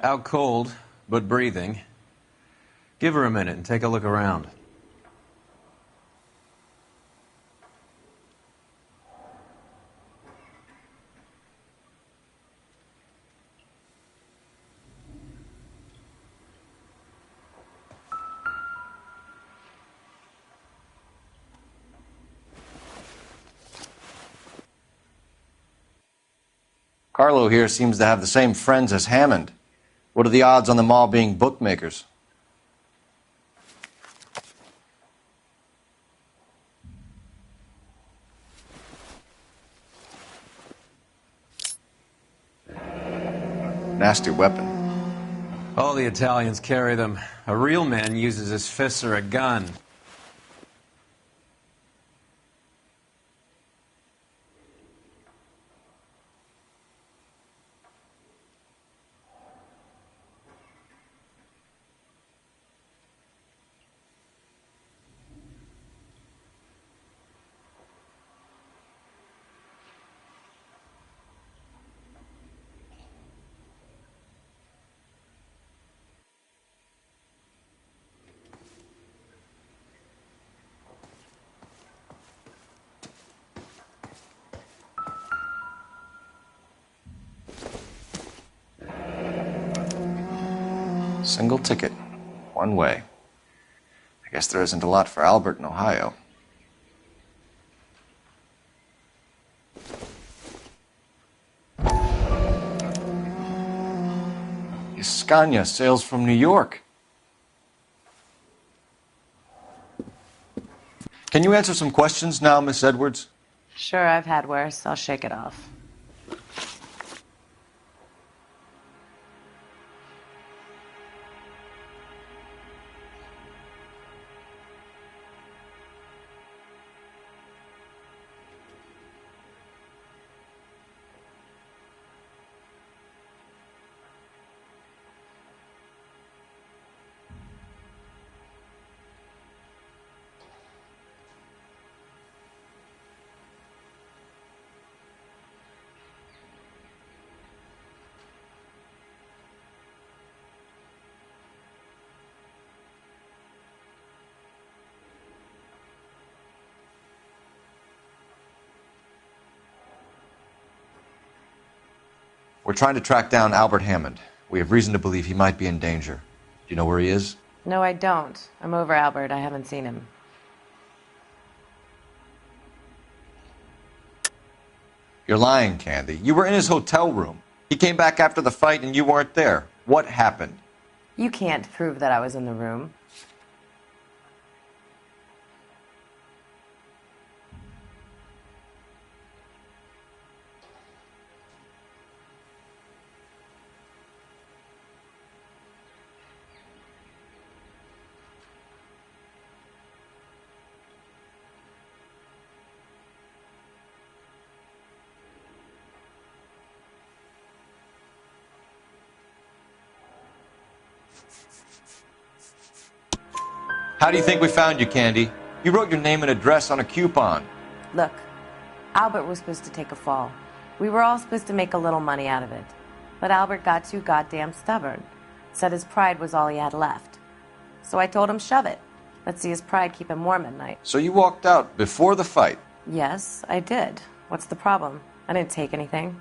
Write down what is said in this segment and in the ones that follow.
Out cold, but breathing. Give her a minute and take a look around. Carlo here seems to have the same friends as Hammond. What are the odds on them all being bookmakers? Nasty weapon. All the Italians carry them. A real man uses his fists or a gun. Single ticket. One way. I guess there isn't a lot for Albert in Ohio. Scania sails from New York. Can you answer some questions now, Miss Edwards? Sure, I've had worse. I'll shake it off. We're trying to track down Albert Hammond. We have reason to believe he might be in danger. Do you know where he is? No, I don't. I'm over Albert. I haven't seen him. You're lying, Candy. You were in his hotel room. He came back after the fight and you weren't there. What happened? You can't prove that I was in the room. How do you think we found you, Candy? You wrote your name and address on a coupon. Look, Albert was supposed to take a fall. We were all supposed to make a little money out of it. But Albert got too goddamn stubborn. Said his pride was all he had left. So I told him, shove it. Let's see his pride keep him warm at night. So you walked out before the fight? Yes, I did. What's the problem? I didn't take anything.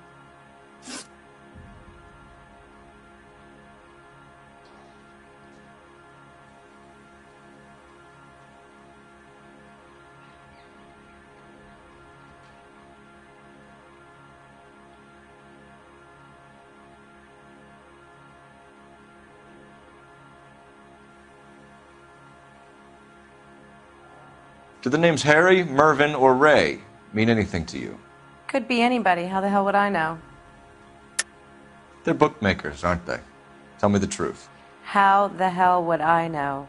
Do the names Harry, Mervyn, or Ray mean anything to you? Could be anybody. How the hell would I know? They're bookmakers, aren't they? Tell me the truth. How the hell would I know?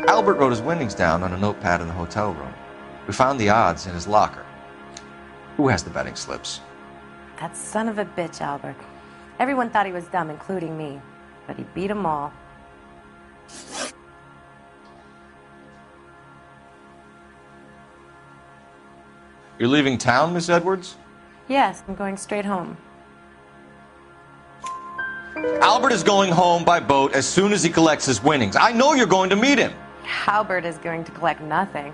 Albert wrote his winnings down on a notepad in the hotel room. We found the odds in his locker. Who has the betting slips? That son of a bitch, Albert. Everyone thought he was dumb, including me. But he beat them all. You're leaving town, Miss Edwards? Yes, I'm going straight home. Albert is going home by boat as soon as he collects his winnings. I know you're going to meet him. Albert is going to collect nothing.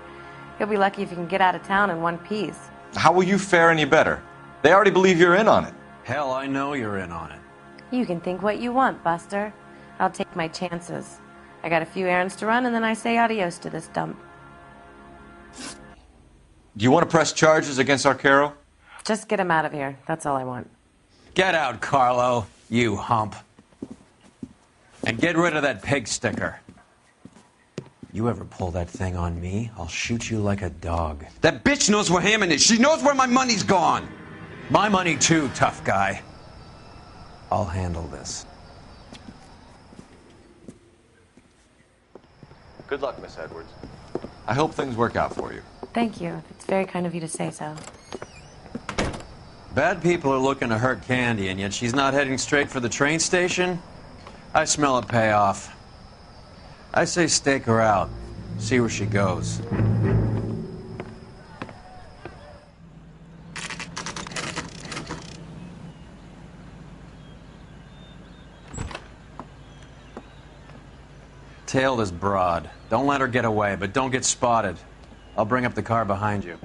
He'll be lucky if he can get out of town in one piece. How will you fare any better? They already believe you're in on it. Hell, I know you're in on it. You can think what you want, Buster. I'll take my chances. I got a few errands to run, and then I say adios to this dump. Do you want to press charges against Arcaro? Just get him out of here. That's all I want. Get out, Carlo, you hump. And get rid of that pig sticker. You ever pull that thing on me, I'll shoot you like a dog. That bitch knows where Hammond is. She knows where my money's gone. My money too, tough guy. I'll handle this. Good luck, Miss Edwards. I hope things work out for you. Thank you. It's very kind of you to say so. Bad people are looking to hurt Candy, and yet she's not heading straight for the train station? I smell a payoff. I say stake her out. See where she goes. Tail this broad. Don't let her get away, but don't get spotted. I'll bring up the car behind you.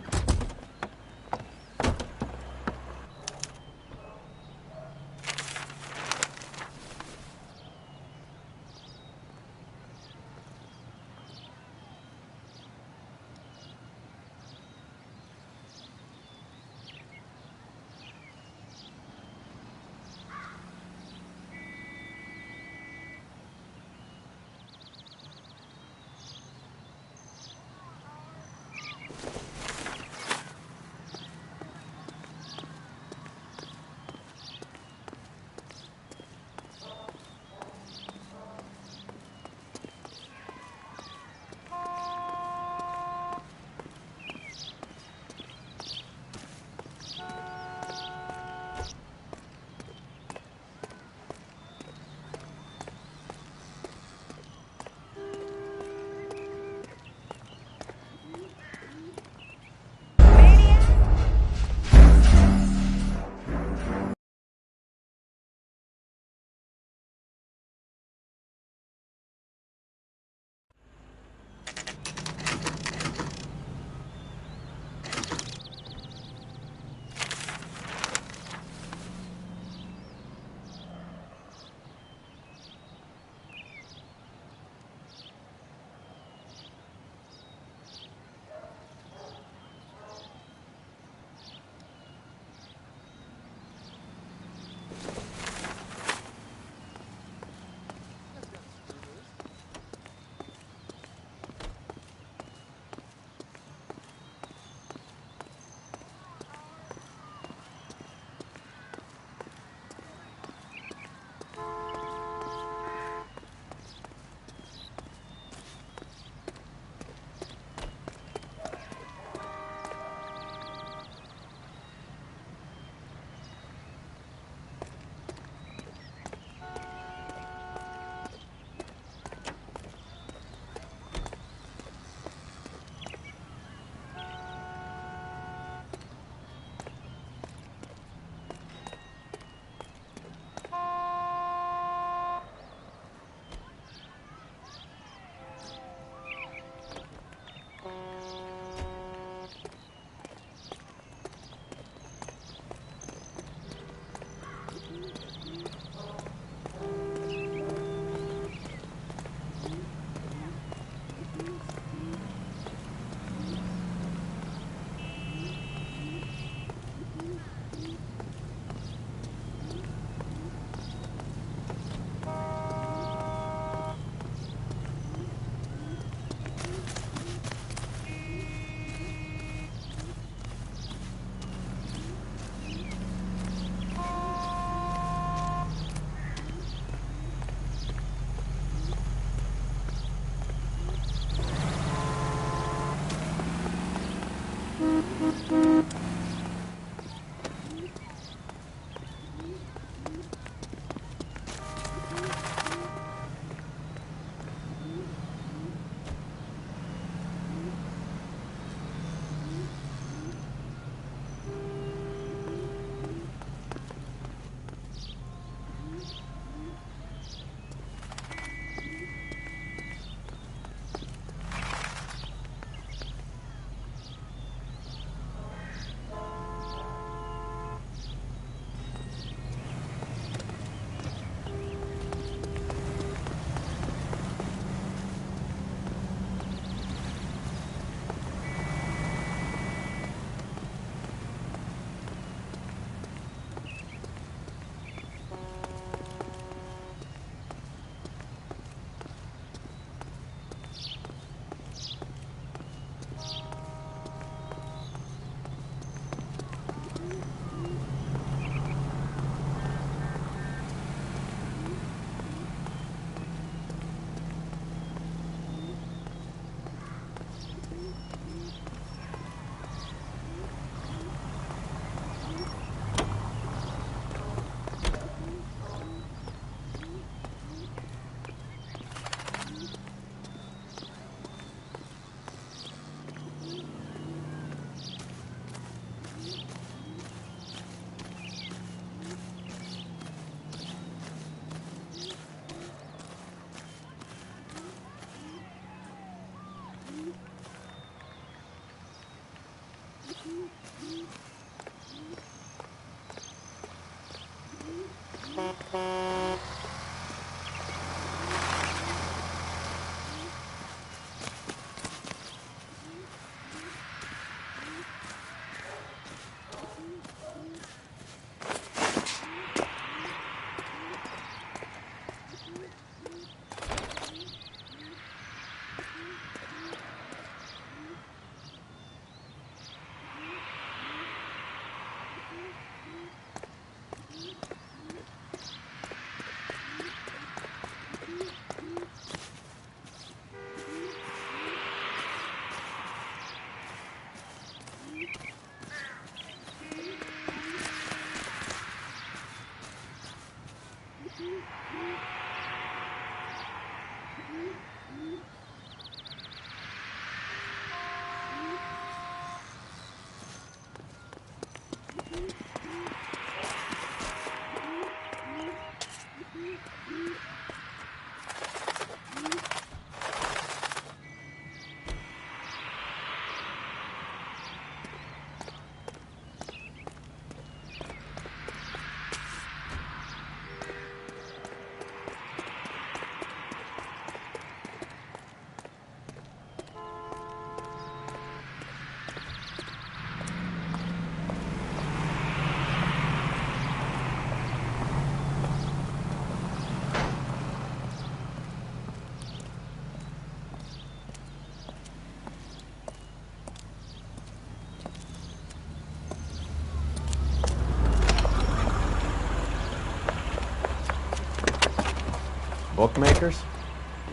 Bookmakers?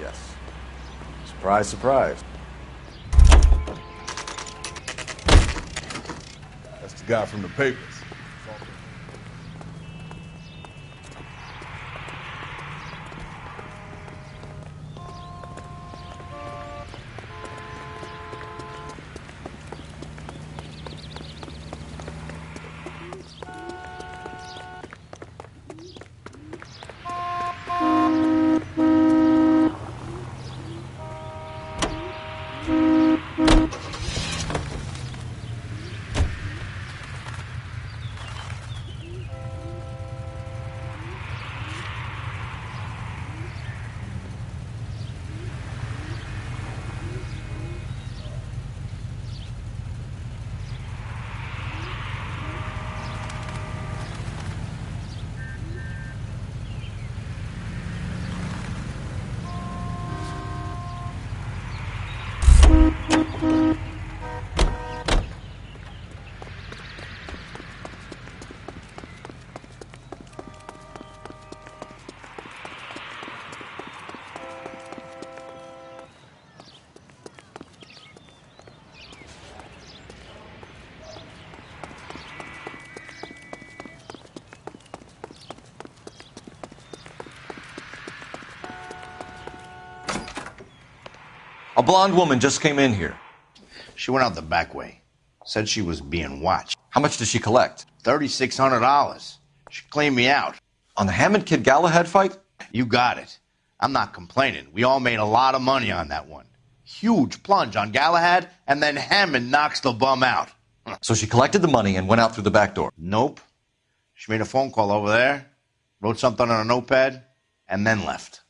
Yes. Surprise, surprise. That's the guy from the papers. A blonde woman just came in here. She went out the back way. Said she was being watched. How much did she collect? $3,600. She cleaned me out. On the Hammond Kid Galahad fight? You got it. I'm not complaining. We all made a lot of money on that one. Huge plunge on Galahad, and then Hammond knocks the bum out. So she collected the money and went out through the back door. Nope. She made a phone call over there, wrote something on a notepad, and then left.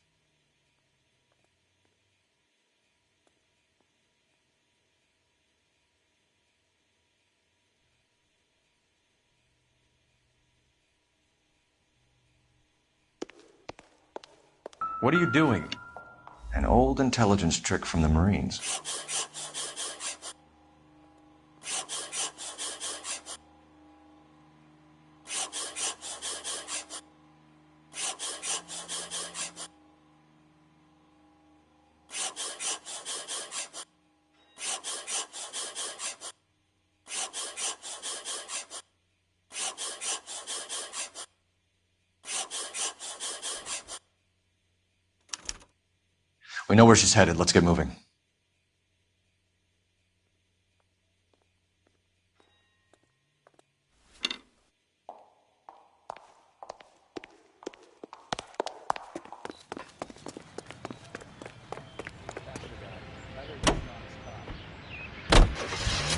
What are you doing? An old intelligence trick from the Marines. We know where she's headed. Let's get moving.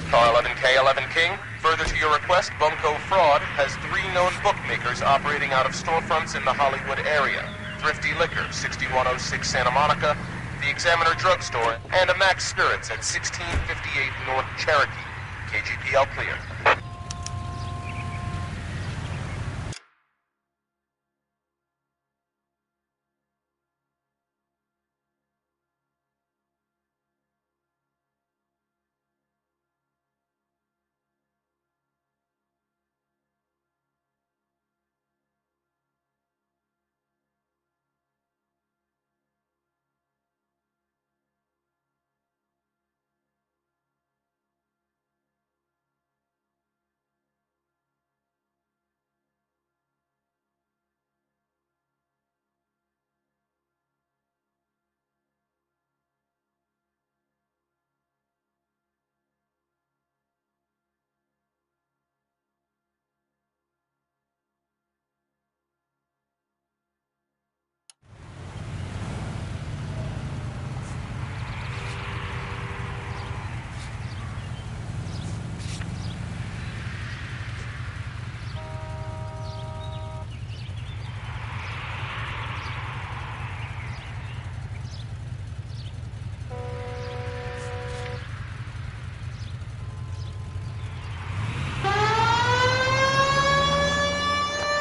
Car 11K, 11 King. Further to your request, Bumco Fraud has 3 known bookmakers operating out of storefronts in the Hollywood area. Thrifty Liquor, 6106 Santa Monica, the Examiner Drugstore, and a Max Spirits at 1658 North Cherokee. KGPL clear.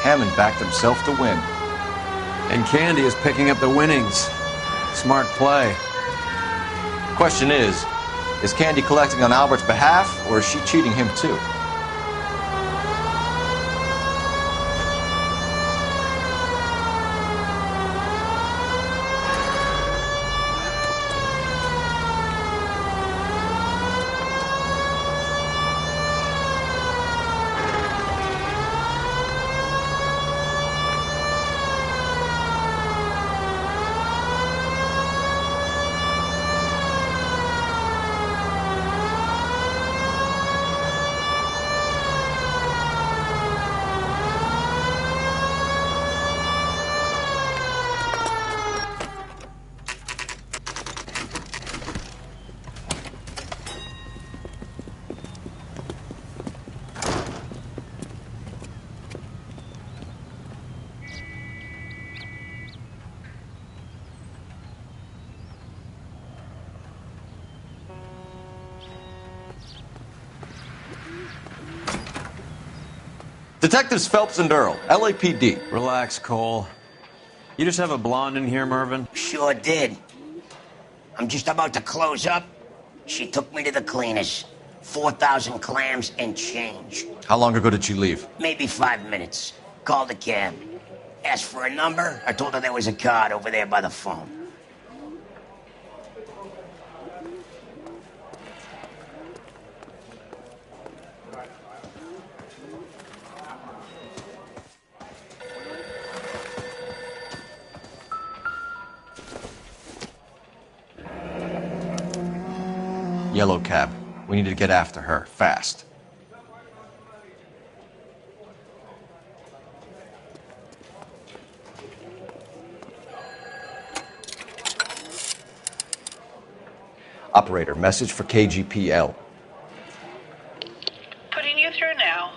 Hammond backed himself to win. And Candy is picking up the winnings. Smart play. Question is Candy collecting on Albert's behalf, or is she cheating him too? Detectives Phelps and Earl, LAPD. Relax, Cole. You just have a blonde in here, Mervyn? Sure did. I'm just about to close up. She took me to the cleaners. 4,000 clams and change. How long ago did she leave? Maybe 5 minutes. Called a cab. Asked for a number. I told her there was a card over there by the phone. Yellow cab. We need to get after her, fast. Operator, message for KGPL. Putting you through now.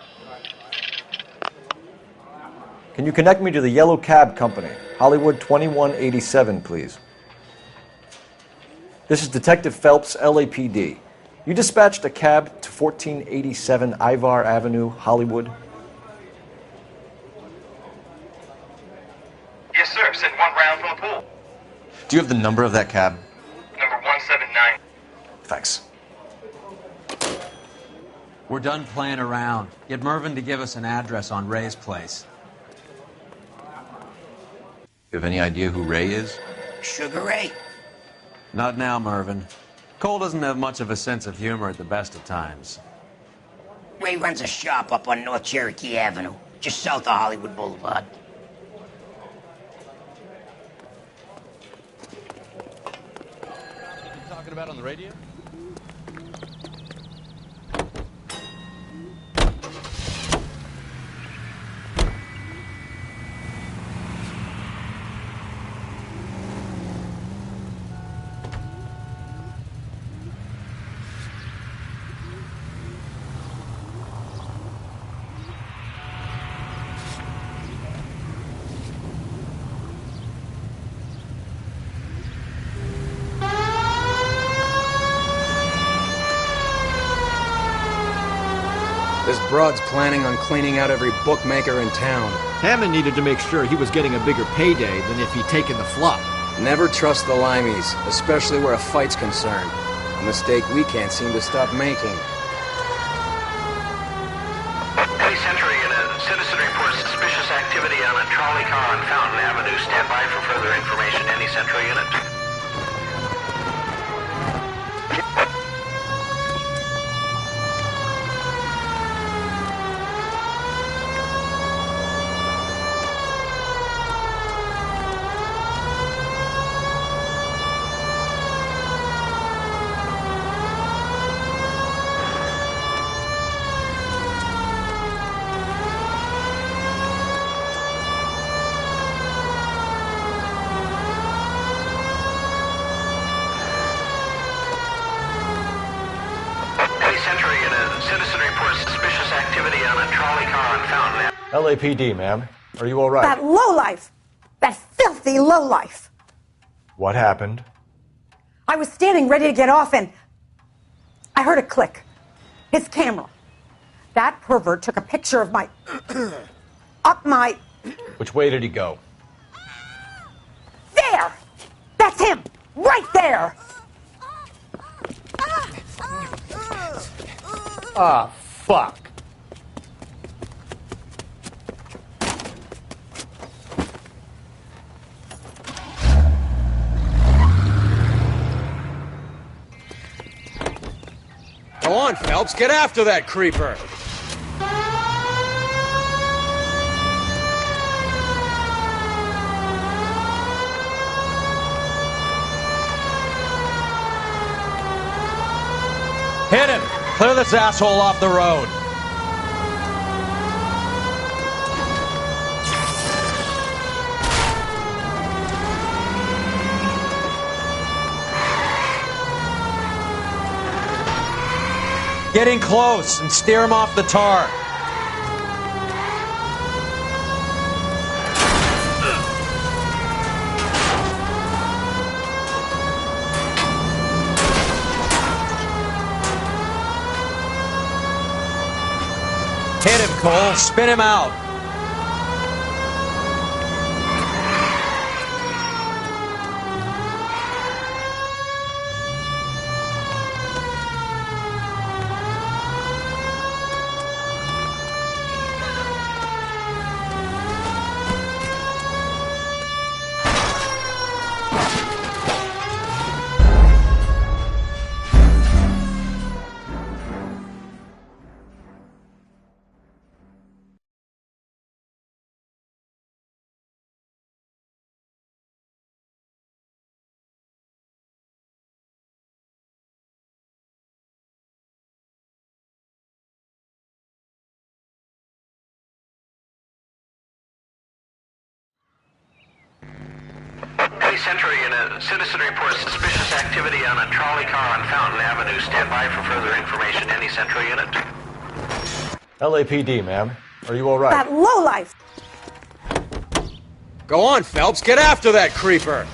Can you connect me to the Yellow Cab Company, Hollywood 2187, please? This is Detective Phelps, LAPD. You dispatched a cab to 1487 Ivar Avenue, Hollywood? Yes, sir. Sent 1 round from the pool. Do you have the number of that cab? Number 179. Thanks. We're done playing around. Get Mervyn to give us an address on Ray's place. You have any idea who Ray is? Sugar Ray? Not now, Mervyn. Cole doesn't have much of a sense of humor at the best of times. Ray runs a shop up on North Cherokee Avenue, just south of Hollywood Boulevard. You talking about on the radio? This broad's planning on cleaning out every bookmaker in town. Hammond needed to make sure he was getting a bigger payday than if he'd taken the flop. Never trust the limeys, especially where a fight's concerned. A mistake we can't seem to stop making. Hey, Sentry, citizen reports suspicious activity on a trolley car on Fountain Avenue. Stand by for further information. Any Sentry unit? LAPD, ma'am. Are you all right? That lowlife! That filthy lowlife! What happened? I was standing ready to get off and I heard a click. His camera. That pervert took a picture of my... up my... Which way did he go? There! That's him! Right there! Ah, fuck. Go on, Phelps, get after that creeper! Hit him! Clear this asshole off the road! Get in close and steer him off the tar. Hit him, Cole. Spin him out. Hey, Sentry, citizen reports suspicious activity on a trolley car on Fountain Avenue. Stand by for further information. Any Sentry unit? LAPD, ma'am. Are you all right? That lowlife! Go on, Phelps, get after that creeper!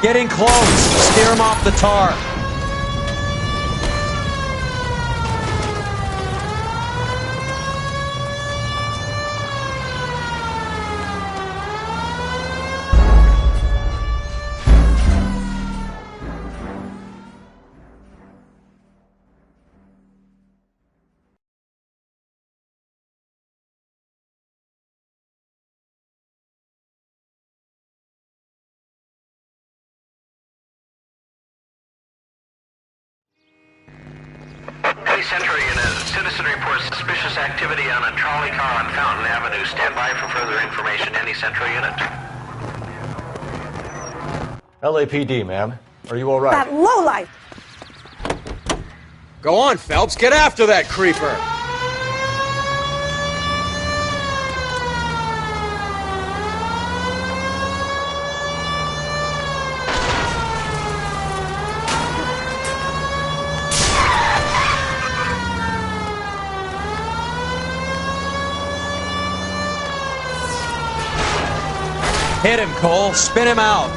Get in close. Steer him off the tar. Hey, Sentry, citizen reports suspicious activity on a trolley car on Fountain Avenue. Stand by for further information. Any Sentry unit? LAPD, ma'am. Are you all right? That lowlife! Go on, Phelps, get after that creeper! Hit him, Cole. Spin him out.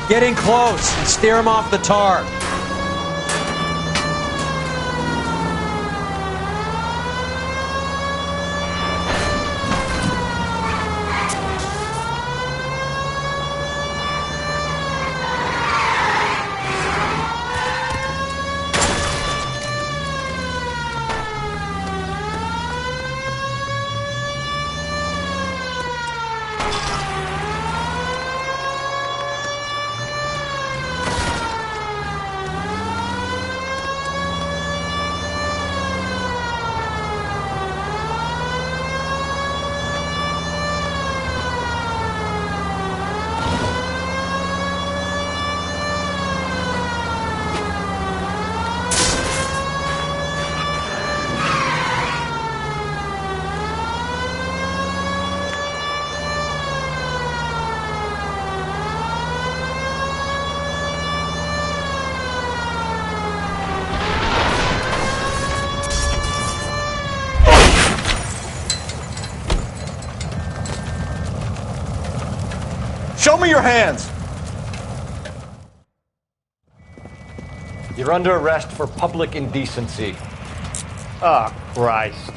Get in close and steer him off the tar. Show me your hands! You're under arrest for public indecency. Oh, Christ.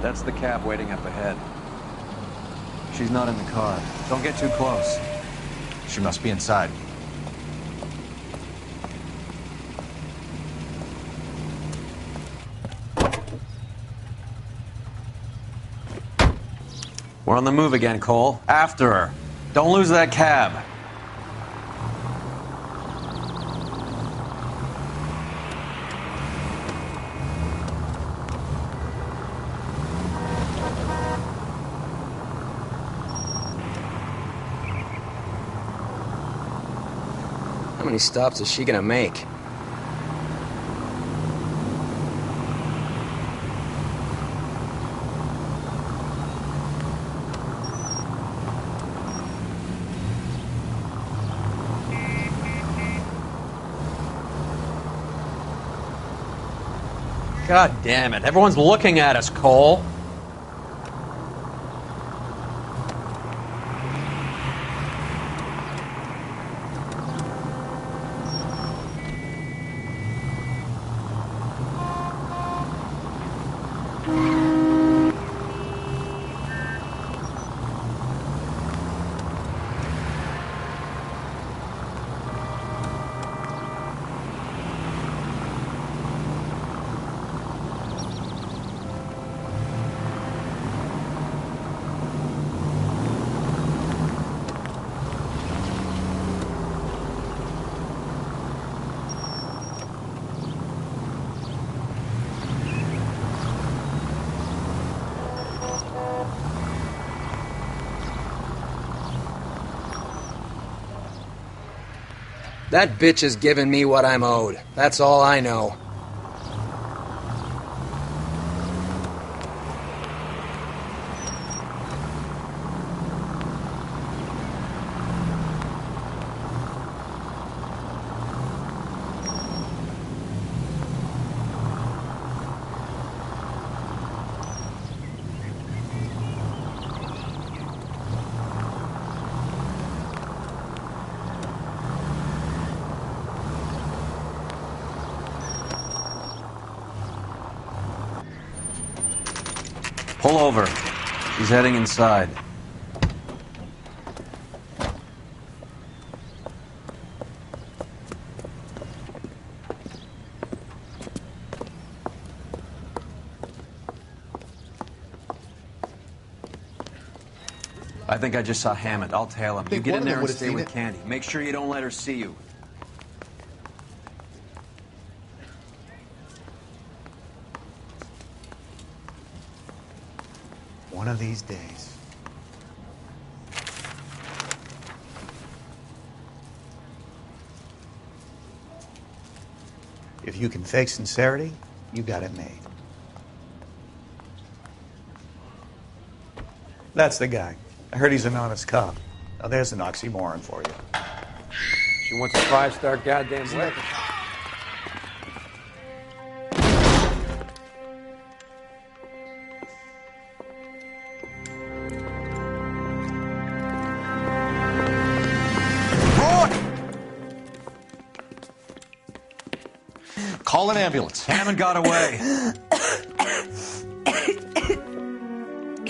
That's the cab waiting up ahead. She's not in the car. Don't get too close. She must be inside. We're on the move again, Cole. After her. Don't lose that cab. How many stops is she gonna make? God damn it. Everyone's looking at us, Cole. That bitch has given me what I'm owed. That's all I know. Pull over. He's heading inside. I think I just saw Hammond. I'll tail him. You get in there and stay with Candy. Make sure you don't let her see you. One of these days. If you can fake sincerity, you got it made. That's the guy. I heard he's an honest cop. Now there's an oxymoron for you. She wants a 5-star goddamn weapon. Call an ambulance. Hammond got away.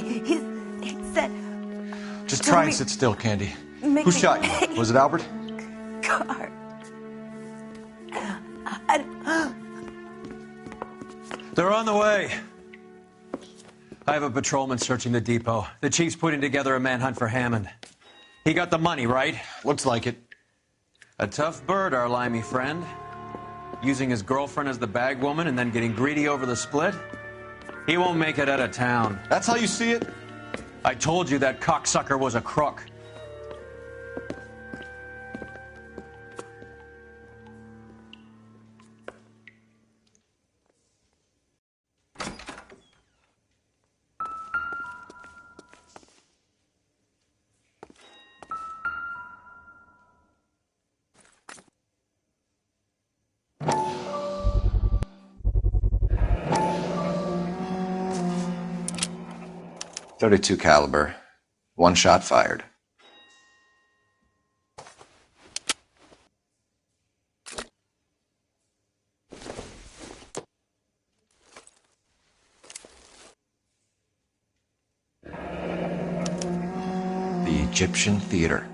He said... Just try and sit still, Candy. Who shot you? Was it Albert? Car. They're on the way. I have a patrolman searching the depot. The chief's putting together a manhunt for Hammond. He got the money, right? Looks like it. A tough bird, our limey friend. Using his girlfriend as the bag woman and then getting greedy over the split? He won't make it out of town. That's how you see it? I told you that cocksucker was a crook. .32 caliber. One shot fired. The Egyptian Theater.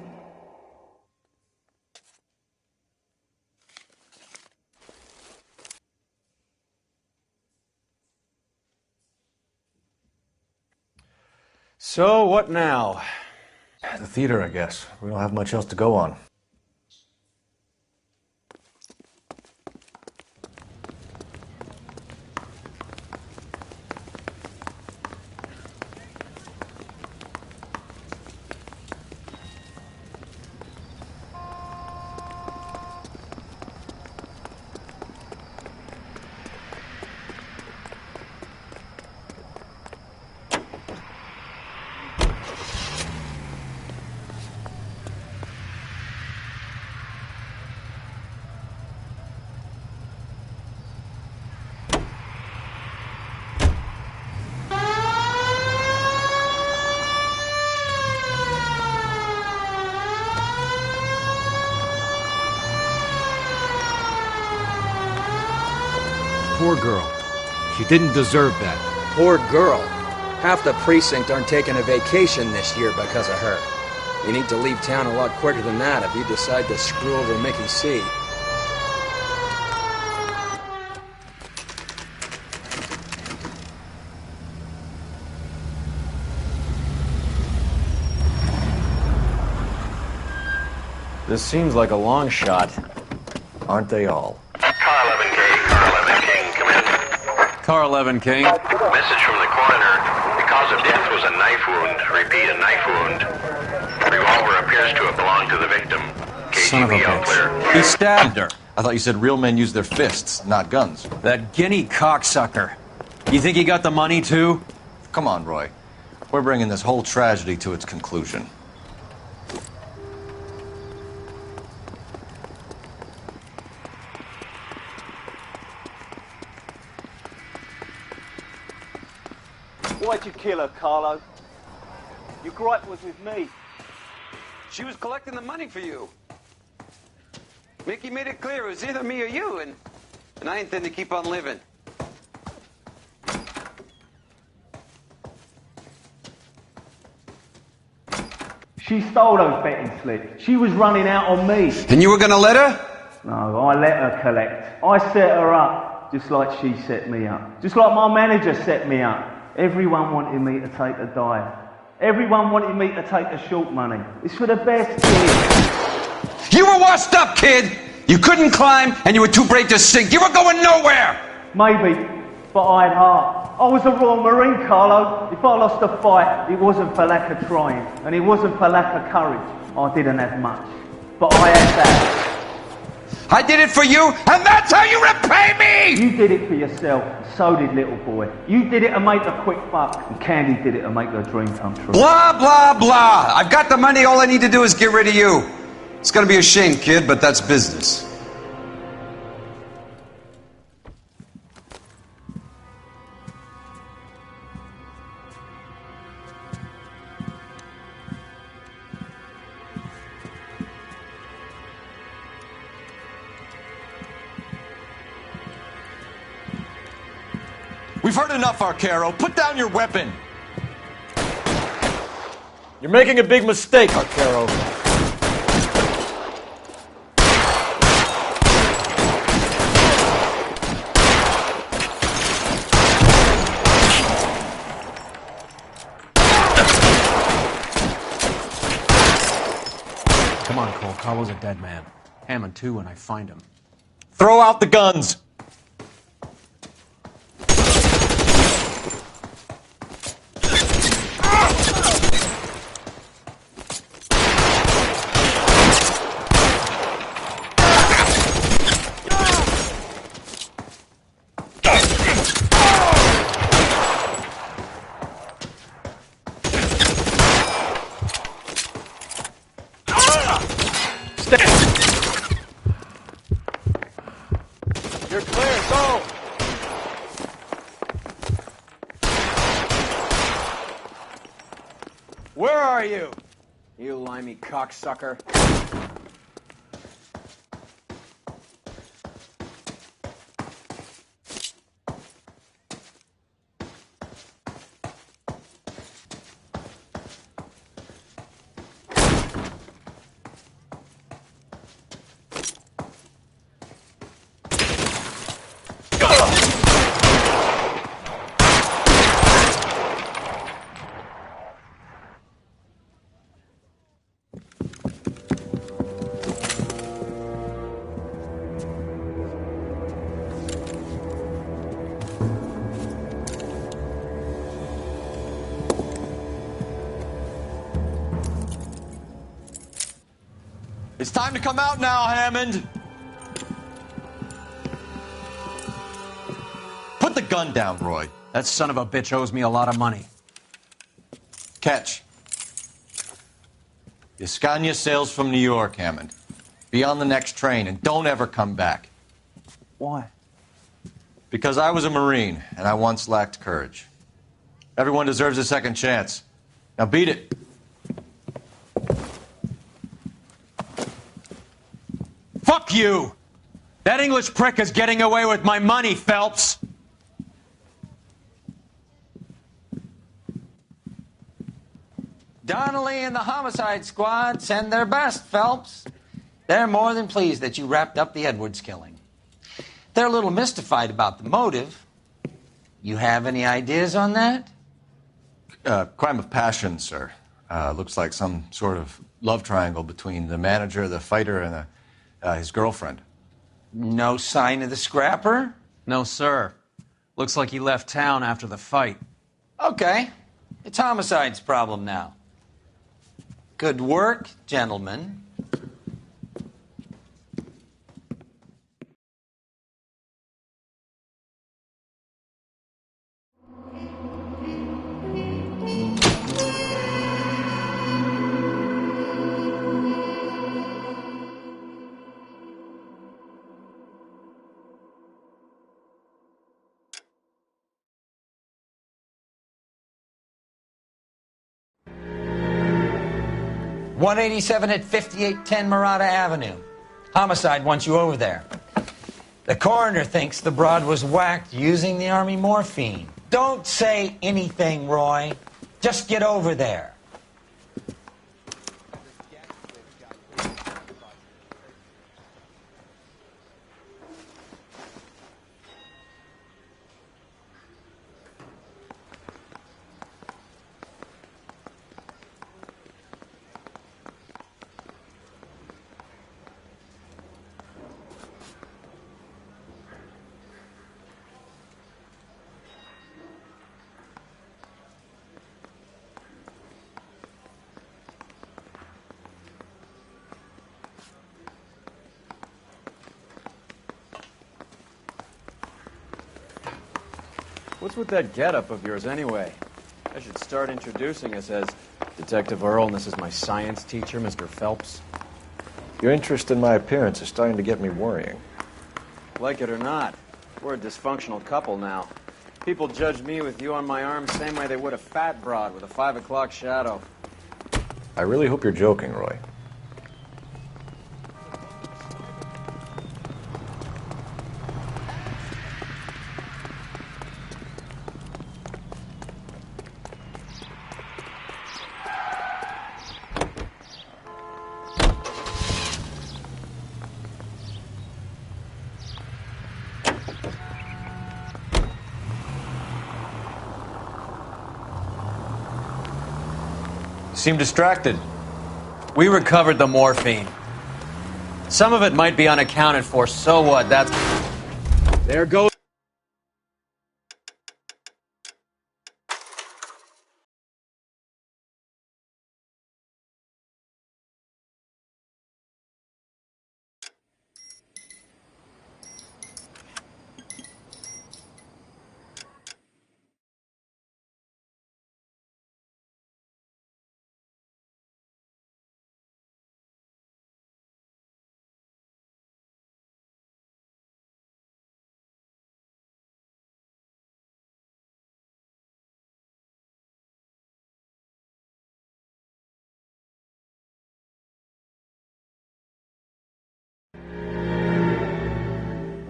So, what now? The theater, I guess. We don't have much else to go on. Poor girl. She didn't deserve that. Poor girl. Half the precinct aren't taking a vacation this year because of her. You need to leave town a lot quicker than that if you decide to screw over Mickey C. This seems like a long shot. Aren't they all? Car 11K, Car 11 King, come in. Car 11 King. Message from the coroner. The cause of death was a knife wound. Repeat, a knife wound. Revolver appears to have belonged to the victim. Case son of a keep me all bitch. clear. He stabbed her. I thought you said real men use their fists, not guns. That guinea cocksucker. You think he got the money, too? Come on, Roy. We're bringing this whole tragedy to its conclusion. Why'd you kill her, Carlo? Your gripe was with me. She was collecting the money for you. Mickey made it clear it was either me or you, and I intend to keep on living. She stole those betting slips. She was running out on me. And you were gonna let her? No, I let her collect. I set her up, just like she set me up. Just like my manager set me up. Everyone wanted me to take a dive. Everyone wanted me to take the short money. It's for the best kid. You were washed up, kid! You couldn't climb, and you were too brave to sink. You were going nowhere! Maybe, but I had heart. I was a Royal Marine, Carlo. If I lost a fight, it wasn't for lack of trying, and it wasn't for lack of courage. I didn't have much, but I had that. I did it for you, and that's how you repay me! You did it for yourself, and so did little boy. You did it to make a quick buck, and Candy did it to make her dream come true. Blah, blah, blah. I've got the money. All I need to do is get rid of you. It's gonna be a shame, kid, but that's business. We've heard enough, Arcaro. Put down your weapon. You're making a big mistake, Arcaro. Come on, Cole. Carlo's a dead man. Hammond, too, when I find him. Throw out the guns! You're clear, go! Where are you? You limey cocksucker. It's time to come out now, Hammond. Put the gun down, Roy. That son of a bitch owes me a lot of money. Catch. Yascania sails from New York, Hammond. Be on the next train and don't ever come back. Why? Because I was a Marine and I once lacked courage. Everyone deserves a second chance. Now beat it. Fuck you! That English prick is getting away with my money, Phelps! Donnelly and the homicide squad send their best, Phelps. They're more than pleased that you wrapped up the Edwards killing. They're a little mystified about the motive. You have any ideas on that? Crime of passion, sir. Looks like some sort of love triangle between the manager, the fighter, and his girlfriend. No sign of the scrapper? No, sir. Looks like he left town after the fight. Okay. It's homicide's problem now. Good work, gentlemen. 187 at 5810 Murata Avenue. Homicide wants you over there. The coroner thinks the broad was whacked using the Army morphine. Don't say anything, Roy. Just get over there. What's with that getup of yours, anyway? I should start introducing us as Detective Earl, and this is my science teacher, Mr. Phelps. Your interest in my appearance is starting to get me worrying. Like it or not, we're a dysfunctional couple now. People judge me with you on my arm same way they would a fat broad with a 5 o'clock shadow. I really hope you're joking, Roy. Seem distracted. We recovered the morphine. Some of it might be unaccounted for, so what? That's... There goes...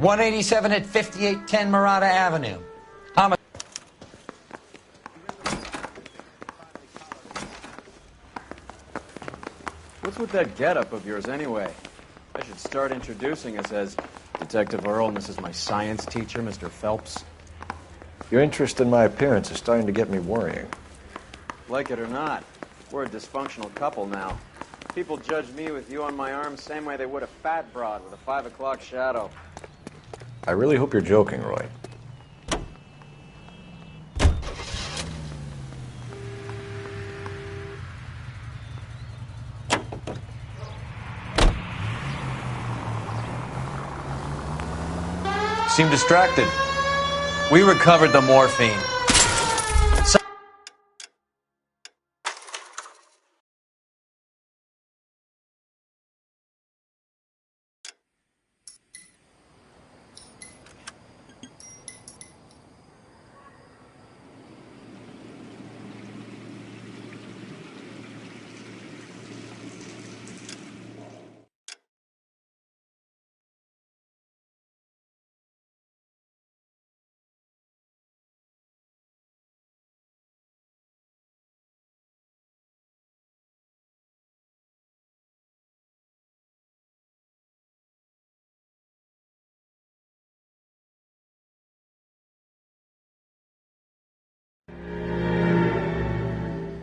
.187 at 5810 Murata Avenue. What's with that getup of yours, anyway? I should start introducing us as Detective Earl, and this is my science teacher, Mr. Phelps. Your interest in my appearance is starting to get me worrying. Like it or not, we're a dysfunctional couple now. People judge me with you on my arm same way they would a fat broad with a 5 o'clock shadow. I really hope you're joking, Roy. Seem distracted. We recovered the morphine.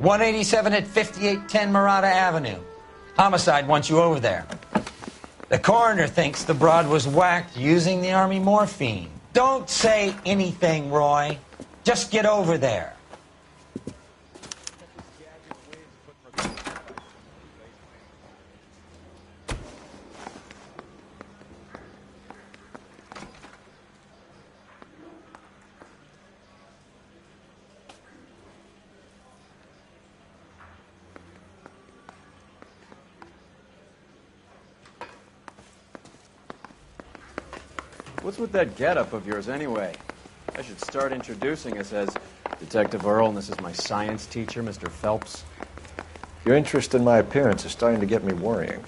.187 at 5810 Murata Avenue. Homicide wants you over there. The coroner thinks the broad was whacked using the Army morphine. Don't say anything, Roy. Just get over there. What's with that getup of yours, anyway? I should start introducing us as Detective Earl, and this is my science teacher, Mr. Phelps. Your interest in my appearance is starting to get me worrying.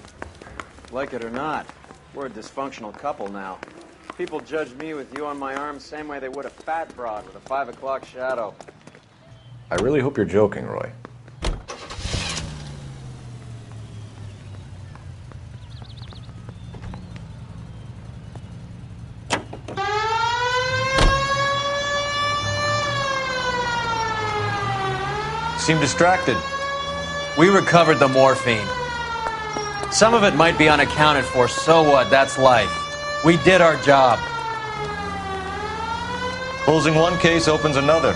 Like it or not, we're a dysfunctional couple now. People judge me with you on my arm the same way they would a fat broad with a 5 o'clock shadow. I really hope you're joking, Roy. Seem distracted. We recovered the morphine. Some of it might be unaccounted for, so what? That's life. We did our job. Closing one case opens another.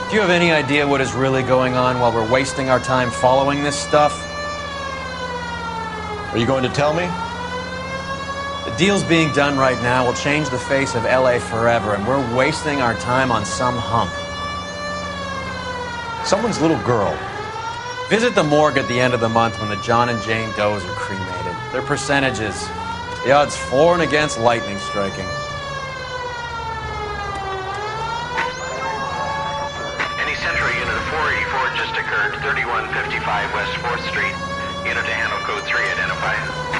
Do you have any idea what is really going on while we're wasting our time following this stuff? Are you going to tell me? The deals being done right now will change the face of LA forever, and we're wasting our time on some hump. Someone's little girl. Visit the morgue at the end of the month when the John and Jane Does are cremated. Their percentages. The odds for and against lightning striking. Any Central Unit of 484 just occurred, 3155 West 4th Street. Unit to handle code 3, identify.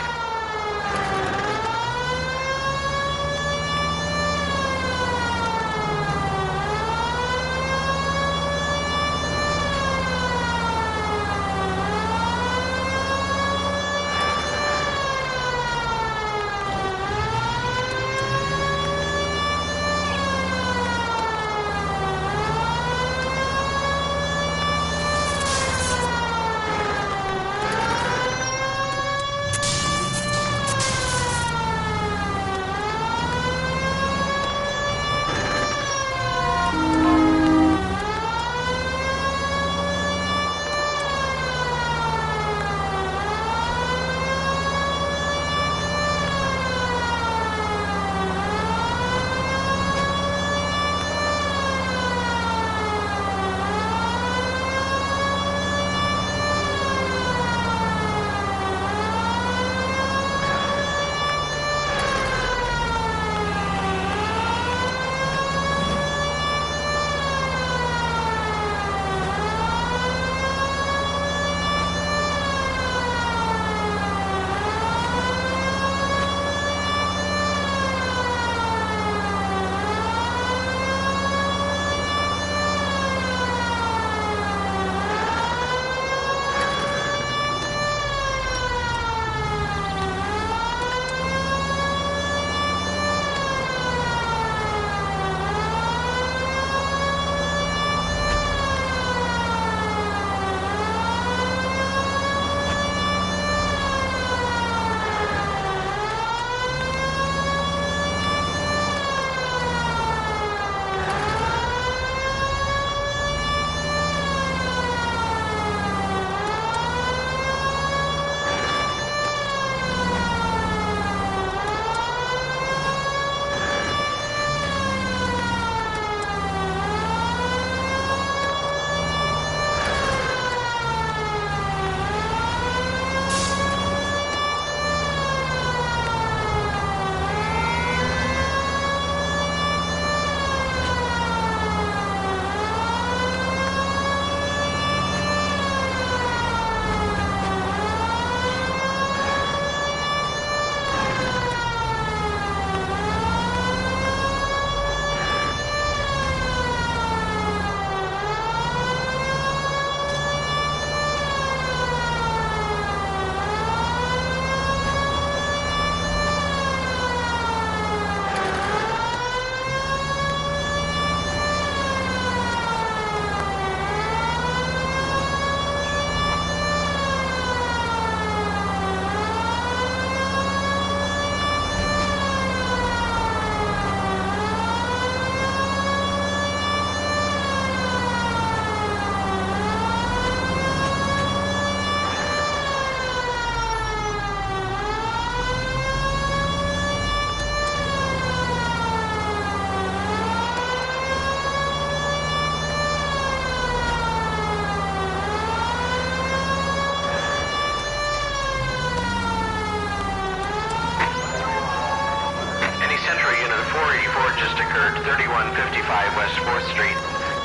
just occurred, 3155 West 4th Street.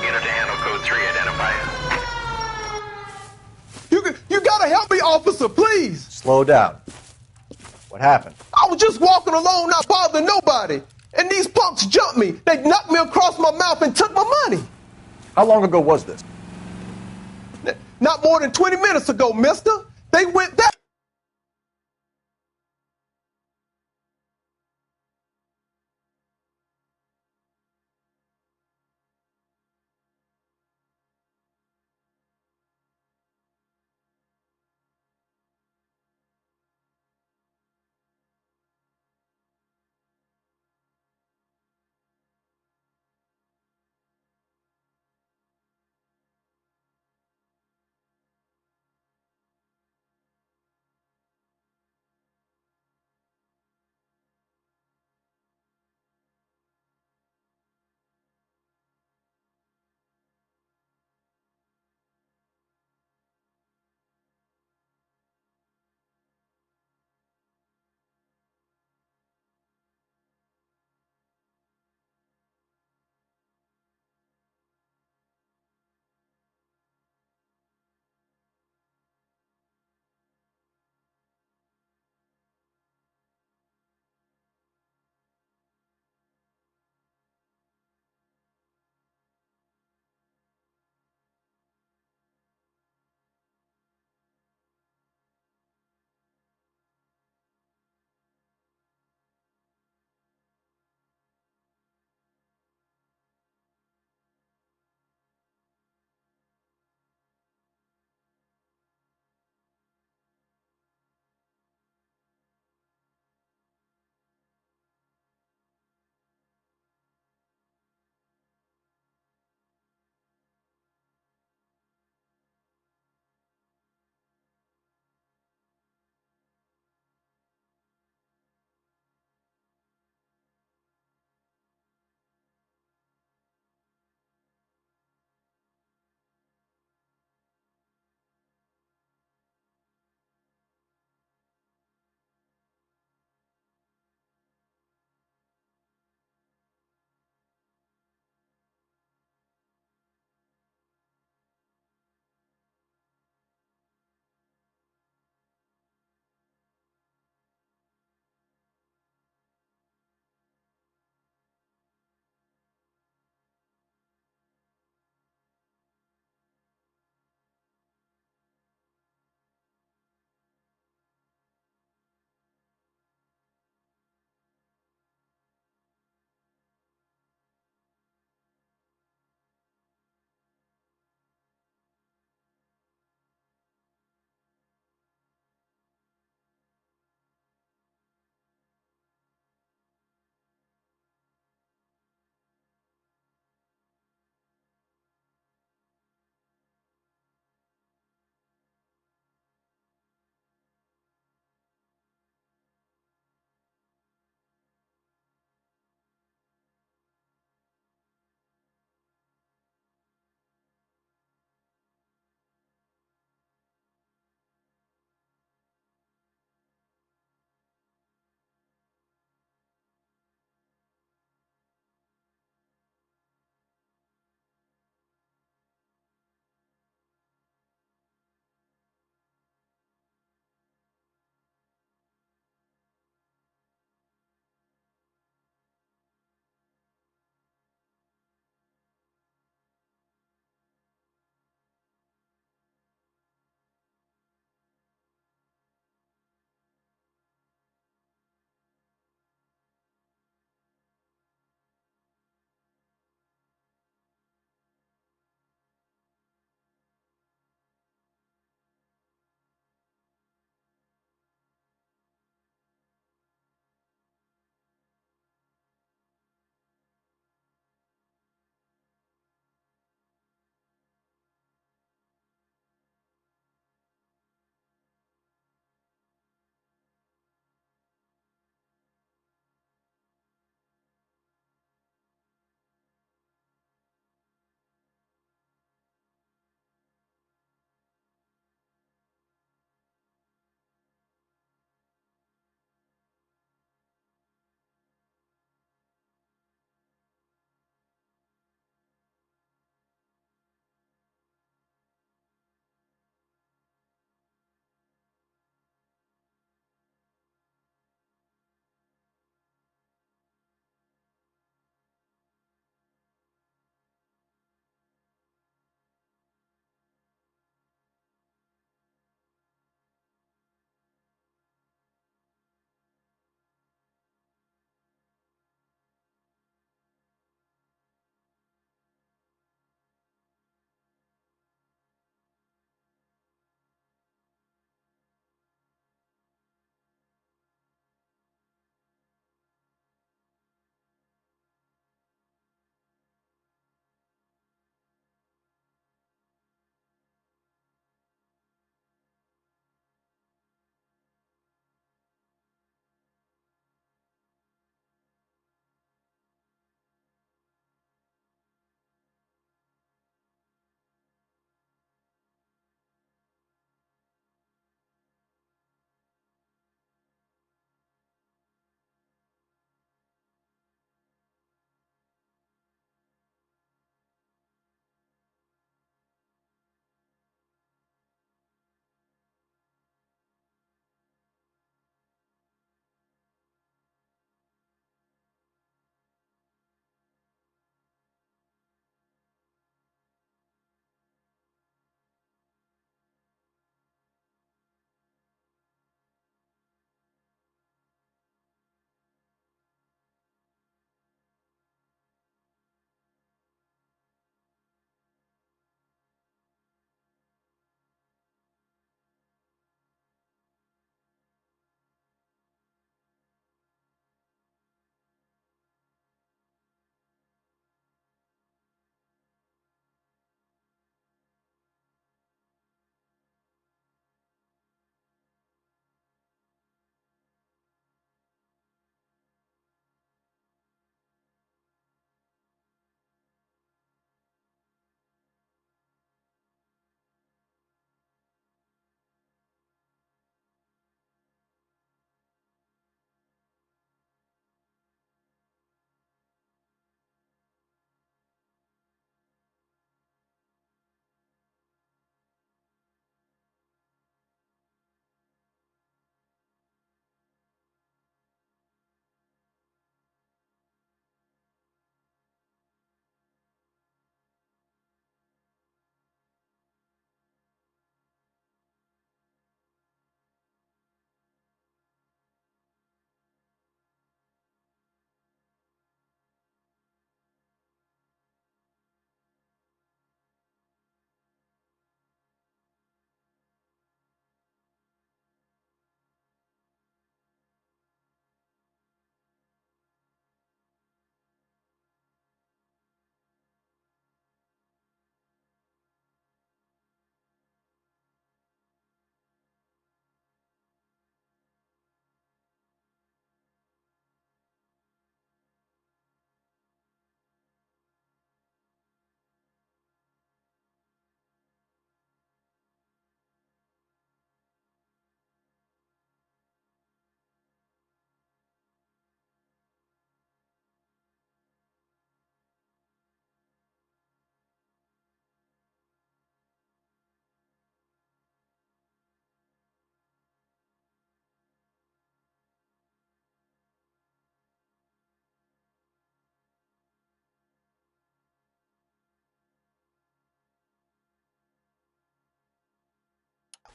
Unit to handle code 3, identify. You can... help me, officer, please. Slow down. What happened? I was just walking along, not bothering nobody. And these punks jumped me. They knocked me across my mouth and took my money. How long ago was this? Not more than 20 minutes ago, mister. They went that.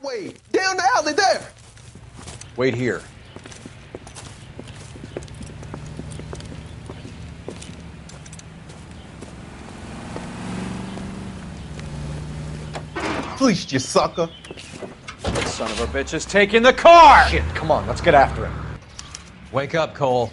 way, down the alley there. Wait here. Please, you sucker. That son of a bitch is taking the car! Shit, come on, let's get after him. Wake up, Cole.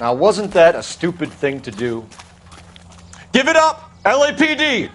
Now, wasn't that a stupid thing to do? Give it up, LAPD!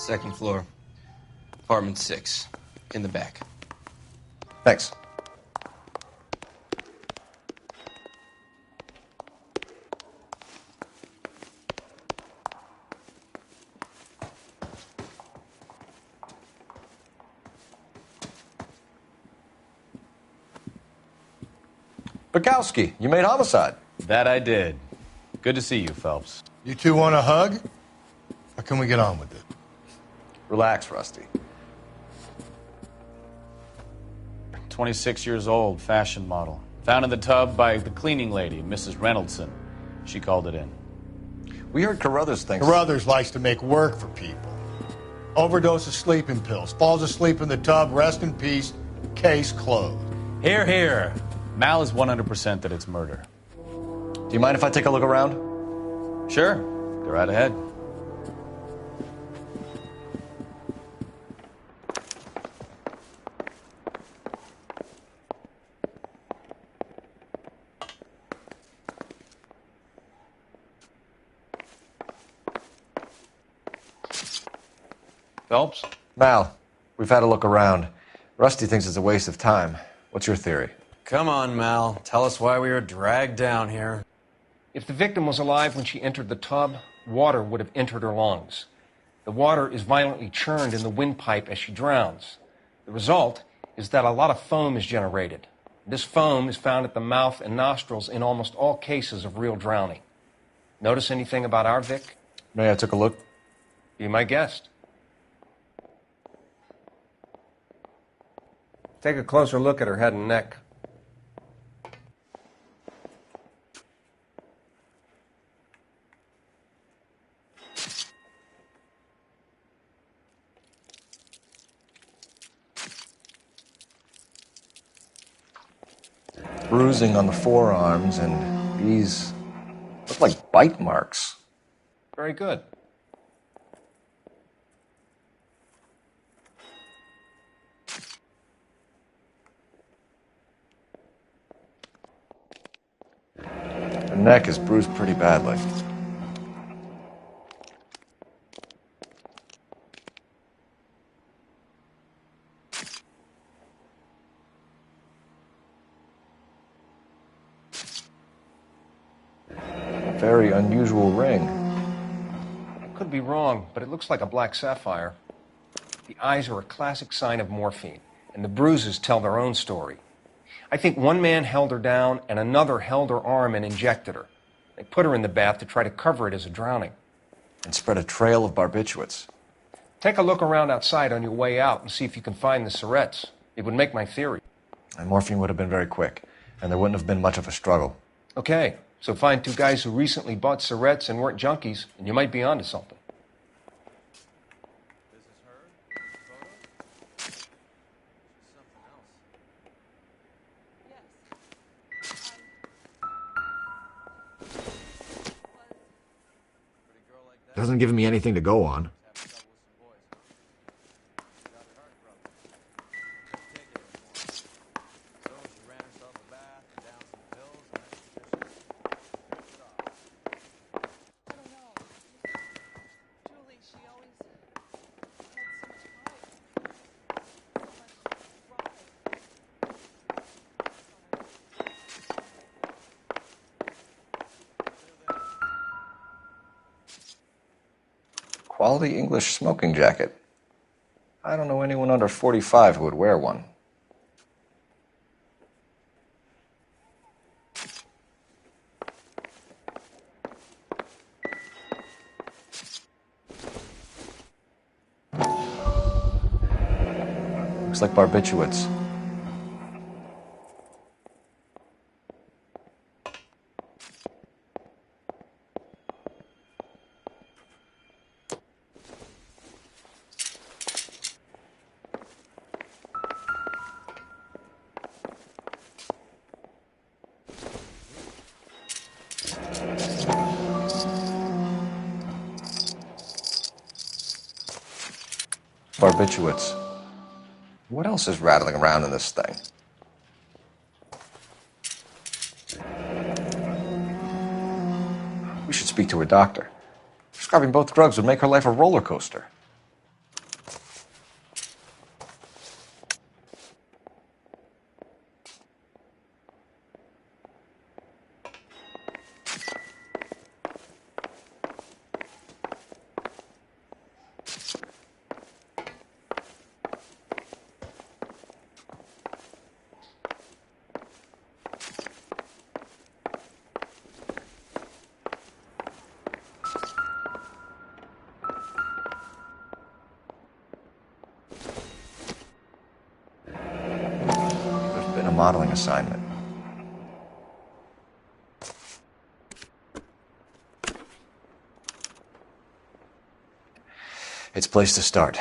Second floor. Apartment 6. In the back. Thanks. Bukowski, you made homicide. That I did. Good to see you, Phelps. You two want a hug? Or can we get on with it? Relax, Rusty. 26 years old, fashion model. Found in the tub by the cleaning lady, Mrs. Reynoldson. She called it in. We heard Carruthers thinks... Carruthers likes to make work for people. Overdose of sleeping pills. Falls asleep in the tub. Rest in peace. Case closed. Here, here. Mal is 100% that it's murder. Do you mind if I take a look around? Sure. Go right ahead. Phelps? Mal, we've had a look around. Rusty thinks it's a waste of time. What's your theory? Come on, Mal. Tell us why we were dragged down here. If the victim was alive when she entered the tub, water would have entered her lungs. The water is violently churned in the windpipe as she drowns. The result is that a lot of foam is generated. This foam is found at the mouth and nostrils in almost all cases of real drowning. Notice anything about our Vic? May I take a look? Be my guest. Take a closer look at her head and neck. Bruising on the forearms, and these look like bite marks. Very good. Her neck is bruised pretty badly. A very unusual ring. I could be wrong, but it looks like a black sapphire. The eyes are a classic sign of morphine, and the bruises tell their own story. I think one man held her down and another held her arm and injected her. They put her in the bath to try to cover it as a drowning. And spread a trail of barbiturates. Take a look around outside on your way out and see if you can find the syrettes. It would make my theory. And morphine would have been very quick, and there wouldn't have been much of a struggle. Okay, so find two guys who recently bought syrettes and weren't junkies, and you might be onto something. Doesn't give me anything to go on. Quality English smoking jacket. I don't know anyone under 45 who would wear one. Looks like barbiturates. Barbiturates. What else is rattling around in this thing? We should speak to her doctor. Prescribing both drugs would make her life a roller coaster. modeling assignment. It's a place to start.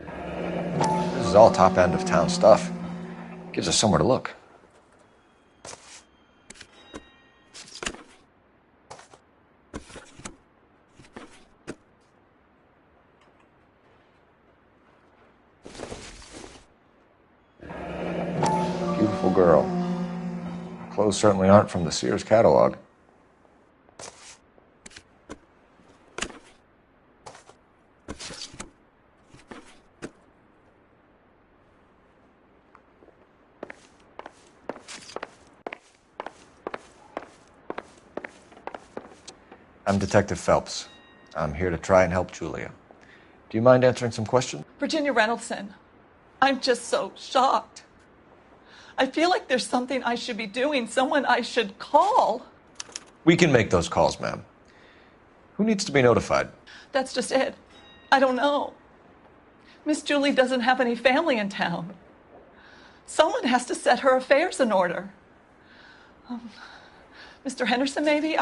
This is all top end of town stuff. Gives us somewhere to look. Beautiful girl. Clothes certainly aren't from the Sears catalog. I'm Detective Phelps. I'm here to try and help Julia. Do you mind answering some questions? Virginia Reynoldson, I'm just so shocked. I feel like there's something I should be doing, someone I should call. We can make those calls, ma'am. Who needs to be notified? That's just it. I don't know. Miss Julie doesn't have any family in town. Someone has to set her affairs in order. Mr. Henderson, maybe?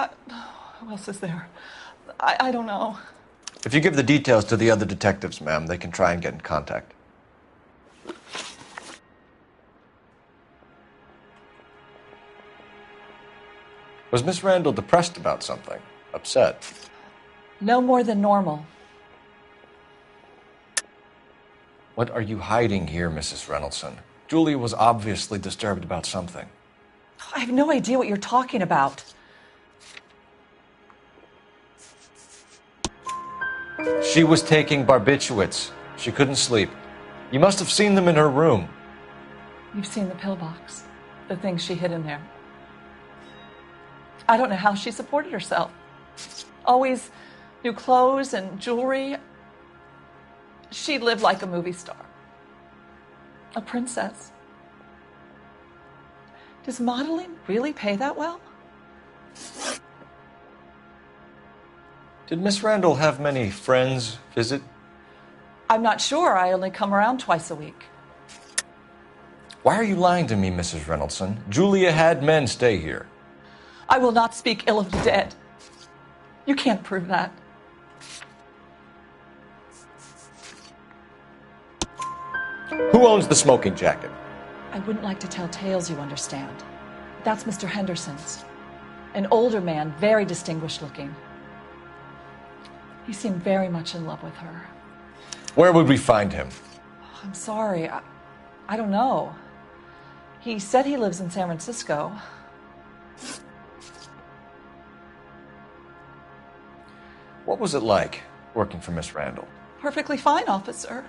Who else is there? I don't know. If you give the details to the other detectives, ma'am, they can try and get in contact. Was Miss Randall depressed about something? Upset? No more than normal. What are you hiding here, Mrs. Reynoldson? Julia was obviously disturbed about something. I have no idea what you're talking about. She was taking barbiturates. She couldn't sleep. You must have seen them in her room. You've seen the pillbox, the things she hid in there. I don't know how she supported herself. Always new clothes and jewelry. She lived like a movie star. A princess. Does modeling really pay that well? Did Miss Randall have many friends visit? I'm not sure. I only come around twice a week. Why are you lying to me, Mrs. Reynoldson? Julia had men stay here. I will not speak ill of the dead. You can't prove that. Who owns the smoking jacket? I wouldn't like to tell tales, you understand. That's Mr. Henderson's. An older man, very distinguished looking. He seemed very much in love with her. Where would we find him? I'm sorry. I don't know. He said he lives in San Francisco. What was it like working for Miss Randall? Perfectly fine, officer.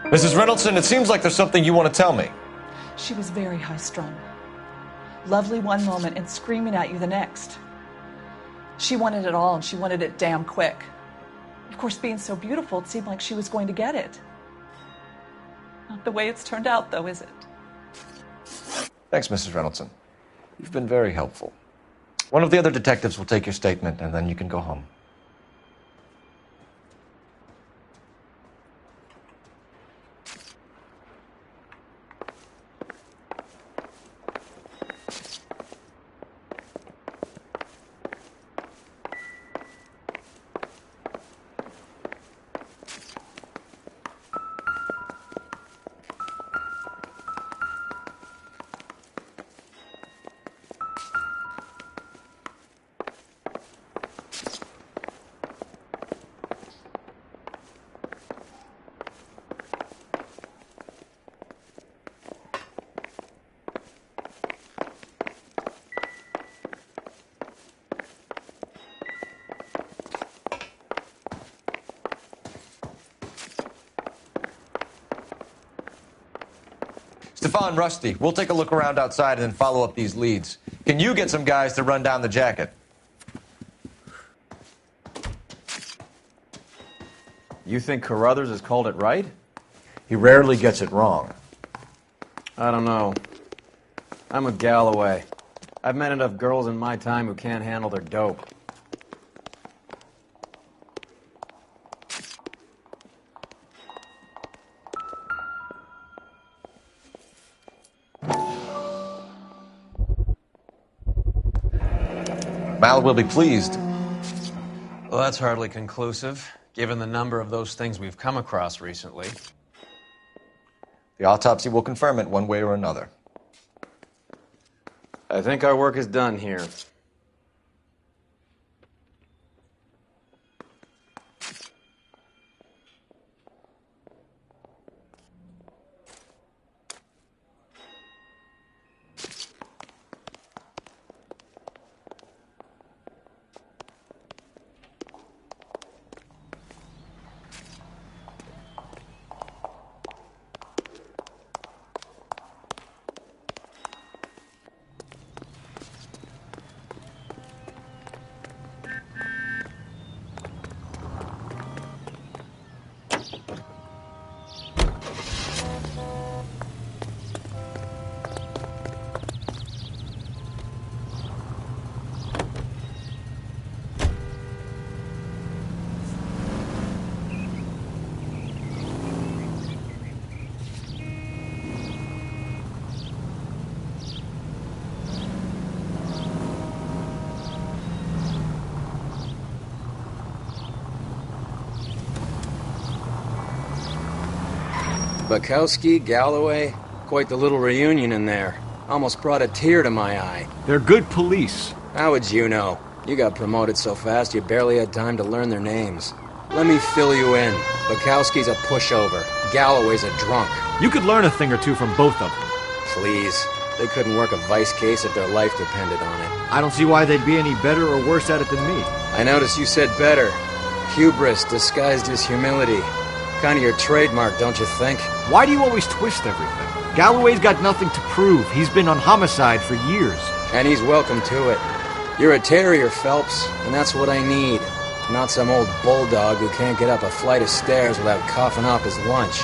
Mrs. Reynoldson, it seems like there's something you want to tell me. She was very high-strung. Lovely one moment and screaming at you the next. She wanted it all, and she wanted it damn quick. Of course, being so beautiful, it seemed like she was going to get it. Not the way it's turned out, though, is it? Thanks, Mrs. Reynoldson. You've been very helpful. One of the other detectives will take your statement, and then you can go home. Stefan, Rusty, we'll take a look around outside and then follow up these leads. Can you get some guys to run down the jacket? You think Carruthers has called it right? He rarely gets it wrong. I don't know. I'm with Galloway. I've met enough girls in my time who can't handle their dope. Mal will be pleased. Well, that's hardly conclusive, given the number of those things we've come across recently. The autopsy will confirm it one way or another. I think our work is done here. Bukowski, Galloway, quite the little reunion in there. Almost brought a tear to my eye. They're good police. How would you know? You got promoted so fast you barely had time to learn their names. Let me fill you in. Bukowski's a pushover. Galloway's a drunk. You could learn a thing or two from both of them. Please. They couldn't work a vice case if their life depended on it. I don't see why they'd be any better or worse at it than me. I noticed you said better. Hubris disguised as humility. Kind of your trademark, don't you think? Why do you always twist everything? Galloway's got nothing to prove. He's been on homicide for years. And he's welcome to it. You're a terrier, Phelps, and that's what I need. Not some old bulldog who can't get up a flight of stairs without coughing up his lunch.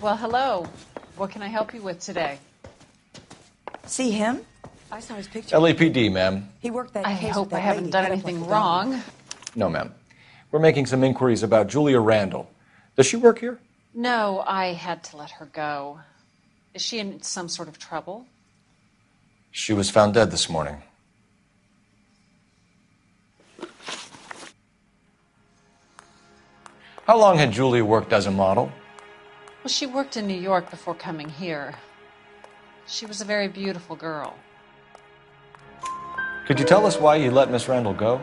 Well, hello. What can I help you with today? See him? I saw his picture. LAPD, ma'am. He worked that I case hope with I that haven't lady done cut up anything like a wrong. dog. No, ma'am. We're making some inquiries about Julia Randall. Does she work here? No, I had to let her go. Is she in some sort of trouble? She was found dead this morning. How long had Julia worked as a model? Well, she worked in New York before coming here. She was a very beautiful girl. Could you tell us why you let Miss Randall go?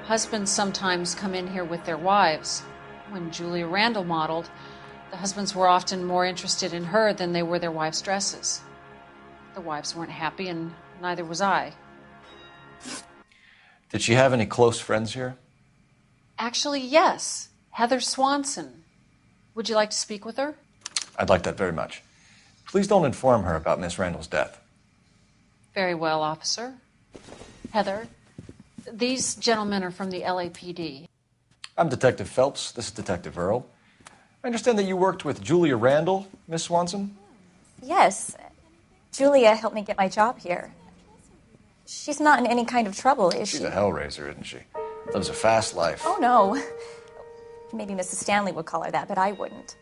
Husbands sometimes come in here with their wives. When Julia Randall modeled, the husbands were often more interested in her than they were their wives' dresses. The wives weren't happy, and neither was I. Did she have any close friends here? Actually, yes. Heather Swanson. Would you like to speak with her? I'd like that very much. Please don't inform her about Miss Randall's death. Very well, officer. Heather, these gentlemen are from the LAPD. I'm Detective Phelps. This is Detective Earl. I understand that you worked with Julia Randall, Miss Swanson? Yes. Julia helped me get my job here. She's not in any kind of trouble, is she? She's a hellraiser, isn't she? Lives a fast life. Oh, no. Maybe Mrs. Stanley would call her that, but I wouldn't.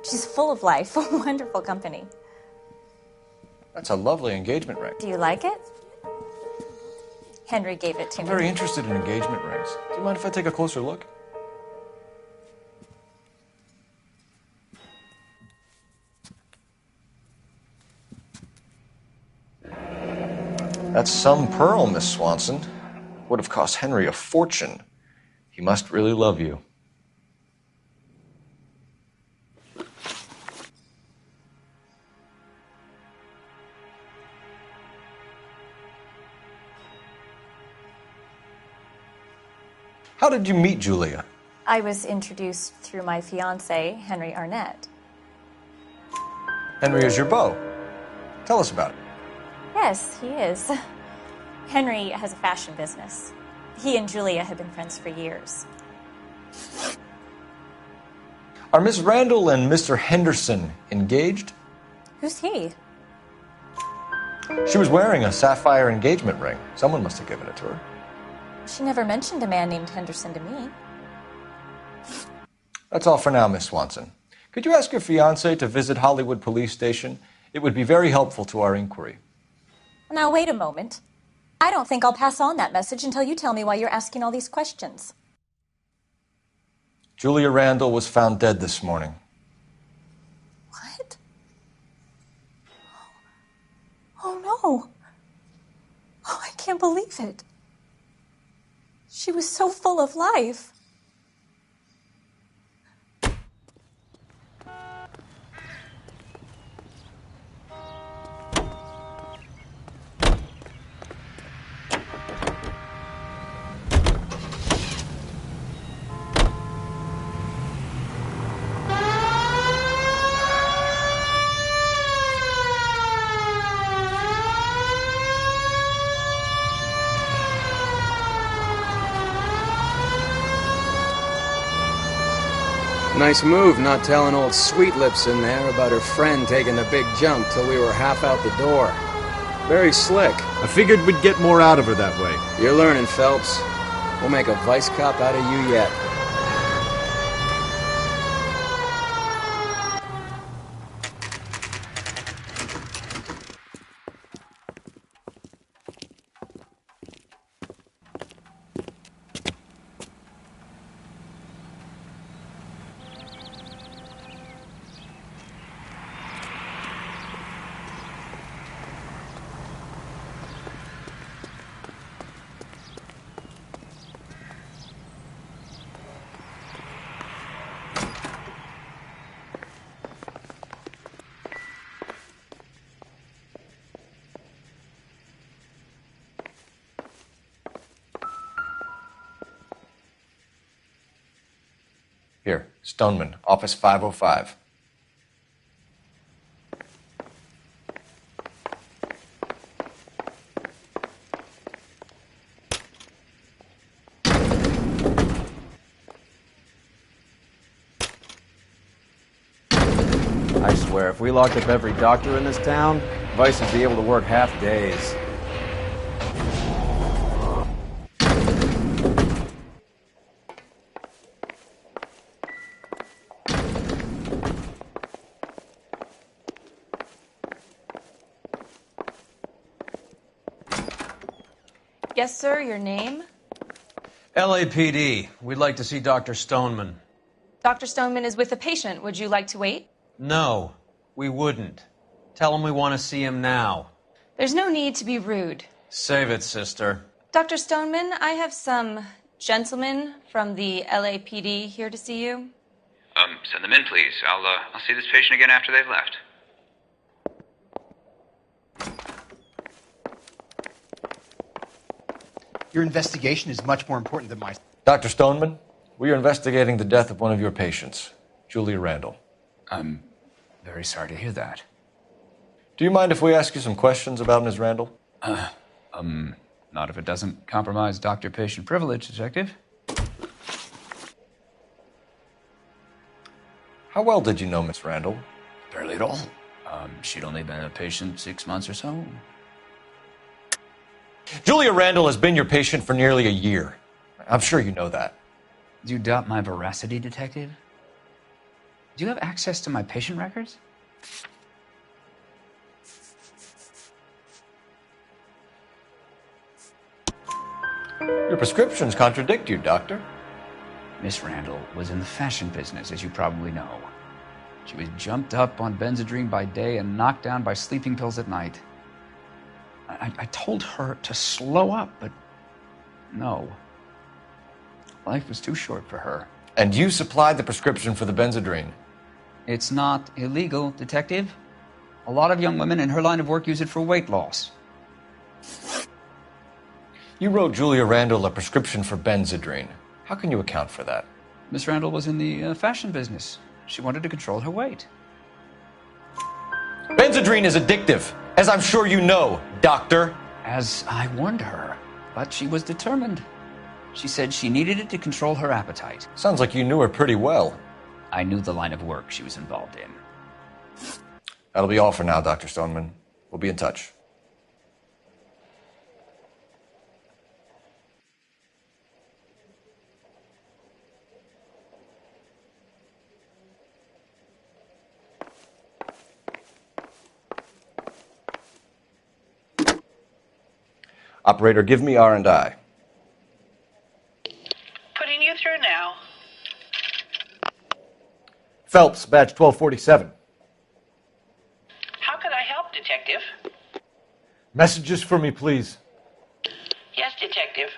She's full of life, a wonderful company. That's a lovely engagement ring. Do you like it? Henry gave it to I'm me. very interested in engagement rings. Do you mind if I take a closer look? That's some pearl, Miss Swanson. Would have cost Henry a fortune. He must really love you. How did you meet Julia? I was introduced through my fiancé, Henry Arnett. Henry is your beau. Tell us about it. Yes, he is. Henry has a fashion business. He and Julia have been friends for years. Are Miss Randall and Mr. Henderson engaged? Who's he? She was wearing a sapphire engagement ring. Someone must have given it to her. She never mentioned a man named Henderson to me. That's all for now, Miss Swanson. Could you ask your fiancé to visit Hollywood Police Station? It would be very helpful to our inquiry. Now, wait a moment. I don't think I'll pass on that message until you tell me why you're asking all these questions. Julia Randall was found dead this morning. What? Oh, no. Oh, I can't believe it. She was so full of life. Nice move not telling old Sweet Lips in there about her friend taking the big jump till we were half out the door. Very slick. I figured we'd get more out of her that way. You're learning, Phelps. We'll make a vice cop out of you yet. Here, Stoneman, office 505. I swear, if we locked up every doctor in this town, Vice would be able to work half days. Yes, sir, your name? LAPD. We'd like to see Dr. Stoneman. Dr. Stoneman is with a patient. Would you like to wait? No, we wouldn't. Tell him we want to see him now. There's no need to be rude. Save it, sister. Dr. Stoneman, I have some gentlemen from the LAPD here to see you. Send them in, please. I'll see this patient again after they've left. Your investigation is much more important than my... Dr. Stoneman, we are investigating the death of one of your patients, Julia Randall. I'm very sorry to hear that. Do you mind if we ask you some questions about Ms. Randall? Not if it doesn't compromise doctor-patient privilege, Detective. How well did you know Miss Randall? Barely at all. She'd only been a patient 6 months or so. Julia Randall has been your patient for nearly a year. I'm sure you know that. Do you doubt my veracity, Detective? Do you have access to my patient records? Your prescriptions contradict you, Doctor. Miss Randall was in the fashion business, as you probably know. She was jumped up on Benzedrine by day and knocked down by sleeping pills at night. I told her to slow up, but no. Life was too short for her. And you supplied the prescription for the Benzedrine? It's not illegal, Detective. A lot of young women in her line of work use it for weight loss. You wrote Julia Randall a prescription for Benzedrine. How can you account for that? Miss Randall was in the fashion business. She wanted to control her weight. Benzedrine is addictive, as I'm sure you know, Doctor. As I warned her, but she was determined. She said she needed it to control her appetite. Sounds like you knew her pretty well. I knew the line of work she was involved in. That'll be all for now, Dr. Stoneman. We'll be in touch. Operator, give me R&I. Putting you through now. Phelps, badge 1247. How could I help, Detective? Messages for me, please. Yes, Detective.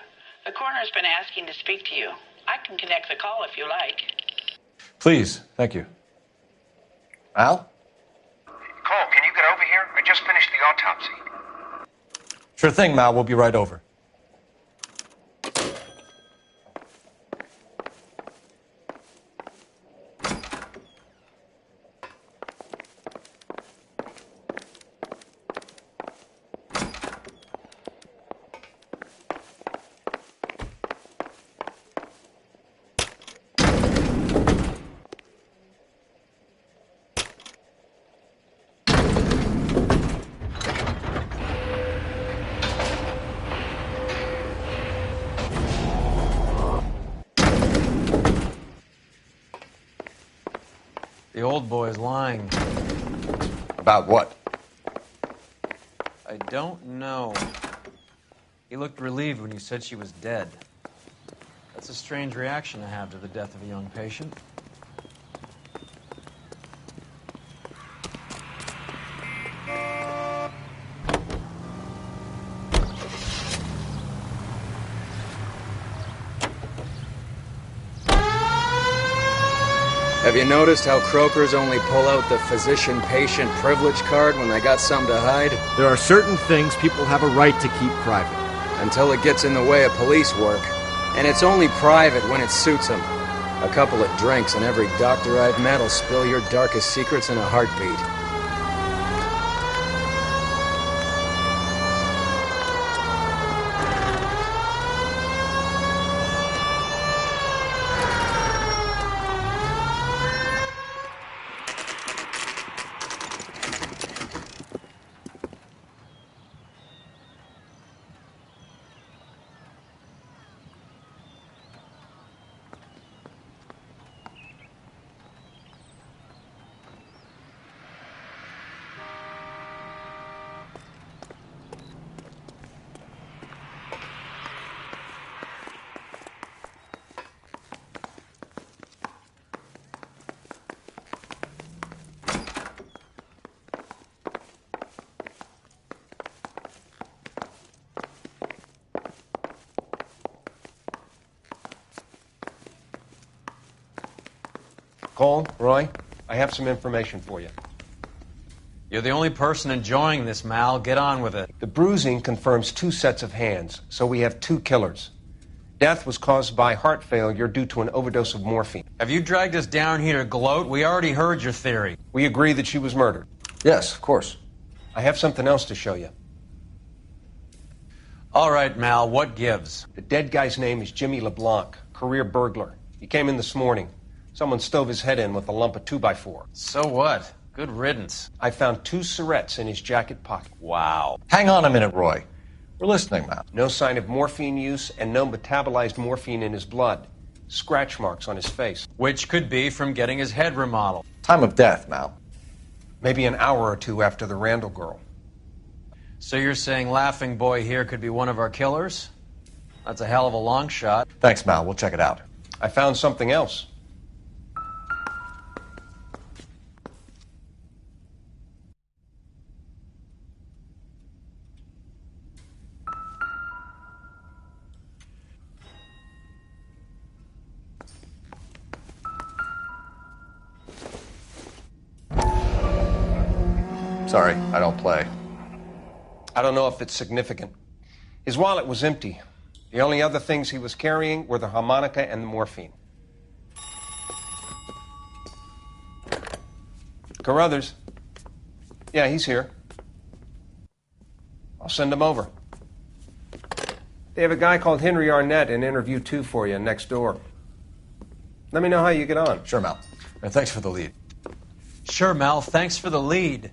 The coroner's been asking to speak to you. I can connect the call if you like. Please, thank you. Al? Cole, can you get over here? I just finished the autopsy. Sure thing, Mal. We'll be right over. The old boy's lying. About what? I don't know. He looked relieved when you said she was dead. That's a strange reaction to have to the death of a young patient. Have you noticed how croakers only pull out the physician-patient privilege card when they got something to hide? There are certain things people have a right to keep private. Until it gets in the way of police work. And it's only private when it suits them. A couple of drinks and every doctor I've met will spill your darkest secrets in a heartbeat. Cole, Roy, I have some information for you. You're the only person enjoying this, Mal. Get on with it. The bruising confirms 2 sets of hands, so we have 2 killers. Death was caused by heart failure due to an overdose of morphine. Have you dragged us down here to gloat? We already heard your theory. We agree that she was murdered. Yes, of course. I have something else to show you. All right, Mal, what gives? The dead guy's name is Jimmy LeBlanc, career burglar. He came in this morning. Someone stove his head in with a lump of 2x4. So what? Good riddance. I found 2 cigarettes in his jacket pocket. Wow. Hang on a minute, Roy. We're listening, Mal. No sign of morphine use and no metabolized morphine in his blood. Scratch marks on his face. Which could be from getting his head remodeled. Time of death, Mal. Maybe an hour or two after the Randall girl. So you're saying Laughing Boy here could be one of our killers? That's a hell of a long shot. Thanks, Mal. We'll check it out. I found something else. Sorry, I don't play. I don't know if it's significant. His wallet was empty. The only other things he was carrying were the harmonica and the morphine. Carruthers. Yeah, he's here. I'll send him over. They have a guy called Henry Arnett in interview 2 for you next door. Let me know how you get on. Sure, Mal. And thanks for the lead. Sure, Mel. Thanks for the lead.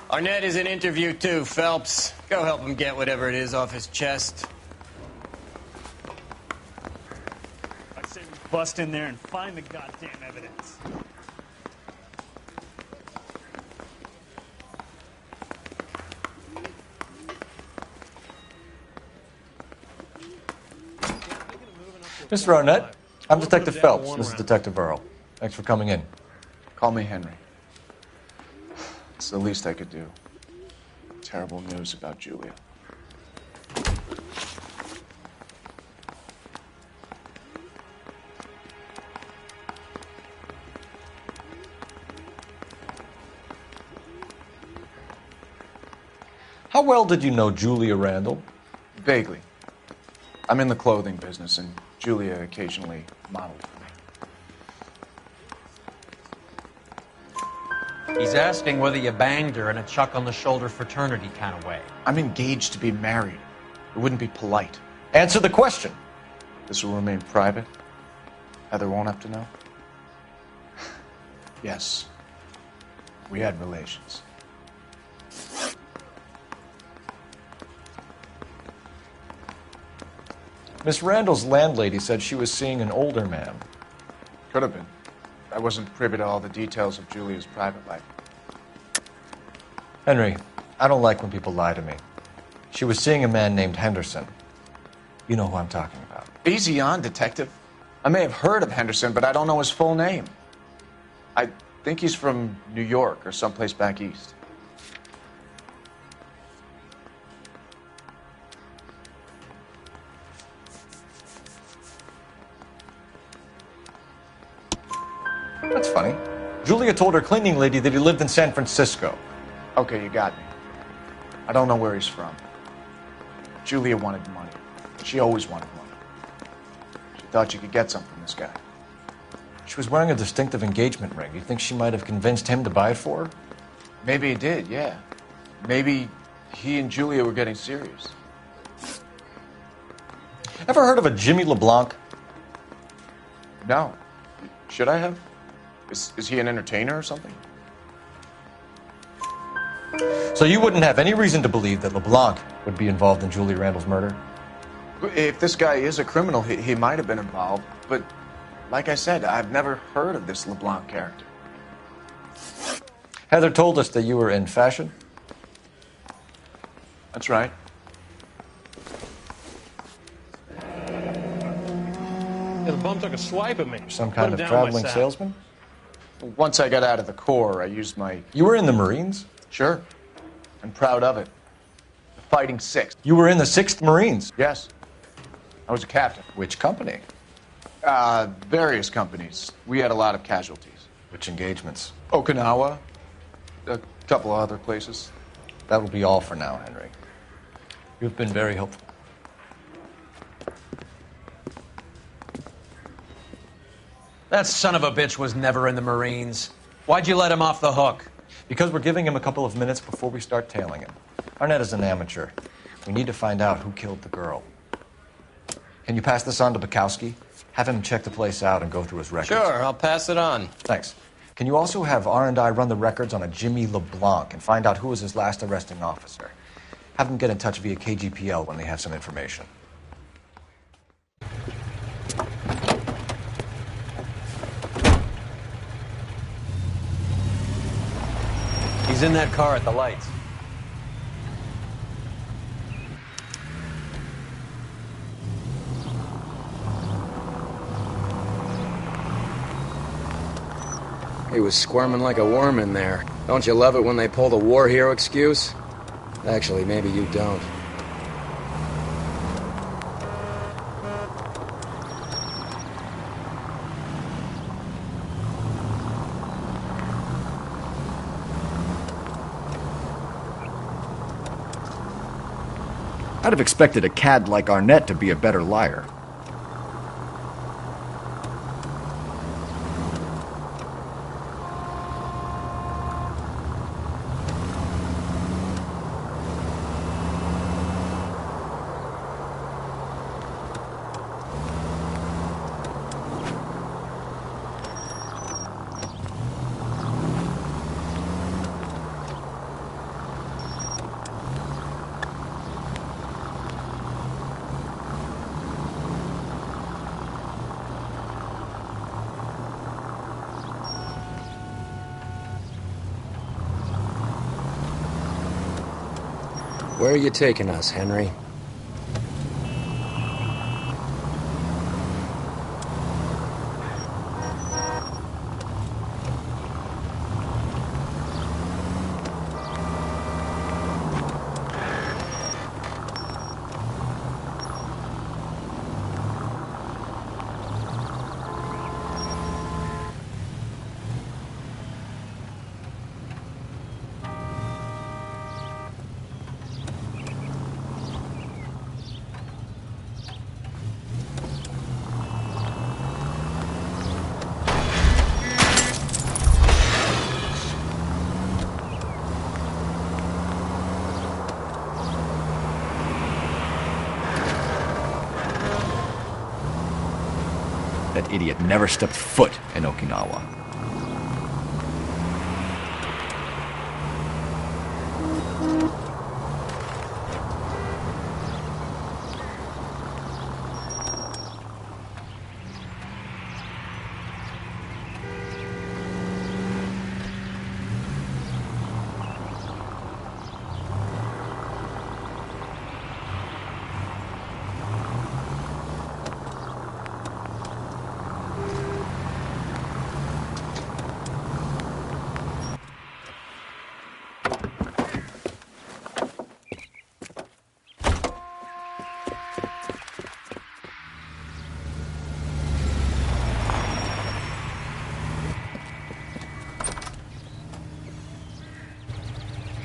Arnett is in interview 2, Phelps. Go help him get whatever it is off his chest. I say we bust in there and find the goddamn evidence. Mr. Arnett, I'm Detective Phelps. This is Detective Earl. Thanks for coming in. Call me Henry. It's the least I could do. Terrible news about Julia. How well did you know Julia Randall? Vaguely. I'm in the clothing business, and Julia occasionally modeled for me. He's asking whether you banged her in a chuck-on-the-shoulder fraternity kind of way. I'm engaged to be married. It wouldn't be polite. Answer the question. This will remain private? Heather won't have to know? Yes. We had relations. Miss Randall's landlady said she was seeing an older man. Could have been. I wasn't privy to all the details of Julia's private life. Henry, I don't like when people lie to me. She was seeing a man named Henderson. You know who I'm talking about. Easy on, Detective. I may have heard of Henderson, but I don't know his full name. I think he's from New York or someplace back east. That's funny. Julia told her cleaning lady that he lived in San Francisco. Okay, you got me. I don't know where he's from. Julia wanted money. She always wanted money. She thought she could get some from this guy. She was wearing a distinctive engagement ring. You think she might have convinced him to buy it for her? Maybe he did, yeah. Maybe he and Julia were getting serious. Ever heard of a Jimmy LeBlanc? No. Should I have? Is he an entertainer or something? So you wouldn't have any reason to believe that LeBlanc would be involved in Julia Randall's murder? If this guy is a criminal, he might have been involved. But like I said, I've never heard of this LeBlanc character. Heather told us that you were in fashion. That's right. Yeah, the bum took a swipe at me. Some kind of traveling salesman? Once I got out of the Corps, I used my... You were in the Marines? Sure. I'm proud of it. The Fighting Sixth. You were in the 6th Marines? Yes. I was a captain. Which company? Various companies. We had a lot of casualties. Which engagements? Okinawa. A couple of other places. That will be all for now, Henry. You've been very helpful. That son of a bitch was never in the Marines. Why'd you let him off the hook? Because we're giving him a couple of minutes before we start tailing him. Arnett is an amateur. We need to find out who killed the girl. Can you pass this on to Bukowski? Have him check the place out and go through his records. Sure, I'll pass it on. Thanks. Can you also have R&I run the records on a Jimmy LeBlanc and find out who was his last arresting officer? Have them get in touch via KGPL when they have some information. He's in that car at the lights. He was squirming like a worm in there. Don't you love it when they pull the war hero excuse? Actually, maybe you don't. I'd have expected a cad like Arnett to be a better liar. Where are you taking us, Henry? That idiot never stepped foot in Okinawa.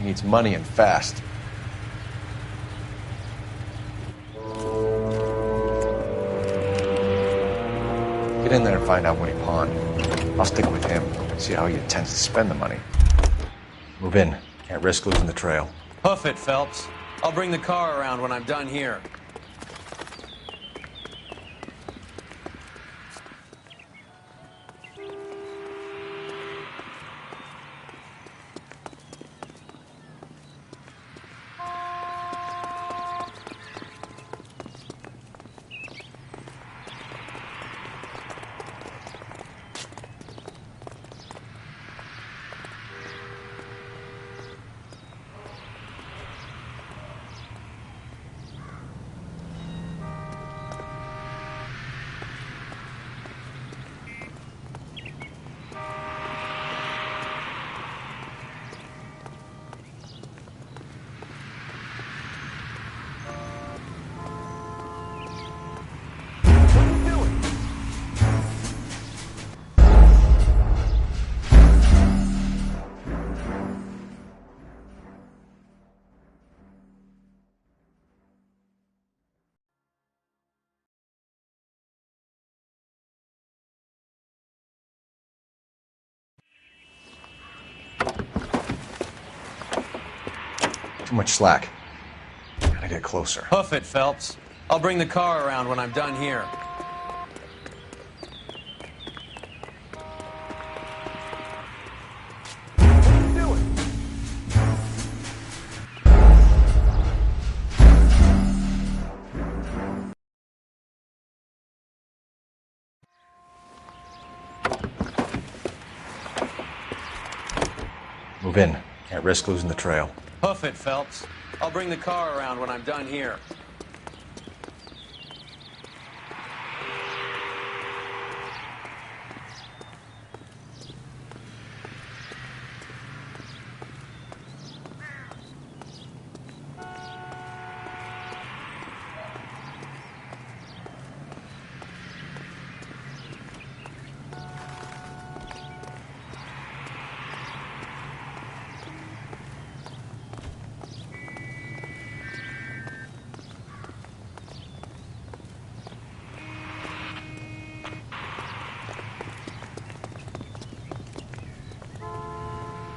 He needs money and fast. Get in there and find out what he pawned. I'll stick with him, see how he intends to spend the money. Move in. Can't risk losing the trail. Hoof it, Phelps. I'll bring the car around when I'm done here. Too much slack. Gotta get closer. Hoof it, Phelps. I'll bring the car around when I'm done here. Move in. Can't risk losing the trail. Hoof it, Phelps. I'll bring the car around when I'm done here.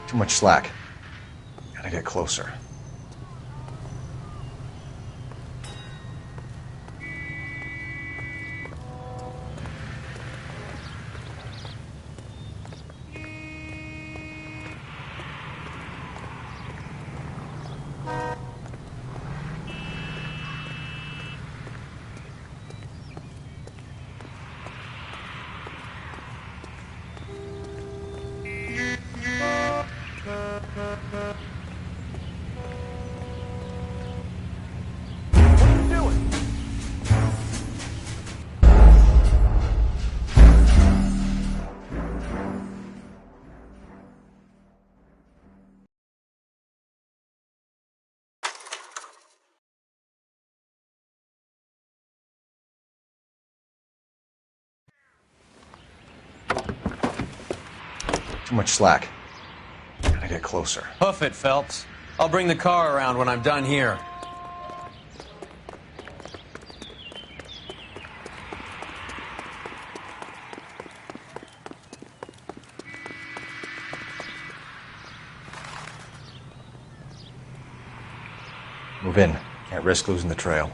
Too much slack. Gotta get closer. Too much slack. Gotta get closer. Hoof it, Phelps. I'll bring the car around when I'm done here. Move in. Can't risk losing the trail.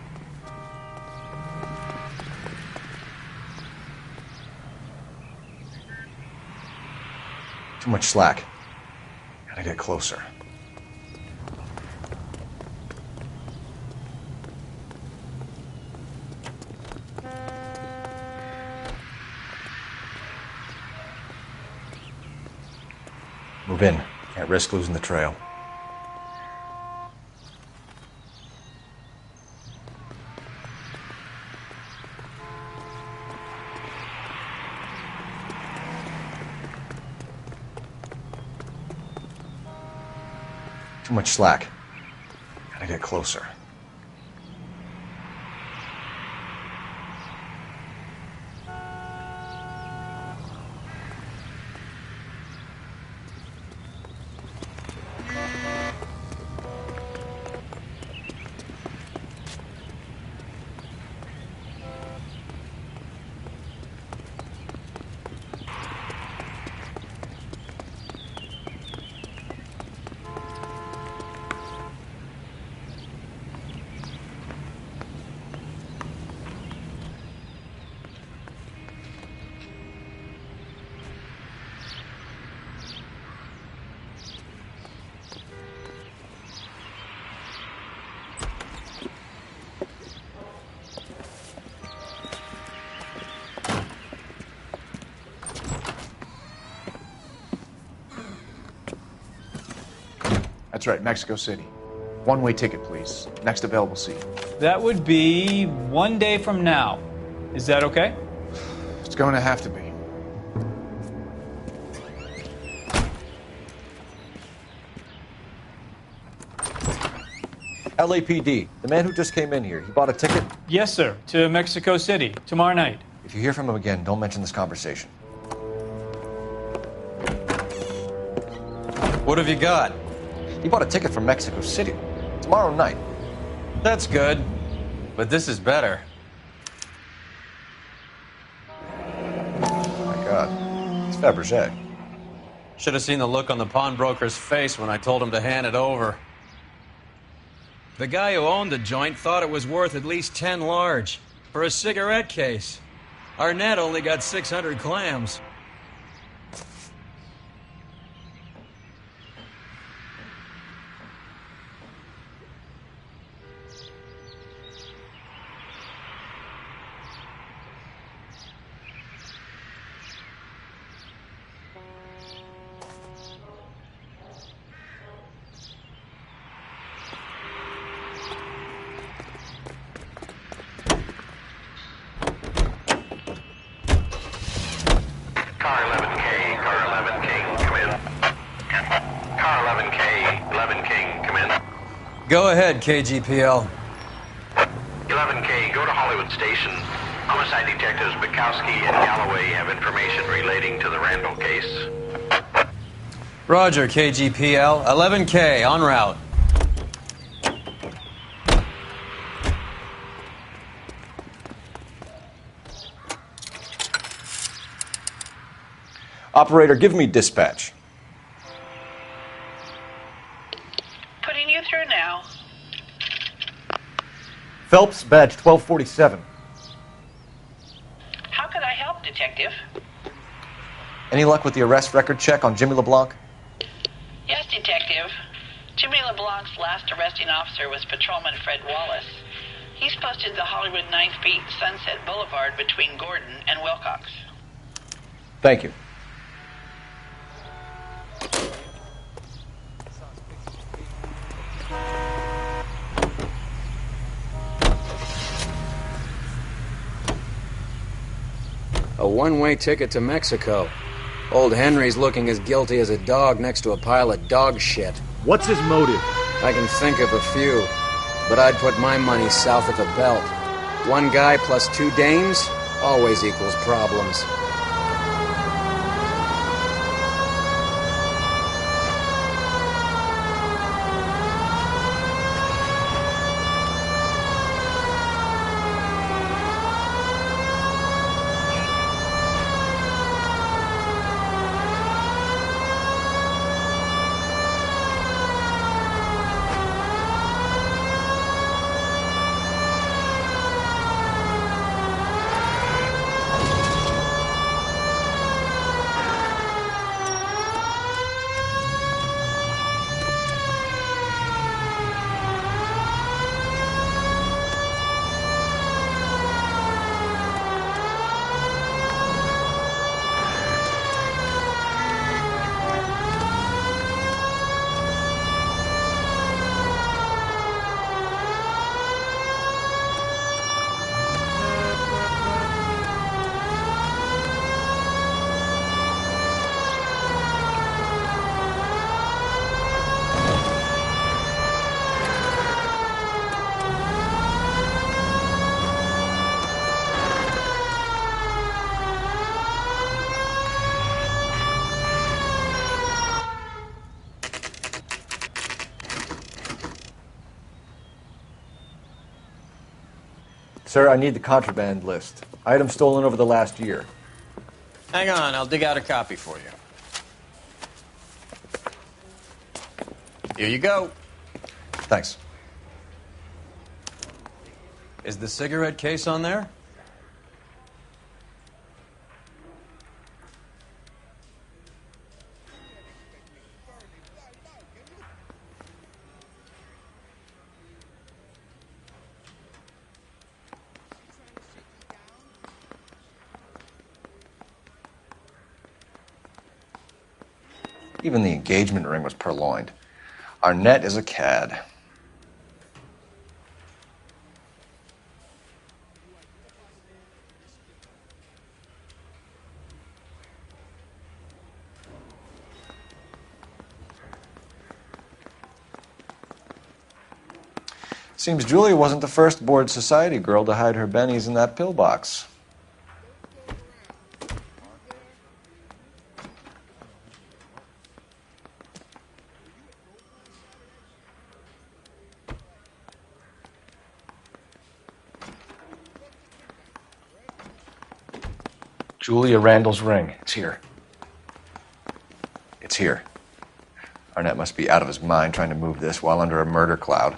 Too much slack. Gotta get closer. Move in. Can't risk losing the trail. Too much slack. Gotta get closer. That's right, Mexico City. One-way ticket, please. Next available seat. That would be 1 day from now. Is that okay? It's going to have to be. LAPD, the man who just came in here, he bought a ticket? Yes, sir. To Mexico City, tomorrow night. If you hear from him again, don't mention this conversation. What have you got? He bought a ticket for Mexico City. Tomorrow night. That's good. But this is better. Oh my God. It's Fabergé. Should have seen the look on the pawnbroker's face when I told him to hand it over. The guy who owned the joint thought it was worth at least 10 large for a cigarette case. Arnett only got 600 clams. Go ahead, KGPL. 11K, go to Hollywood Station. Homicide detectives Bukowski and Galloway have information relating to the Randall case. Roger, KGPL. 11K, en route. Operator, give me dispatch. Putting you through now. Phelps, badge 1247. How could I help, Detective? Any luck with the arrest record check on Jimmy LeBlanc? Yes, Detective. Jimmy LeBlanc's last arresting officer was Patrolman Fred Wallace. He's posted the Hollywood 9th Beat Sunset Boulevard between Gordon and Wilcox. Thank you. A one-way ticket to Mexico. Old Henry's looking as guilty as a dog next to a pile of dog shit. What's his motive? I can think of a few, but I'd put my money south of the belt. One guy plus two dames always equals problems. Sir, I need the contraband list. Items stolen over the last year. Hang on, I'll dig out a copy for you. Here you go. Thanks. Is the cigarette case on there? Even the engagement ring was purloined. Arnett is a cad. Seems Julia wasn't the first bored society girl to hide her bennies in that pillbox. Julia Randall's ring. It's here. It's here. Arnett must be out of his mind trying to move this while under a murder cloud.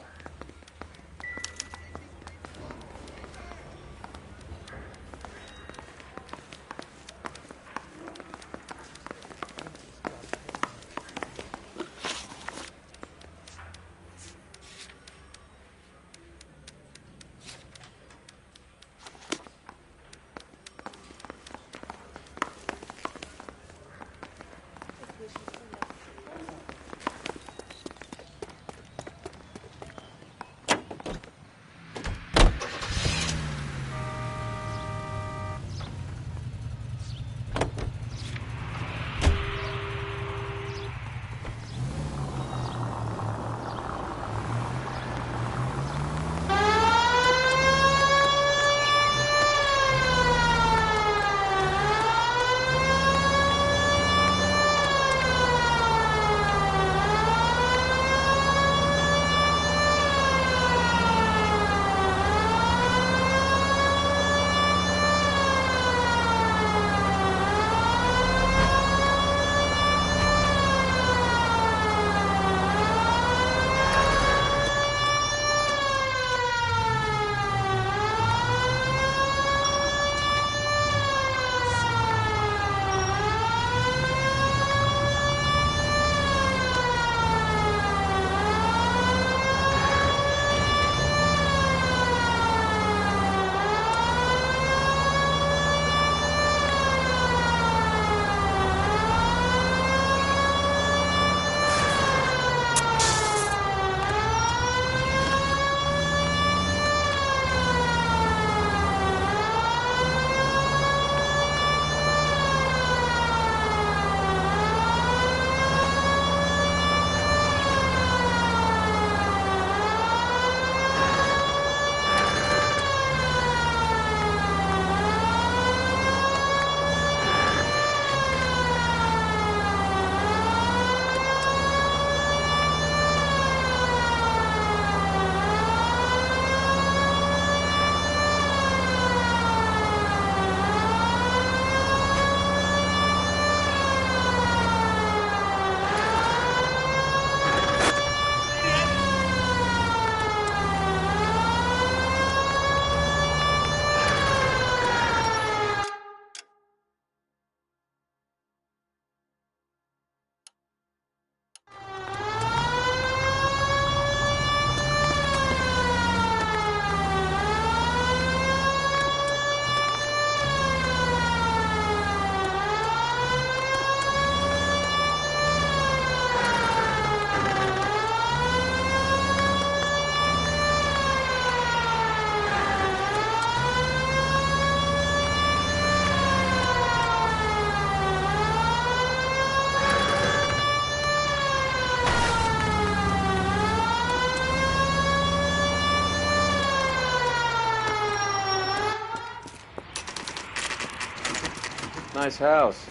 Nice house.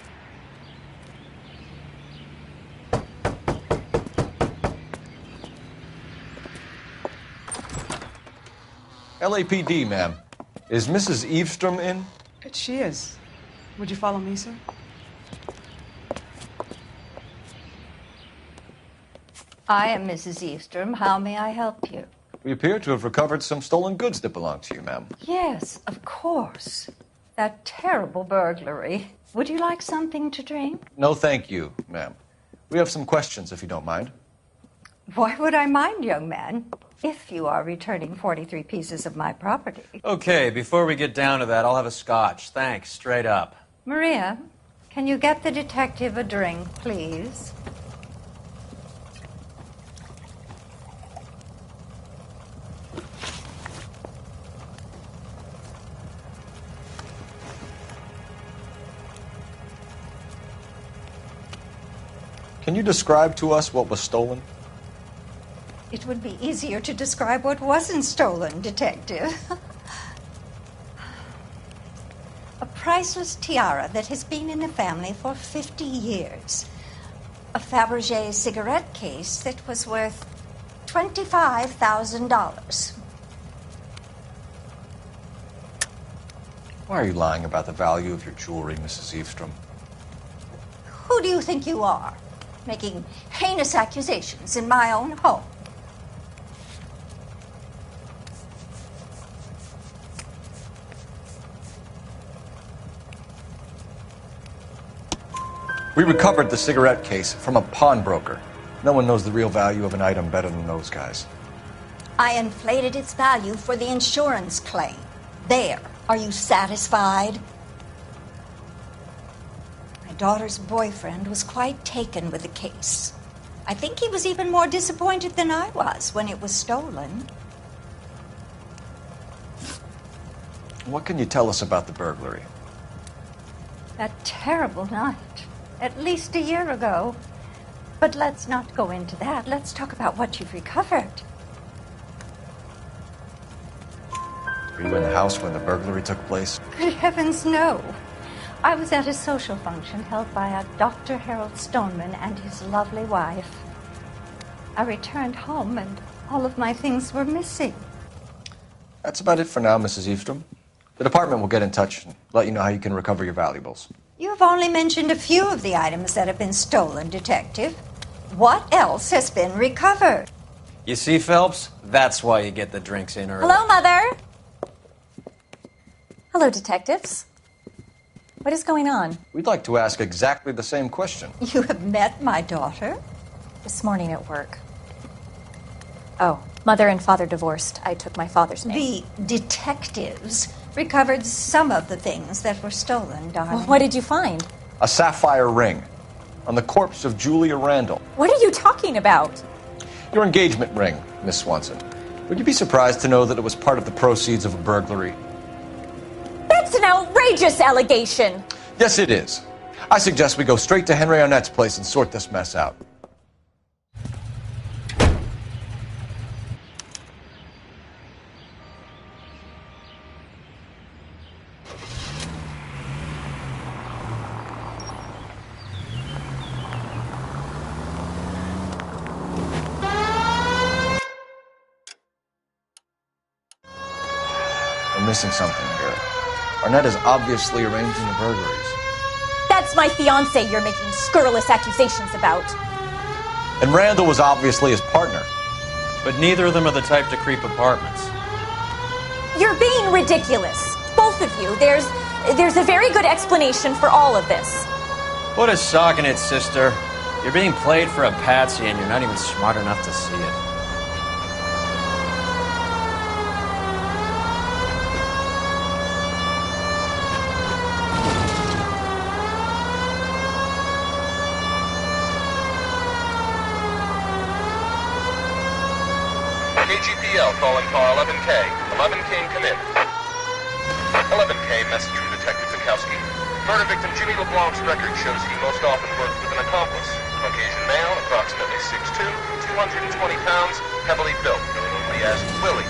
LAPD, ma'am. Is Mrs. Eavestrom in? She is. Would you follow me, sir? I am Mrs. Eastrom. How may I help you? We appear to have recovered some stolen goods that belong to you, ma'am. Yes, of course. That terrible burglary. Would you like something to drink? No, thank you, ma'am. We have some questions, if you don't mind. Why would I mind, young man, if you are returning 43 pieces of my property? Okay, before we get down to that, I'll have a scotch. Thanks, straight up. Maria, can you get the detective a drink, please? Can you describe to us what was stolen? It would be easier to describe what wasn't stolen, Detective. A priceless tiara that has been in the family for 50 years. A Fabergé cigarette case that was worth $25,000. Why are you lying about the value of your jewelry, Mrs. Eavestrom? Who do you think you are, making heinous accusations in my own home? We recovered the cigarette case from a pawnbroker. No one knows the real value of an item better than those guys. I inflated its value for the insurance claim. There. Are you satisfied? My daughter's boyfriend was quite taken with the case. I think he was even more disappointed than I was when it was stolen. What can you tell us about the burglary? That terrible night. At least a year ago. But let's not go into that. Let's talk about what you've recovered. Were you in the house when the burglary took place? Good heavens, no. I was at a social function held by a Dr. Harold Stoneman and his lovely wife. I returned home and all of my things were missing. That's about it for now, Mrs. Eavestrom. The department will get in touch and let you know how you can recover your valuables. You've only mentioned a few of the items that have been stolen, Detective. What else has been recovered? You see, Phelps? That's why you get the drinks in early. Hello, Mother. Hello, detectives. What is going on? We'd like to ask exactly the same question. You have met my daughter? This morning at work. Oh, mother and father divorced. I took my father's name. The detectives recovered some of the things that were stolen, darling. Well, what did you find? A sapphire ring on the corpse of Julia Randall. What are you talking about? Your engagement ring, Miss Swanson. Would you be surprised to know that it was part of the proceeds of a burglary? That's an outrageous allegation. Yes, it is. I suggest we go straight to Henry Arnett's place and sort this mess out. We're missing something here. Arnett is obviously arranging the burglaries. That's my fiancé you're making scurrilous accusations about. And Randall was obviously his partner. But neither of them are the type to creep apartments. You're being ridiculous. Both of you. There's a very good explanation for all of this. Put a sock in it, sister. You're being played for a patsy and you're not even smart enough to see it. KGPL calling car 11K. 11K, come in. 11K, message from Detective Bukowski. Murder victim Jimmy LeBlanc's record shows he most often worked with an accomplice. Caucasian male, approximately 6'2", 220 pounds, heavily built, known only as Willie.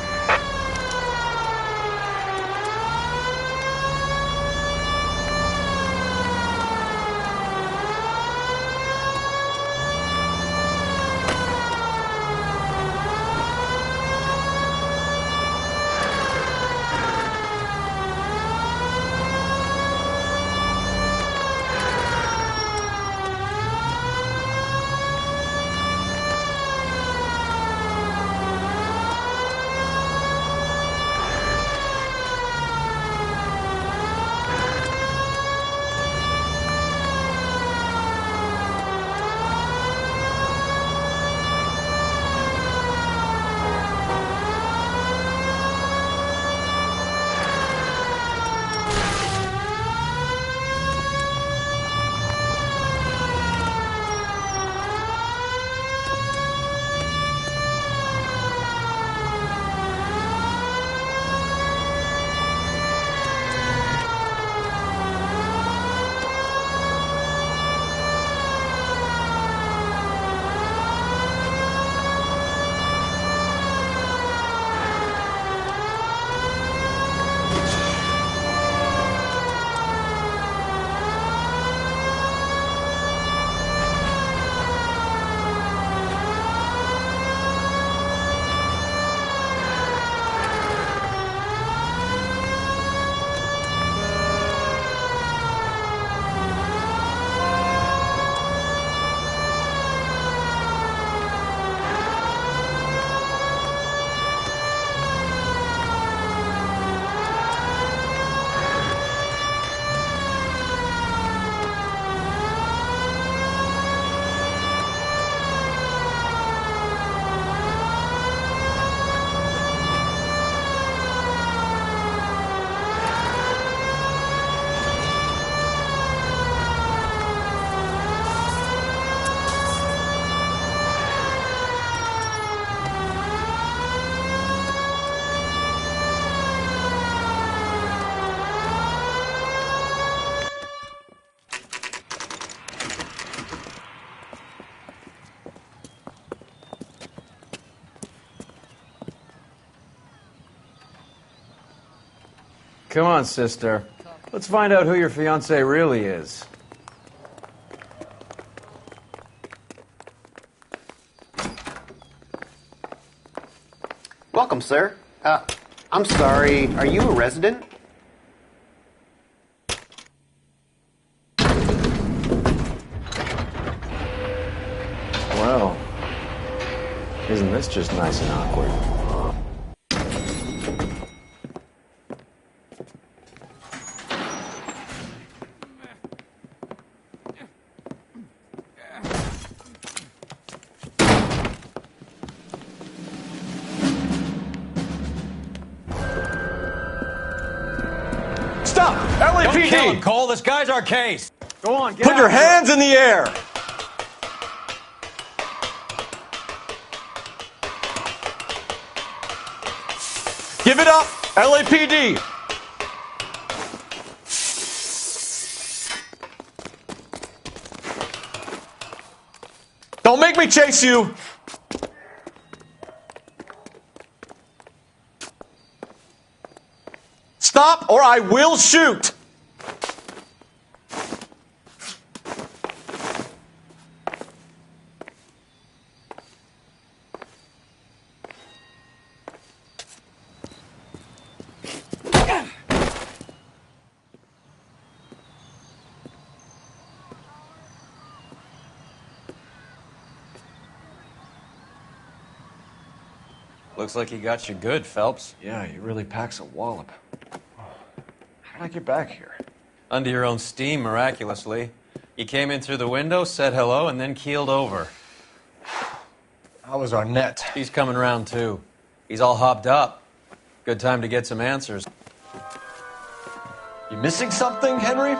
Come on, sister. Let's find out who your fiancé really is. Welcome, sir. I'm sorry, are you a resident? Well, isn't this just nice and awkward? Stop! Don't kill LAPD! him, Cole. This guy's our case. Go on, get Put out your of here. hands in the air! Give it up, LAPD! Don't make me chase you! Stop or I will shoot! Looks like he got you good, Phelps. Yeah, he really packs a wallop. How did I get back here? Under your own steam, miraculously. You came in through the window, said hello, and then keeled over. How was Arnett? He's coming round, too. He's all hopped up. Good time to get some answers. You missing something, Henry?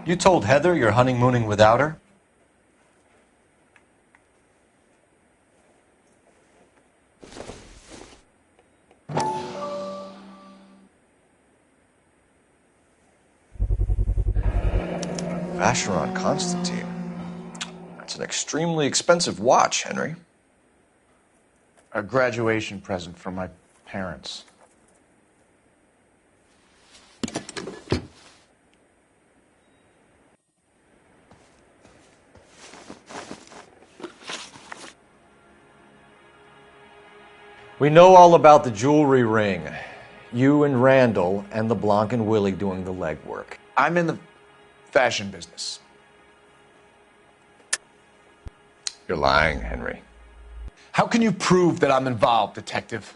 You told Heather you're honeymooning without her? Vacheron Constantine. That's an extremely expensive watch, Henry. A graduation present from my parents. We know all about the jewelry ring. You and Randall and LeBlanc and Willie doing the legwork. I'm in the fashion business. You're lying, Henry. How can you prove that I'm involved, Detective?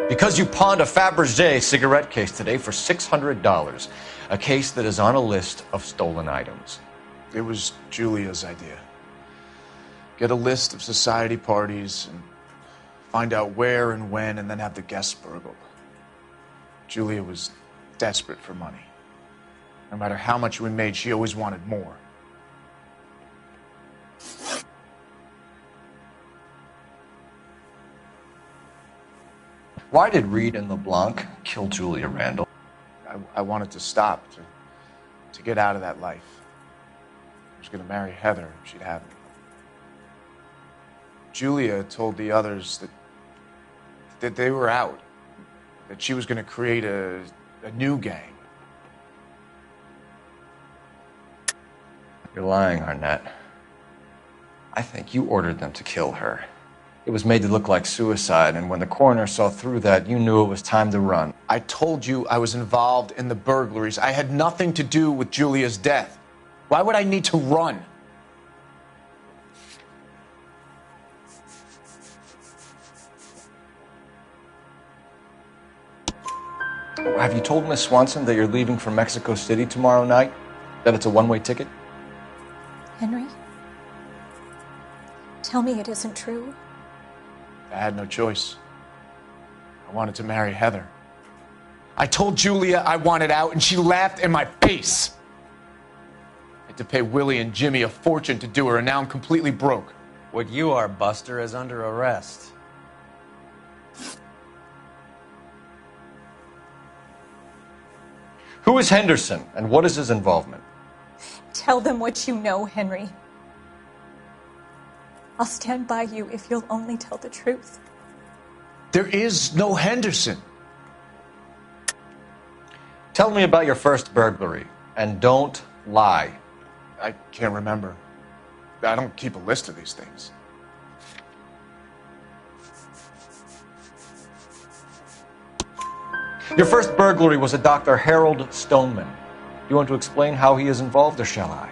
Because you pawned a Fabergé cigarette case today for $600. A case that is on a list of stolen items. It was Julia's idea. Get a list of society parties and find out where and when and then have the guests burgled. Julia was desperate for money. No matter how much we made, she always wanted more. Why did Reed and LeBlanc kill Julia Randall? I wanted to stop, to get out of that life. I was going to marry Heather if she'd have me. Julia told the others that they were out, that she was going to create a new gang. You're lying, Arnett. I think you ordered them to kill her. It was made to look like suicide, and when the coroner saw through that, you knew it was time to run. I told you I was involved in the burglaries. I had nothing to do with Julia's death. Why would I need to run? Have you told Miss Swanson that you're leaving for Mexico City tomorrow night? That it's a one-way ticket? Henry? Tell me it isn't true. I had no choice. I wanted to marry Heather. I told Julia I wanted out, and she laughed in my face. I had to pay Willie and Jimmy a fortune to do her, and now I'm completely broke. What you are, Buster, is under arrest. Who is Henderson, and what is his involvement? Tell them what you know, Henry. I'll stand by you if you'll only tell the truth. There is no Henderson. Tell me about your first burglary, and don't lie. I can't remember. I don't keep a list of these things. Your first burglary was a Dr. Harold Stoneman. Do you want to explain how he is involved, or shall I?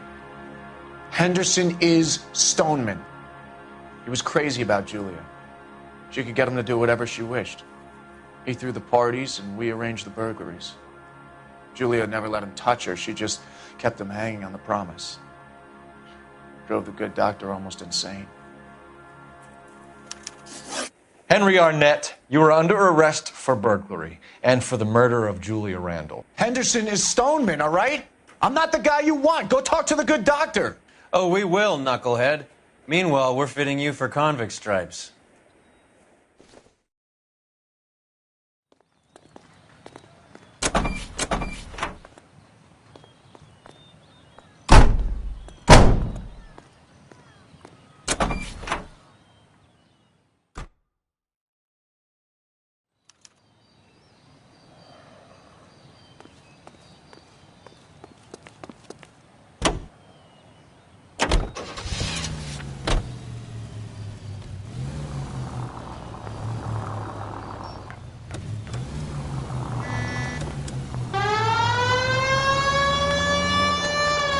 Henderson is Stoneman. He was crazy about Julia. She could get him to do whatever she wished. He threw the parties, and we arranged the burglaries. Julia never let him touch her. She just kept him hanging on the promise. Drove the good doctor almost insane. Henry Arnett, you are under arrest for burglary and for the murder of Julia Randall. Henderson is Stoneman, all right? I'm not the guy you want. Go talk to the good doctor. Oh, we will, knucklehead. Meanwhile, we're fitting you for convict stripes.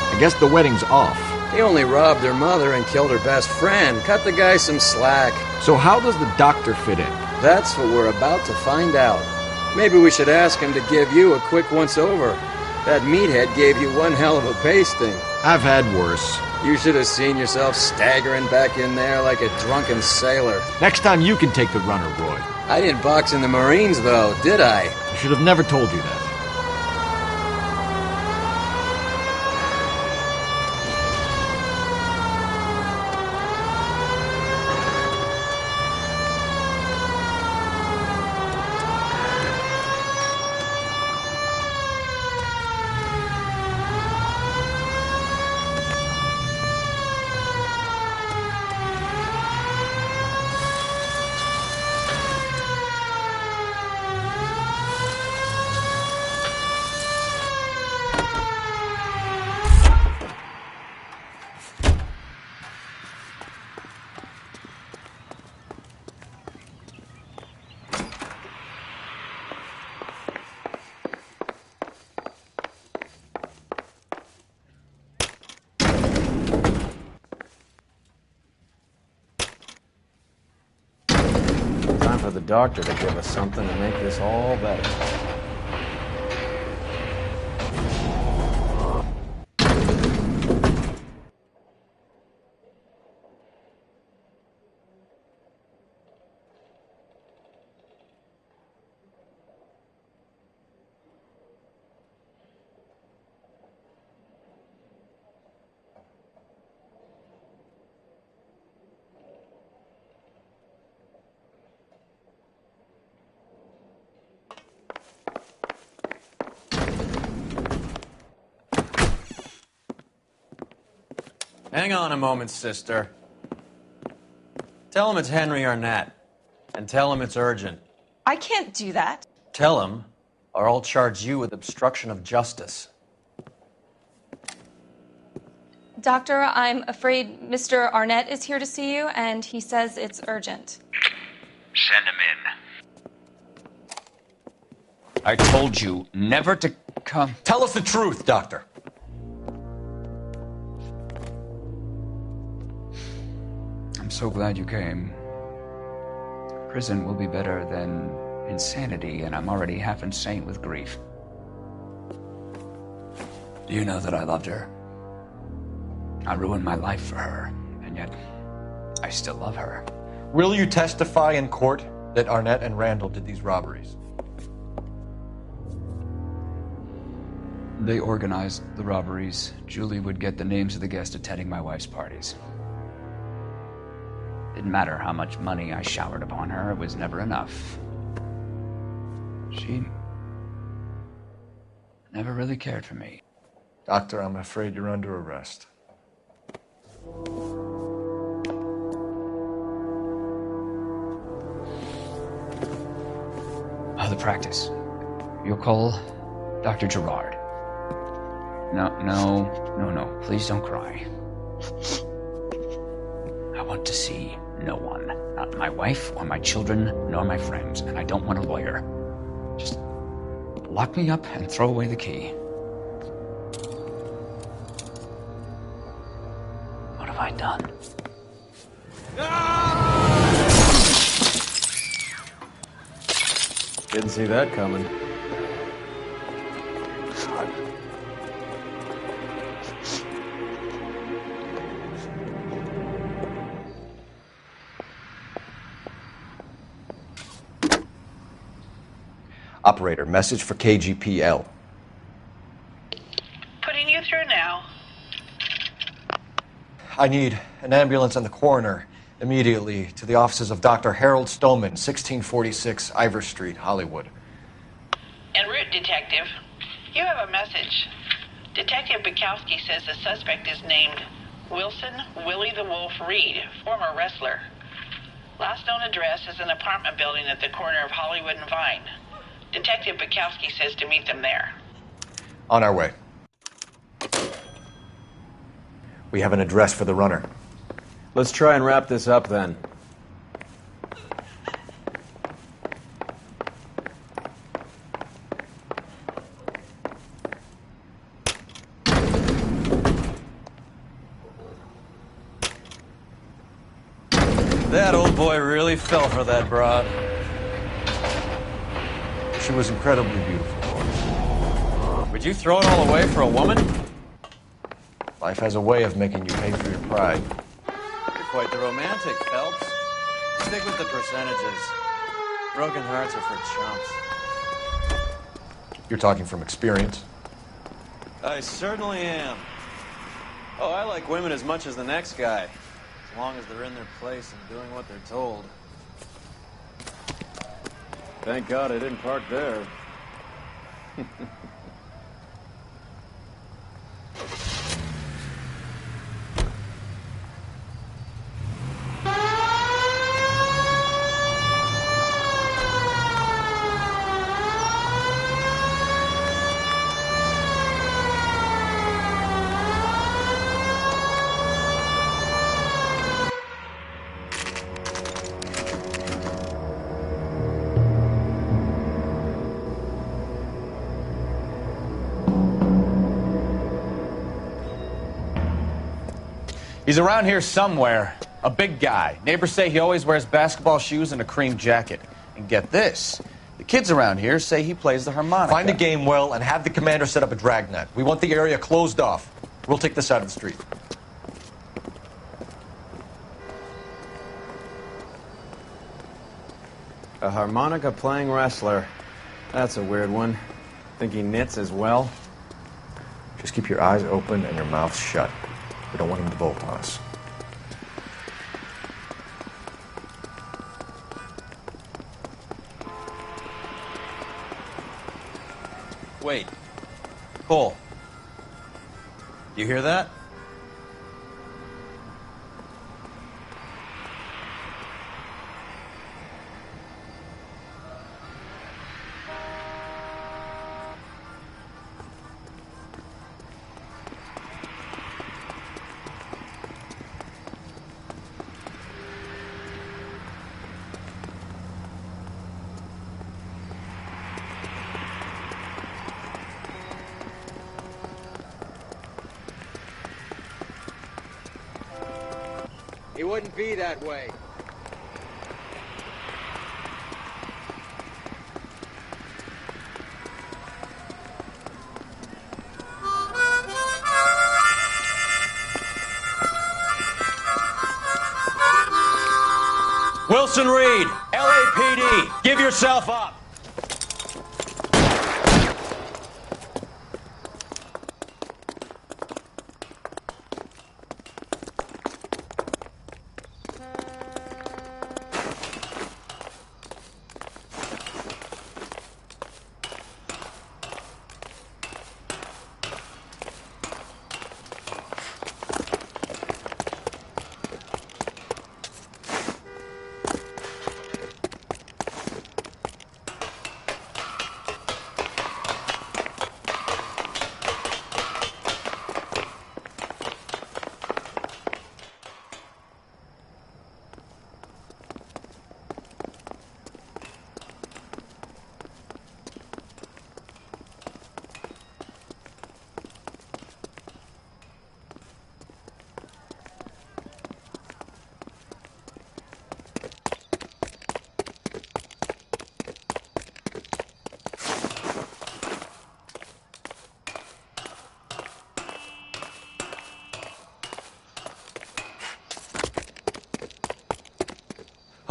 I guess the wedding's off. He only robbed her mother and killed her best friend. Cut the guy some slack. So how does the doctor fit in? That's what we're about to find out. Maybe we should ask him to give you a quick once-over. That meathead gave you one hell of a pasting. I've had worse. You should have seen yourself staggering back in there like a drunken sailor. Next time you can take the runner, Roy. I didn't box in the Marines, though, did I? I should have never told you that. For the doctor to give us something to make this all better. Hang on a moment, sister. Tell him it's Henry Arnett. And tell him it's urgent. I can't do that. Tell him, or I'll charge you with obstruction of justice. Doctor, I'm afraid Mr. Arnett is here to see you, and he says it's urgent. Send him in. I told you never to come. Tell us the truth, Doctor. I'm so glad you came. Prison will be better than insanity, and I'm already half insane with grief. Do you know that I loved her? I ruined my life for her, and yet I still love her. Will you testify in court that Arnett and Randall did these robberies? They organized the robberies. Julie would get the names of the guests attending my wife's parties. Didn't matter how much money I showered upon her, it was never enough. She never really cared for me. Doctor, I'm afraid you're under arrest. The practice. You'll call Dr. Gerard. No. Please don't cry. I want to see no one. Not my wife or my children, nor my friends. And I don't want a lawyer. Just lock me up and throw away the key. What have I done? Didn't see that coming. Operator, message for KGPL. Putting you through now. I need an ambulance and the coroner immediately to the offices of Dr. Harold Stoneman, 1646 Ivor Street, Hollywood. En route, Detective. You have a message. Detective Bukowski says the suspect is named Wilson Willie the Wolf Reed, former wrestler. Last known address is an apartment building at the corner of Hollywood and Vine. Detective Bukowski says to meet them there. On our way. We have an address for the runner. Let's try and wrap this up then. That old boy really fell for that broad. She was incredibly beautiful. Would you throw it all away for a woman? Life has a way of making you pay for your pride. You're quite the romantic, Phelps. Stick with the percentages. Broken hearts are for chumps. You're talking from experience. I certainly am. Oh, I like women as much as the next guy. As long as they're in their place and doing what they're told. Thank God I didn't park there. He's around here somewhere. A big guy. Neighbors say he always wears basketball shoes and a cream jacket. And get this. The kids around here say he plays the harmonica. Find a game well and have the commander set up a dragnet. We want the area closed off. We'll take this side of the street. A harmonica-playing wrestler. That's a weird one. Think he knits as well? Just keep your eyes open and your mouth shut. We don't want him to bolt on us. Wait. Cole. You hear that? He wouldn't be that way. Wilson Reed, LAPD, give yourself up.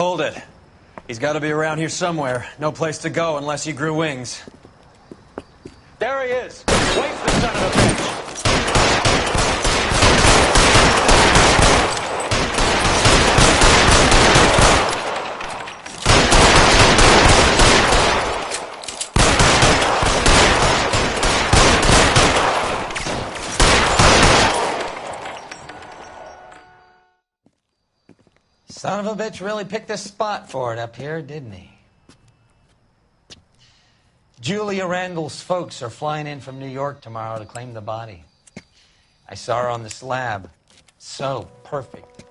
Hold it. He's got to be around here somewhere. No place to go unless he grew wings. There he is! Waits the son of a bitch! Son of a bitch really picked this spot for it up here, didn't he? Julia Randall's folks are flying in from New York tomorrow to claim the body. I saw her on the slab. So perfect.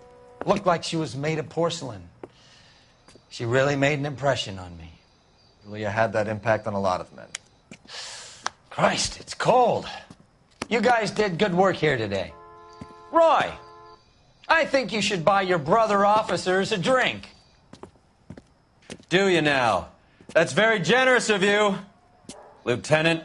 Looked like she was made of porcelain. She really made an impression on me. Julia had that impact on a lot of men. Christ, it's cold. You guys did good work here today. Roy, I think you should buy your brother officers a drink. Do you now? That's very generous of you, Lieutenant.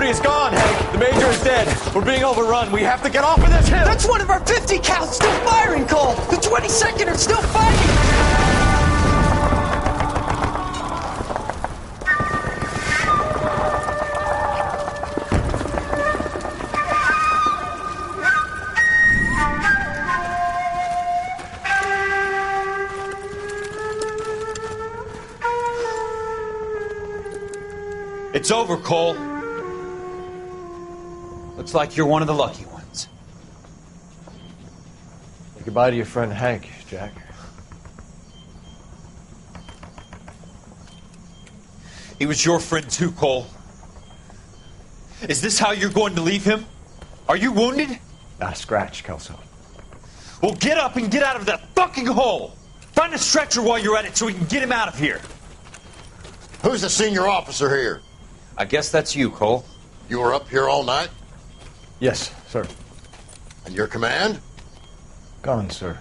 Is gone, Hank. The Major is dead. We're being overrun. We have to get off of this hill. That's one of our 50 cal still firing, Cole. The 22nd are still fighting. It's over, Cole. Looks like you're one of the lucky ones. Say goodbye to your friend Hank, Jack. He was your friend too, Cole. Is this how you're going to leave him? Are you wounded? Not a scratch, Kelso. Well, get up and get out of that fucking hole! Find a stretcher while you're at it so we can get him out of here. Who's the senior officer here? I guess that's you, Cole. You were up here all night? Yes, sir. And your command? Gone, sir.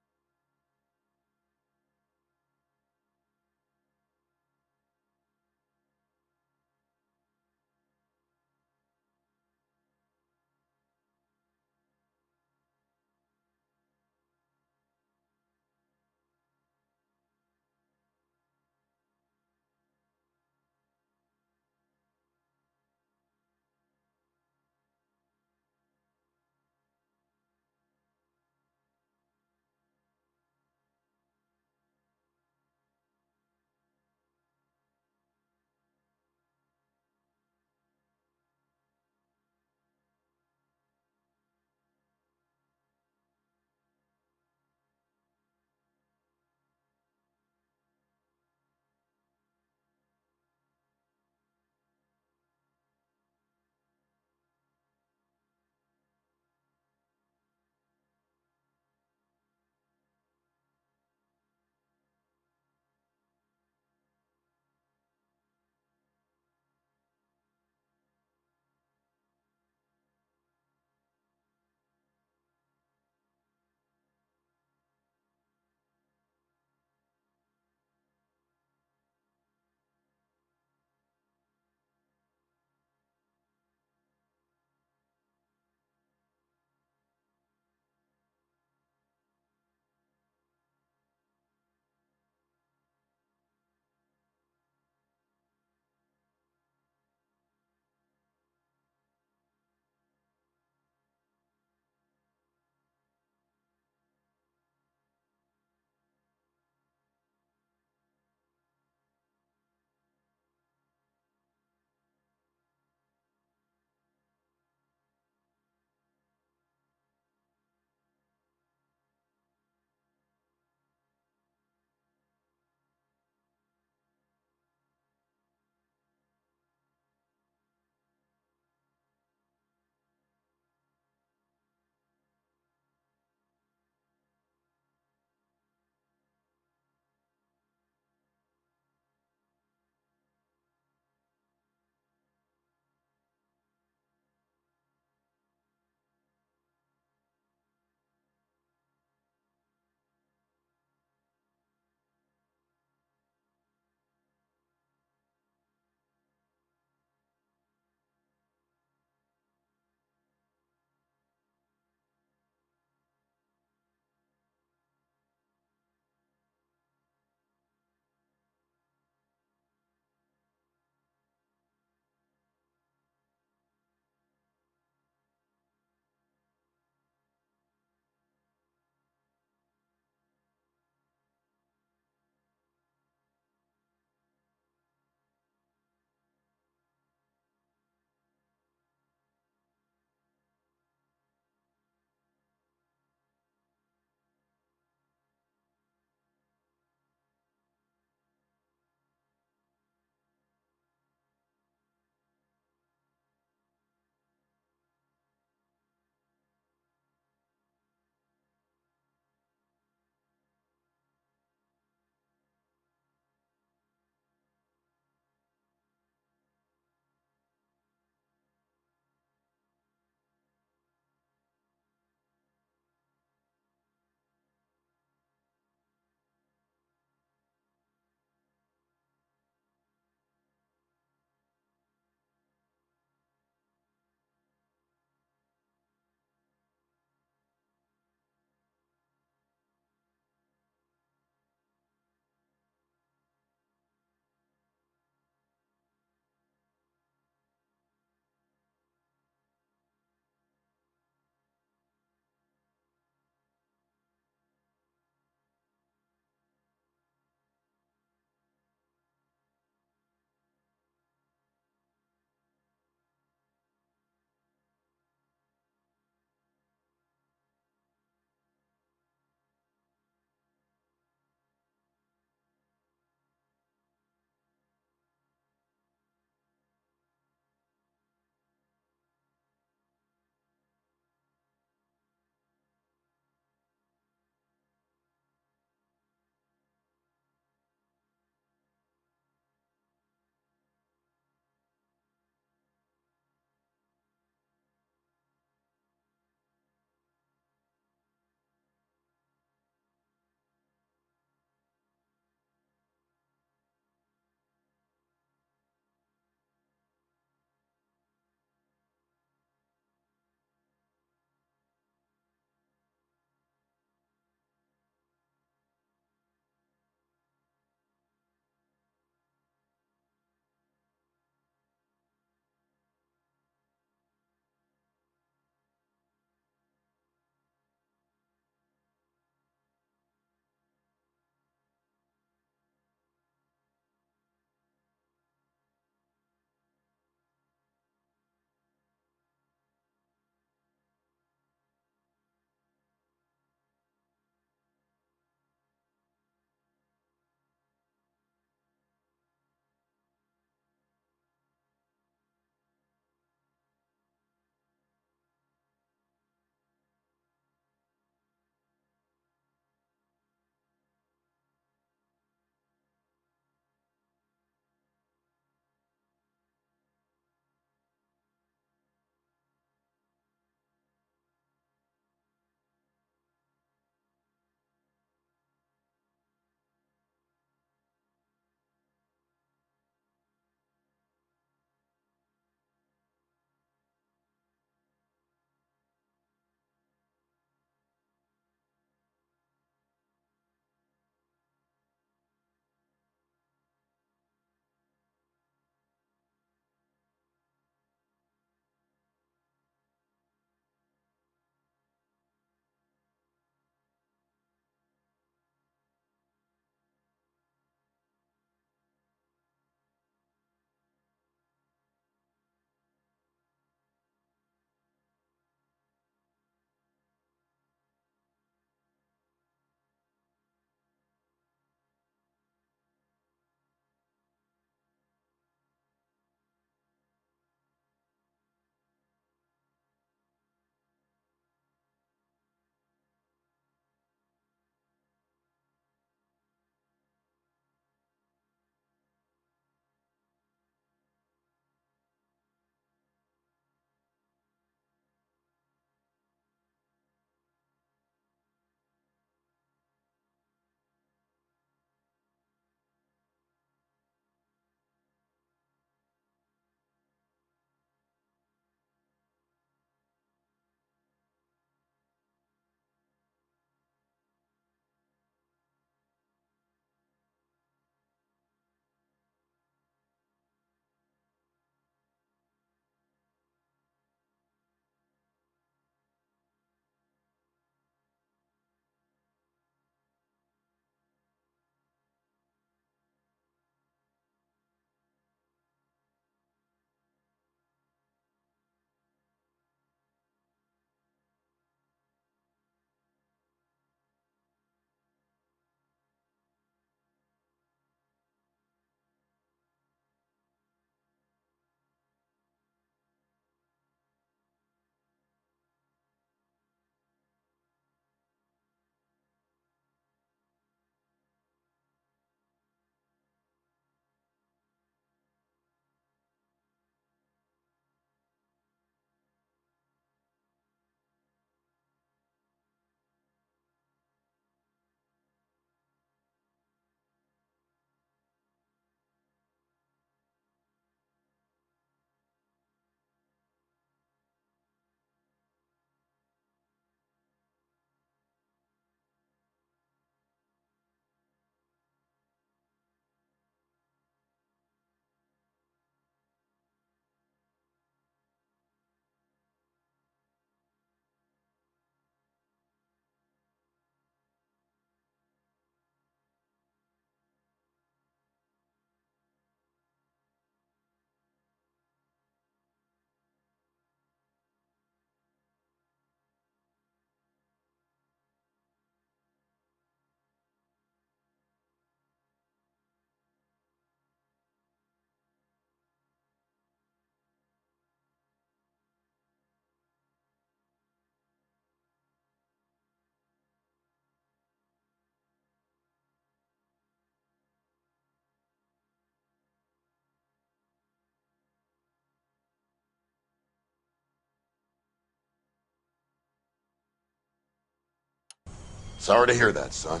Sorry to hear that, son.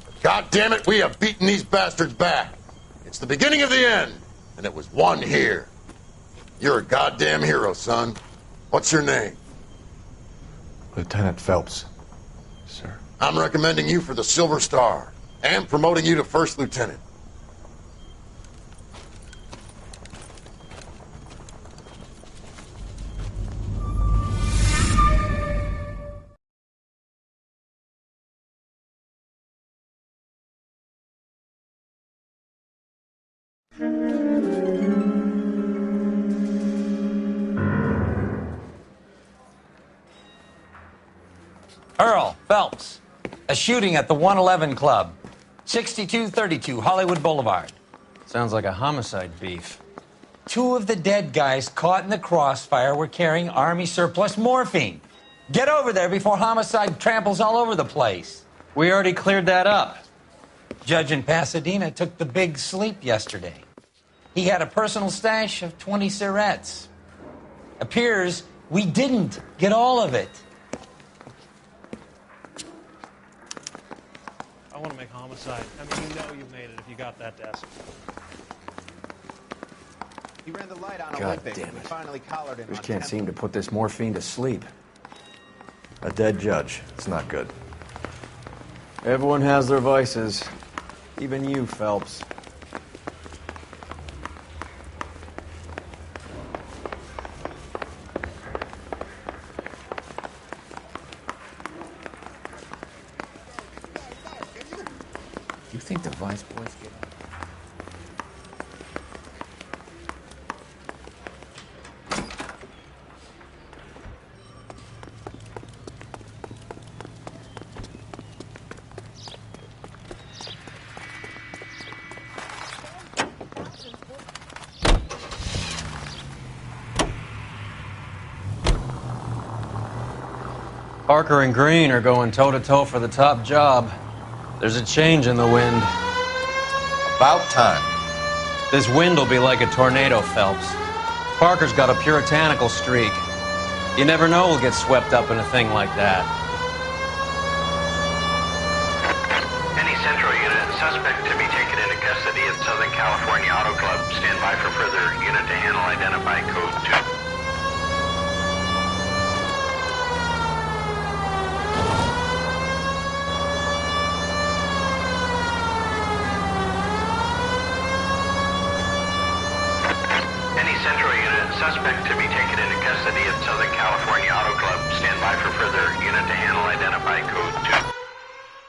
But God damn it, we have beaten these bastards back. It's the beginning of the end, and it was won here. You're a goddamn hero, son. What's your name? Lieutenant Phelps, sir. I'm recommending you for the Silver Star, and promoting you to First Lieutenant. Earl Phelps, a shooting at the 111 Club, 6232 Hollywood Boulevard. Sounds like a homicide beef. 2 of the dead guys caught in the crossfire were carrying Army surplus morphine. Get over there before homicide tramples all over the place. We already cleared that up. Judge in Pasadena took the big sleep yesterday. He had a personal stash of 20 cigarettes. Appears we didn't get all of it. I want to make homicide. I mean, you know you made it if you got that desk. He ran the light on God Olympic. damn We it. finally collared him. Just on can't temp- seem to put this morphine to sleep. A dead judge. It's not good. Everyone has their vices. Even you, Phelps. You think the vice boys get... Parker and Green are going toe-to-toe for the top job. There's a change in the wind. About time. This wind will be like a tornado, Phelps. Parker's got a puritanical streak. You never know we'll get swept up in a thing like that. Any Central unit, suspect to be taken into custody at Southern California Auto Club. Stand by for further unit to handle identify code 2. Suspect to be taken into custody at Southern California Auto Club. Stand by for further unit to handle identify code 2.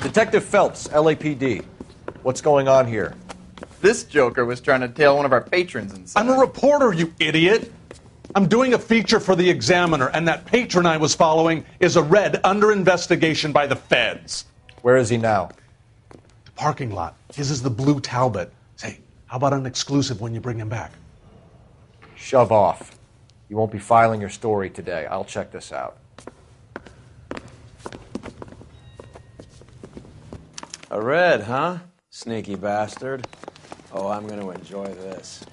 Detective Phelps, LAPD. What's going on here? This joker was trying to tail one of our patrons inside. I'm a reporter, you idiot. I'm doing a feature for the Examiner, and that patron I was following is a red under investigation by the feds. Where is he now? The parking lot. His is the blue Talbot. Say, how about an exclusive when you bring him back? Shove off. You won't be filing your story today. I'll check this out. A red, huh? Sneaky bastard. Oh, I'm going to enjoy this.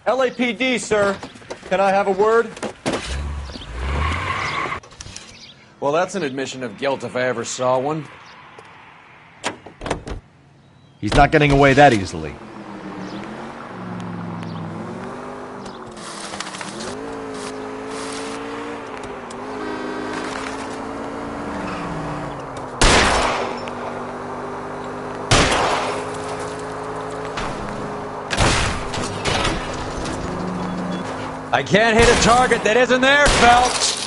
LAPD, sir. Can I have a word? Well, that's an admission of guilt if I ever saw one. He's not getting away that easily. I can't hit a target that isn't there, Phelps.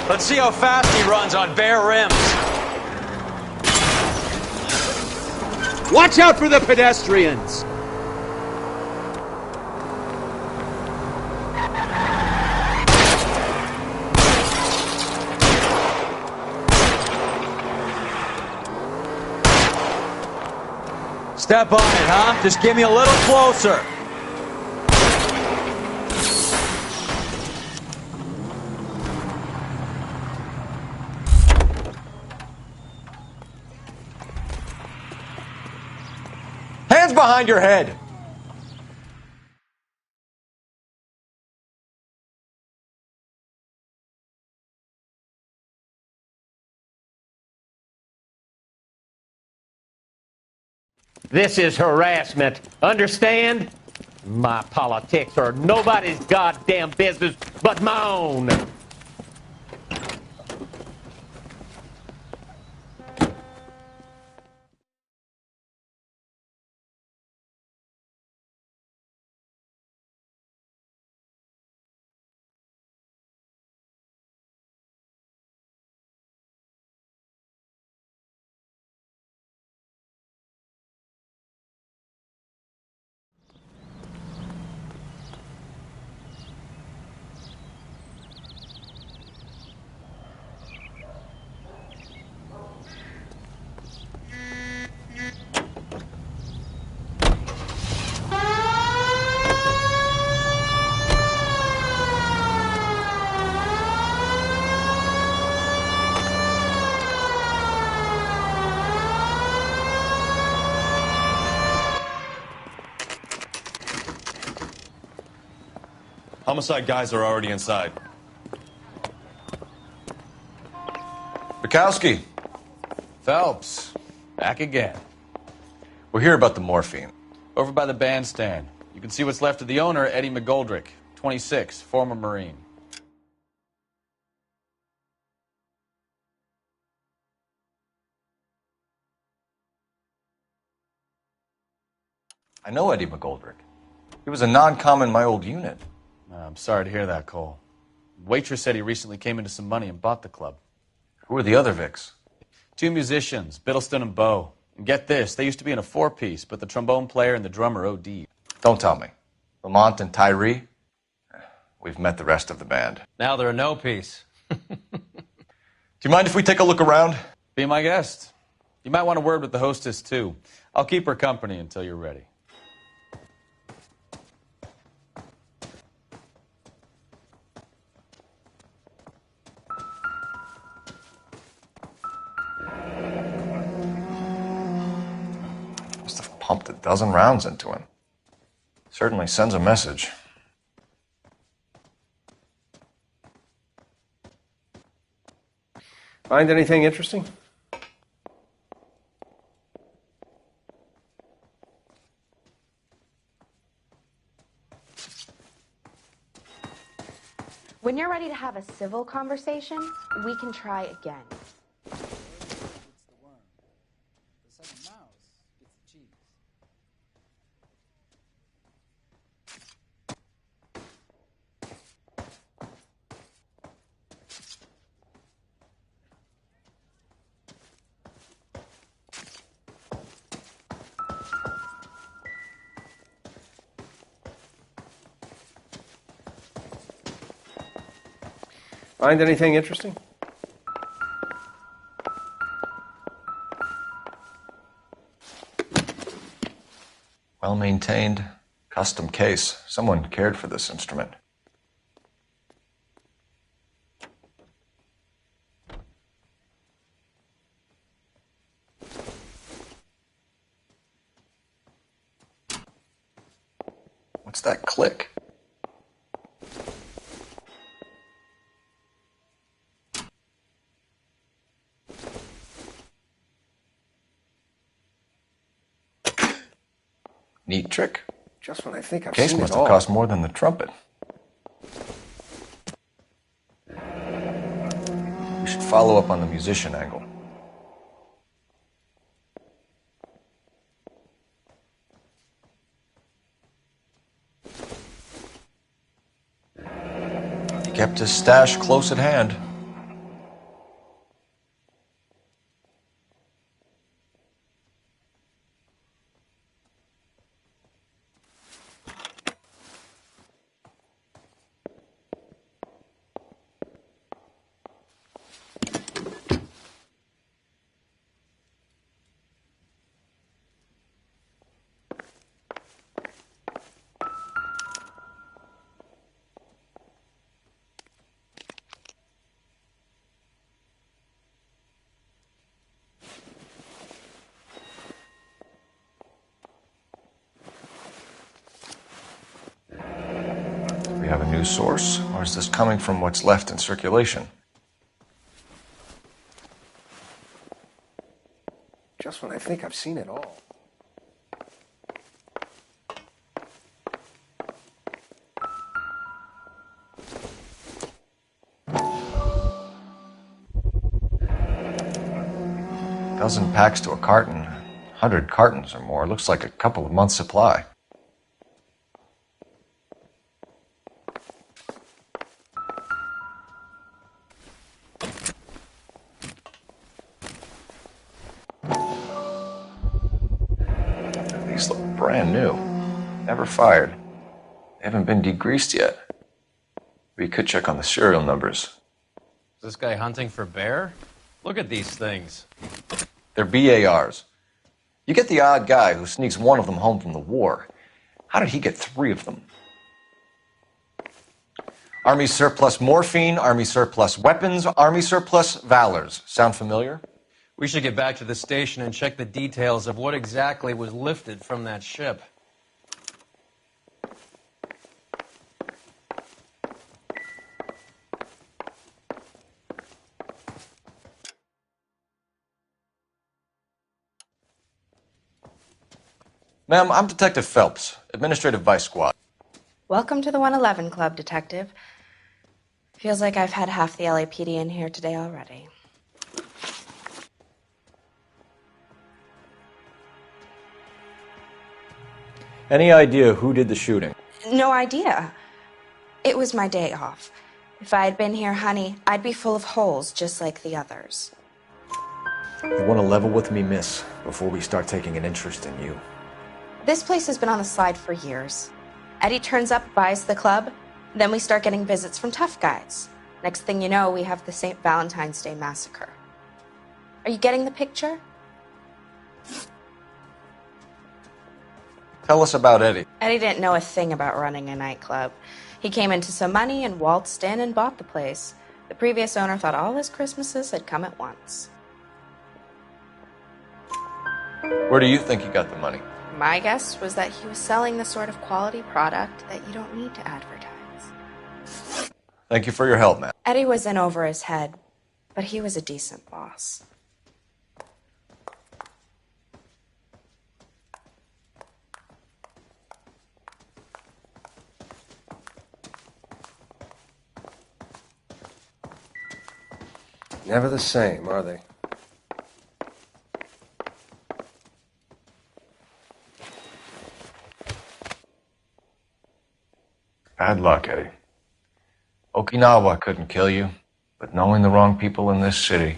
Let's see how fast he runs on bare rims. Watch out for the pedestrians! Step on it, huh? Just give me a little closer. Hands behind your head! This is harassment. Understand? My politics are nobody's goddamn business but my own. Homicide guys are already inside. Bukowski. Phelps. Back again. We're here about the morphine. Over by the bandstand. You can see what's left of the owner, Eddie McGoldrick, 26, former Marine. I know Eddie McGoldrick. He was a non-com in my old unit. I'm sorry to hear that, Cole. Waitress said he recently came into some money and bought the club. Who are the other Vics? 2 musicians, Biddleston and Bo. And get this, they used to be in a 4-piece, but the trombone player and the drummer OD'd. Don't tell me. Lamont and Tyree? We've met the rest of the band. Now they're a no-piece. Do you mind if we take a look around? Be my guest. You might want a word with the hostess, too. I'll keep her company until you're ready. Must have pumped a dozen rounds into him. Certainly sends a message. Find anything interesting? When you're ready to have a civil conversation, we can try again. Find anything interesting? Well maintained, custom case. Someone cared for this instrument. What's that click? Neat trick. Just when I think I've Case seen must it have all. cost more than the trumpet. You follow up on the musician angle. He kept his stash close at hand. We have a new source, or is this coming from what's left in circulation? Just when I think I've seen it all. Dozen packs to a carton, 100 cartons or more. Looks like a couple of months' supply. These look brand new. Never fired. They haven't been degreased yet. We could check on the serial numbers. Is this guy hunting for bear? Look at these things. They're BARs. You get the odd guy who sneaks one of them home from the war. How did he get 3 of them? Army surplus morphine, Army surplus weapons, Army surplus valors. Sound familiar? We should get back to the station and check the details of what exactly was lifted from that ship. Ma'am, I'm Detective Phelps, Administrative Vice Squad. Welcome to the 111 Club, Detective. Feels like I've had half the LAPD in here today already. Any idea who did the shooting? No idea. It was my day off. If I had been here, honey, I'd be full of holes just like the others. You want to level with me, miss, before we start taking an interest in you. This place has been on the slide for years. Eddie turns up, buys the club, then we start getting visits from tough guys. Next thing you know, we have the St. Valentine's Day massacre. Are you getting the picture? Tell us about Eddie. Eddie didn't know a thing about running a nightclub. He came into some money and waltzed in and bought the place. The previous owner thought all his Christmases had come at once. Where do you think he got the money? My guess was that he was selling the sort of quality product that you don't need to advertise. Thank you for your help, ma'am. Eddie was in over his head, but he was a decent boss. Never the same, are they? Bad luck, Eddie. Okinawa couldn't kill you, but knowing the wrong people in this city.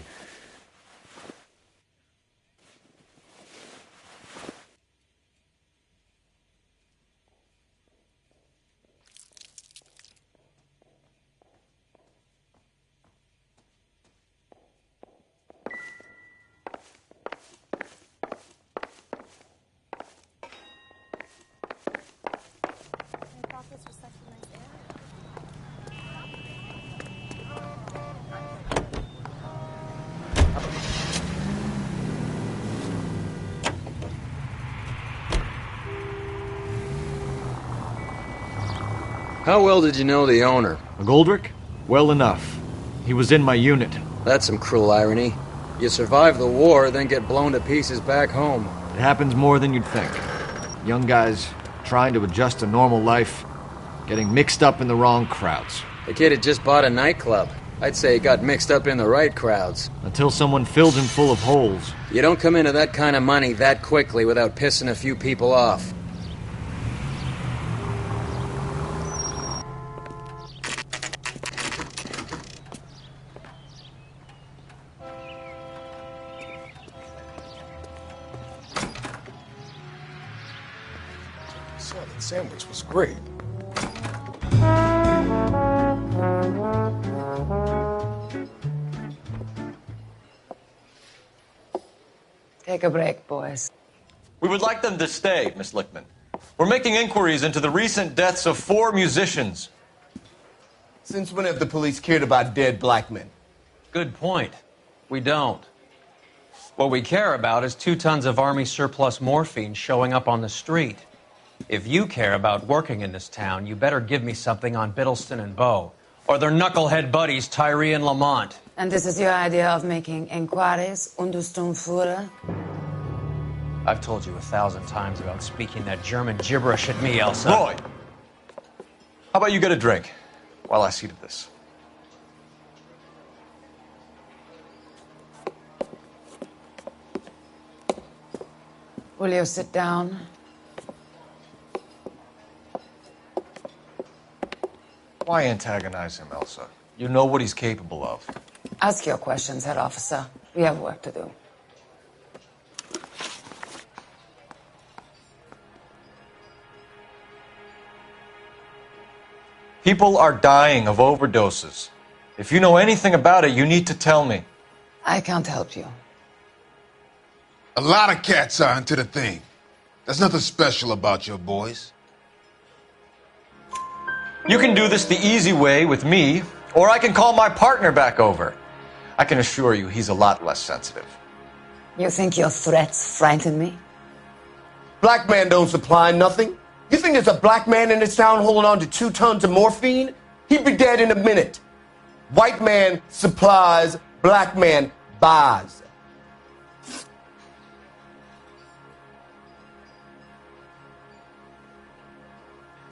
How well did you know the owner? Goldrick? Well enough. He was in my unit. That's some cruel irony. You survive the war, then get blown to pieces back home. It happens more than you'd think. Young guys trying to adjust to normal life, getting mixed up in the wrong crowds. The kid had just bought a nightclub. I'd say he got mixed up in the right crowds. Until someone filled him full of holes. You don't come into that kind of money that quickly without pissing a few people off. Salad sandwich was great. Take a break, boys. We would like them to stay, Miss Lickman. We're making inquiries into the recent deaths of 4 musicians. Since when have the police cared about dead black men? Good point. We don't. What we care about is 2 tons of Army surplus morphine showing up on the street. If you care about working in this town, you better give me something on Biddleston and Bow, or their knucklehead buddies Tyree and Lamont. And this is your idea of making inquiries, Untersturmführer? I've told you 1,000 times about speaking that German gibberish at me, Elsa. Roy! How about you get a drink while I see to this? Will you sit down? Why antagonize him, Elsa? You know what he's capable of. Ask your questions, Herr Officer. We have work to do. People are dying of overdoses. If you know anything about it, you need to tell me. I can't help you. A lot of cats are into the thing. There's nothing special about your boys. You can do this the easy way with me, or I can call my partner back over. I can assure you he's a lot less sensitive. You think your threats frighten me? Black man don't supply nothing. You think there's a black man in this town holding on to 2 tons of morphine? He'd be dead in a minute. White man supplies, black man buys.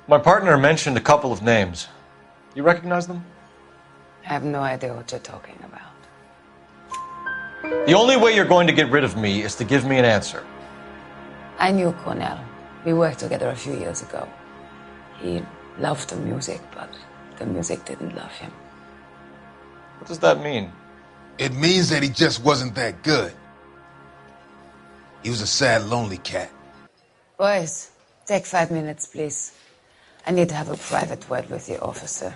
My partner mentioned a couple of names. You recognize them? I have no idea what you're talking about. The only way you're going to get rid of me is to give me an answer. I knew Cornell. We worked together a few years ago. He loved the music, but the music didn't love him. What does that mean? It means that he just wasn't that good. He was a sad, lonely cat. Boys, take 5 minutes, please. I need to have a private word with the officer.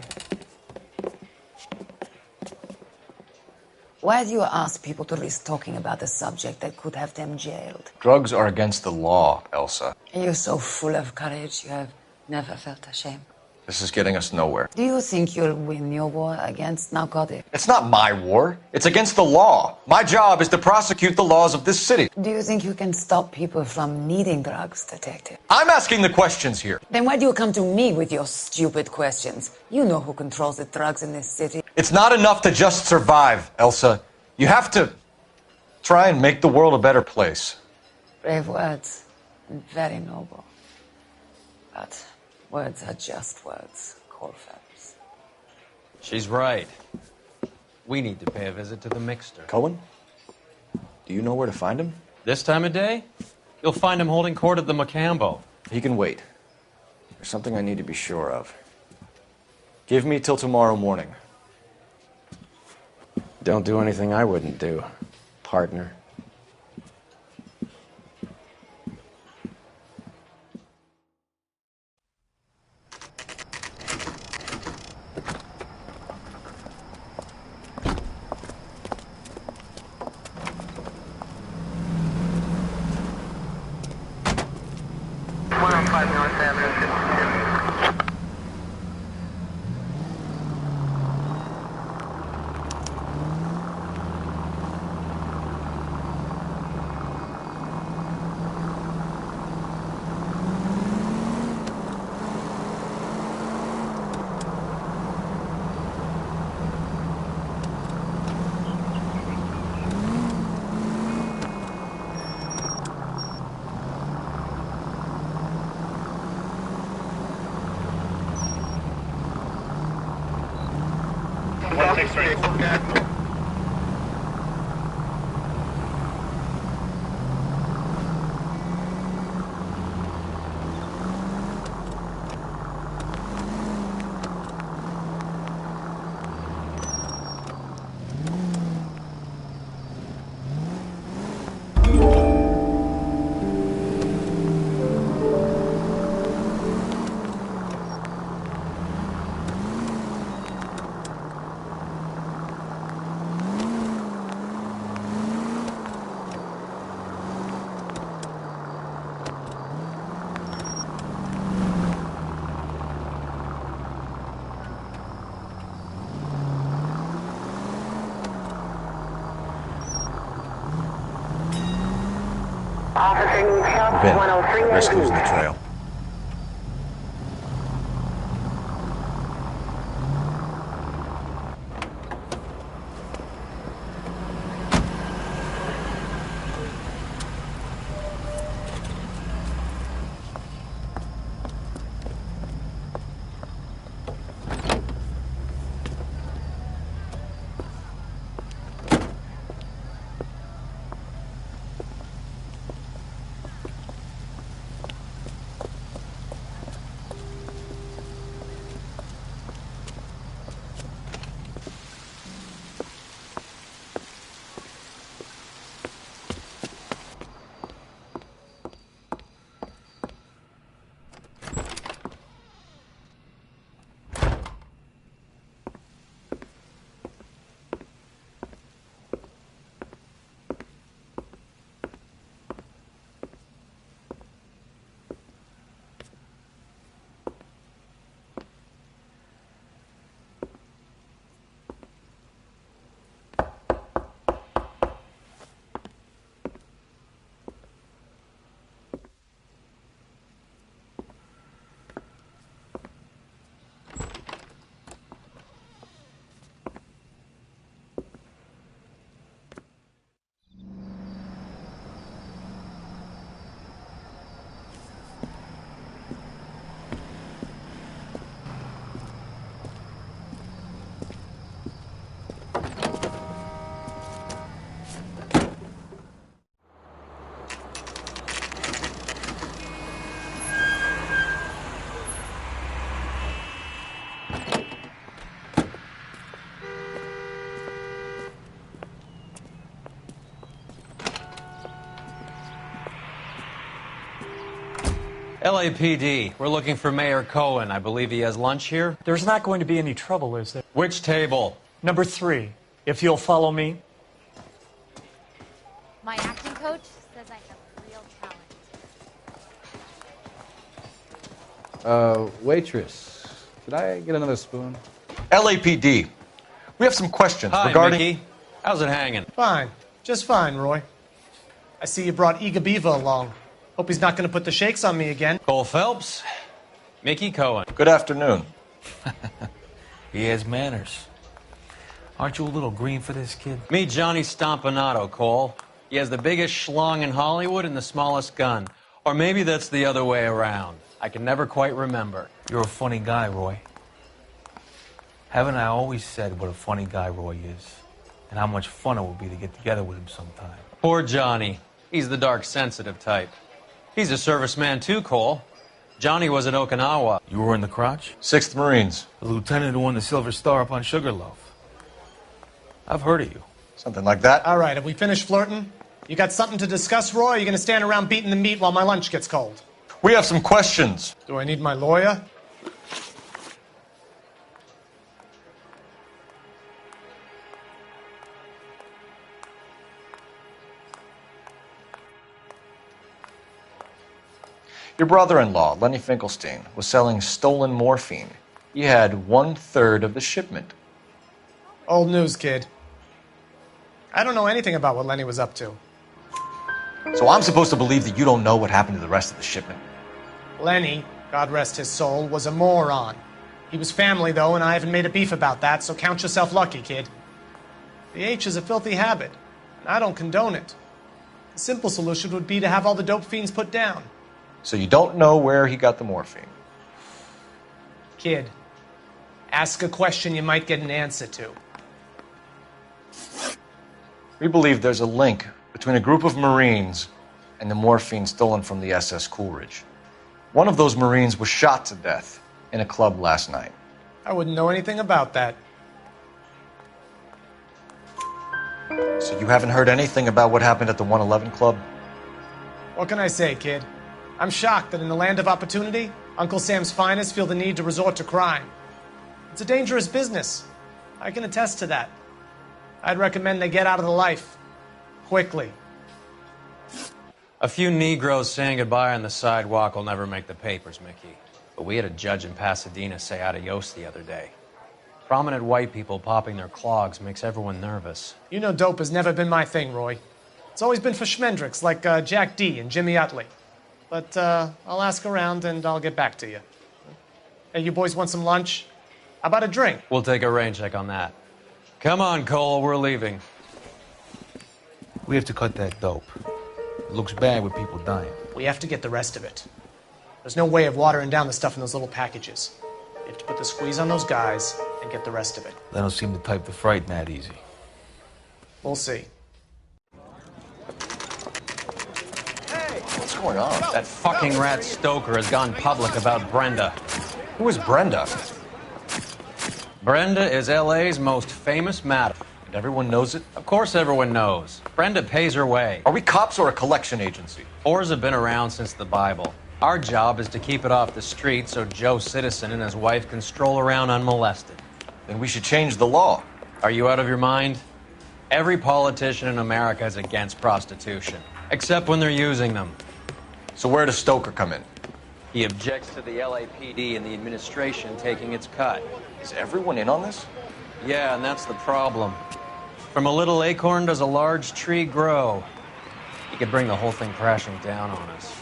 Why do you ask people to risk talking about a subject that could have them jailed? Drugs are against the law, Elsa. And you're so full of courage, you have never felt ashamed. This is getting us nowhere. Do you think you'll win your war against narcotics? It's not my war. It's against the law. My job is to prosecute the laws of this city. Do you think you can stop people from needing drugs, detective? I'm asking the questions here. Then why do you come to me with your stupid questions? You know who controls the drugs in this city. It's not enough to just survive, Elsa. You have to try and make the world a better place. Brave words, and very noble. But words are just words, Colfax. She's right. We need to pay a visit to the mixer. Cohen? Do you know where to find him? This time of day? You'll find him holding court at the Macambo. He can wait. There's something I need to be sure of. Give me till tomorrow morning. Don't do anything I wouldn't do, partner. Vin, risk losing the trail. LAPD, we're looking for Mayor Cohen. I believe he has lunch here. There's not going to be any trouble, is there? Which table? Number 3, if you'll follow me. My acting coach says I have real talent. Waitress, could I get another spoon? LAPD, we have some questions Hi, regarding... Mickey. How's it hanging? Fine. Just fine, Roy. I see you brought Iga Beaver along. Hope he's not going to put the shakes on me again. Cole Phelps, Mickey Cohen. Good afternoon. He has manners. Aren't you a little green for this kid? Meet Johnny Stompanato, Cole. He has the biggest schlong in Hollywood and the smallest gun. Or maybe that's the other way around. I can never quite remember. You're a funny guy, Roy. Haven't I always said what a funny guy Roy is? And how much fun it would be to get together with him sometime. Poor Johnny. He's the dark, sensitive type. He's a serviceman too, Cole. Johnny was in Okinawa. You were in the crotch? 6th Marines. The lieutenant who won the Silver Star up on Sugarloaf. I've heard of you. Something like that. All right, have we finished flirting? You got something to discuss, Roy, or are you going to stand around beating the meat while my lunch gets cold? We have some questions. Do I need my lawyer? Your brother-in-law, Lenny Finkelstein, was selling stolen morphine. He had 1/3 of the shipment. Old news, kid. I don't know anything about what Lenny was up to. So I'm supposed to believe that you don't know what happened to the rest of the shipment? Lenny, God rest his soul, was a moron. He was family, though, and I haven't made a beef about that, so count yourself lucky, kid. The H is a filthy habit, and I don't condone it. The simple solution would be to have all the dope fiends put down. So you don't know where he got the morphine? Kid, ask a question you might get an answer to. We believe there's a link between a group of Marines and the morphine stolen from the SS Coolidge. One of those Marines was shot to death in a club last night. I wouldn't know anything about that. So you haven't heard anything about what happened at the 111 Club? What can I say, kid? I'm shocked that in the land of opportunity, Uncle Sam's finest feel the need to resort to crime. It's a dangerous business. I can attest to that. I'd recommend they get out of the life. Quickly. A few Negroes saying goodbye on the sidewalk will never make the papers, Mickey. But we had a judge in Pasadena say adios the other day. Prominent white people popping their clogs makes everyone nervous. You know dope has never been my thing, Roy. It's always been for schmendricks like Jack D. and Jimmy Utley. But I'll ask around and I'll get back to you. Hey, you boys want some lunch? How about a drink? We'll take a rain check on that. Come on, Cole, we're leaving. We have to cut that dope. It looks bad with people dying. We have to get the rest of it. There's no way of watering down the stuff in those little packages. You have to put the squeeze on those guys and get the rest of it. They don't seem the type to frighten that easy. We'll see. What's going on? That fucking rat Stoker has gone public about Brenda. Who is Brenda? Brenda is LA's most famous madam. And everyone knows it? Of course everyone knows. Brenda pays her way. Are we cops or a collection agency? Whores have been around since the Bible. Our job is to keep it off the street so Joe Citizen and his wife can stroll around unmolested. Then we should change the law. Are you out of your mind? Every politician in America is against prostitution, except when they're using them. So where does Stoker come in? He objects to the LAPD and the administration taking its cut. Is everyone in on this? Yeah, and that's the problem. From a little acorn does a large tree grow. He could bring the whole thing crashing down on us.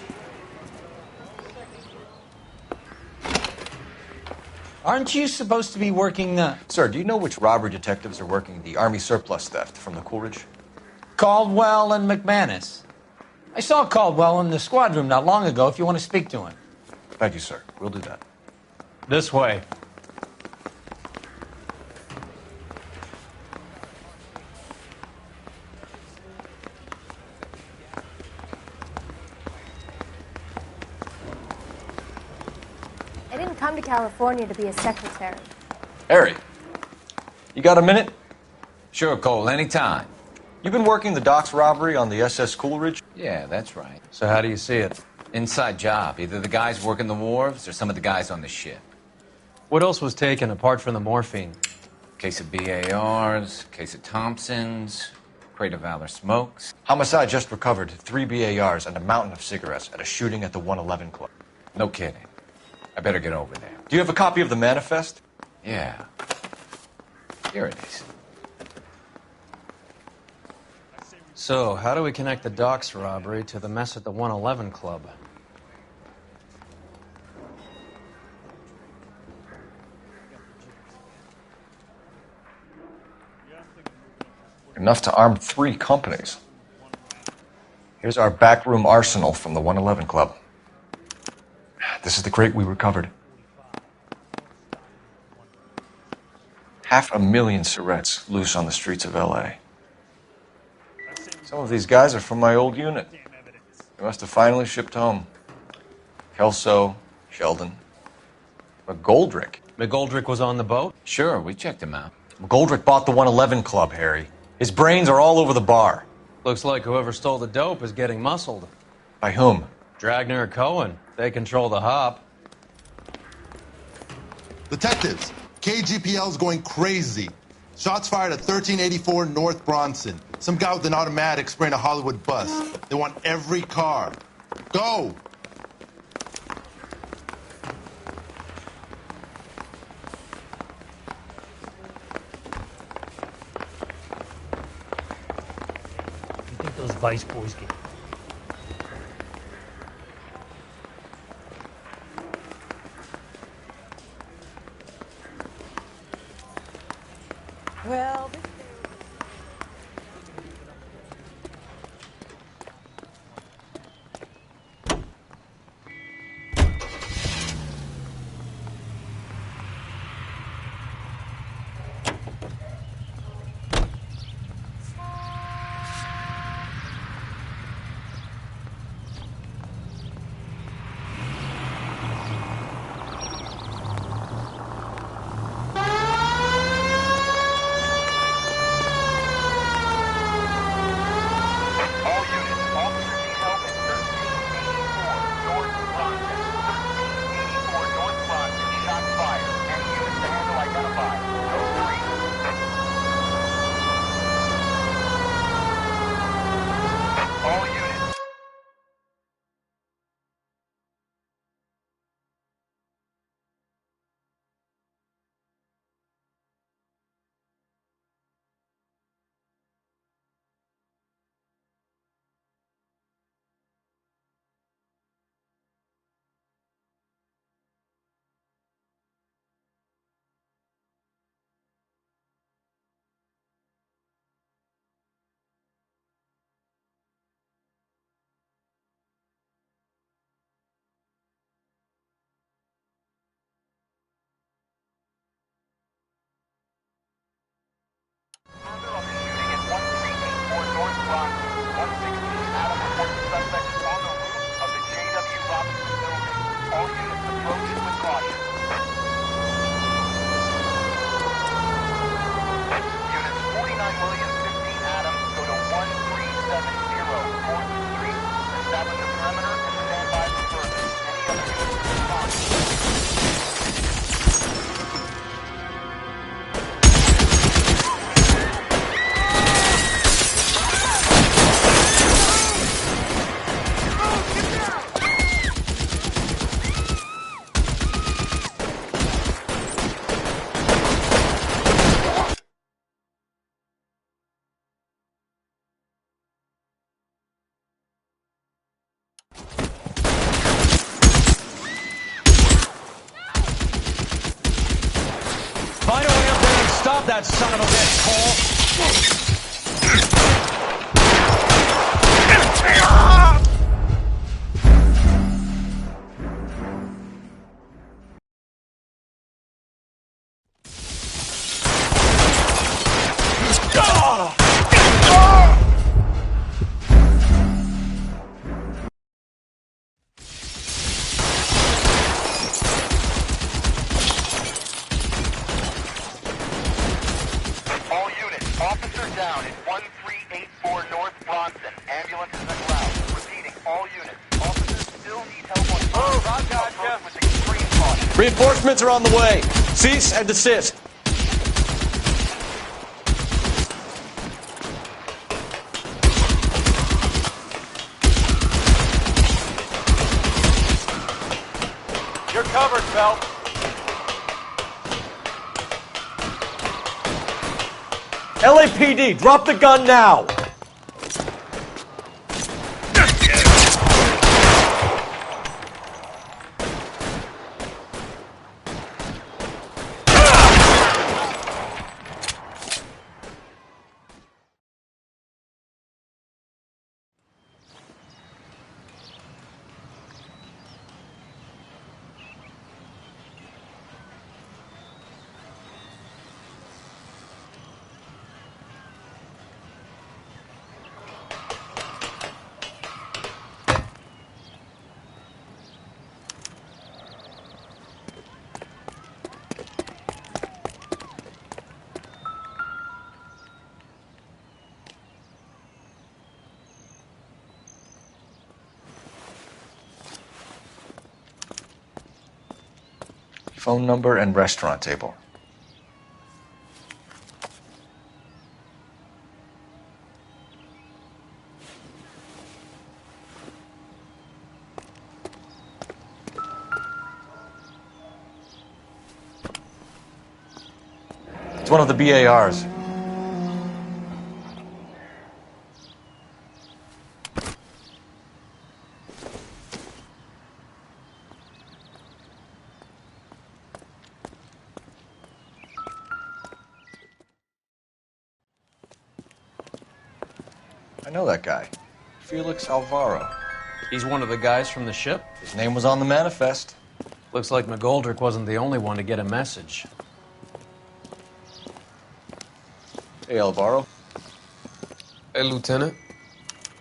Aren't you supposed to be working Sir, do you know which robbery detectives are working the Army surplus theft from the Coolidge? Caldwell and McManus? I saw Caldwell in the squad room not long ago if you want to speak to him. Thank you, sir. We'll do that. This way. I didn't come to California to be a secretary. Harry, you got a minute? Sure, Cole, anytime. You've been working the docks robbery on the SS Coolidge? Yeah, that's right. So how do you see it? Inside job. Either the guys working the wharves or some of the guys on the ship. What else was taken apart from the morphine? Case of BARs, case of Thompsons, crate of Valor smokes. Homicide just recovered 3 BARs and a mountain of cigarettes at a shooting at the 111 Club. No kidding. I better get over there. Do you have a copy of the manifest? Yeah. Here it is. So, how do we connect the docks robbery to the mess at the 111 Club? Enough to arm 3 companies. Here's our backroom arsenal from the 111 Club. This is the crate we recovered. 500,000 cigarettes loose on the streets of LA. Some of these guys are from my old unit. They must have finally shipped home. Kelso, Sheldon, McGoldrick. McGoldrick was on the boat? Sure, we checked him out. McGoldrick bought the 111 Club, Harry. His brains are all over the bar. Looks like whoever stole the dope is getting muscled. By whom? Dragner or Cohen. They control the hop. Detectives, KGPL's going crazy. Shots fired at 1384 North Bronson. Some guy with an automatic spraying a Hollywood bus. They want every car. Go! You think those Vice boys get... Well, that son of a bitch, Cole. All units, officer down in 1384 North Bronson. Ambulance is en route. Repeating, all units. Officers still need help on foot. With extreme caution. Reinforcements are on the way. Cease and desist. You're covered, Phelps. LAPD, drop the gun now! Phone number and restaurant table. It's one of the BARs. I know that guy. Felix Alvaro. He's one of the guys from the ship? His name was on the manifest. Looks like McGoldrick wasn't the only one to get a message. Hey, Alvaro. Hey, Lieutenant.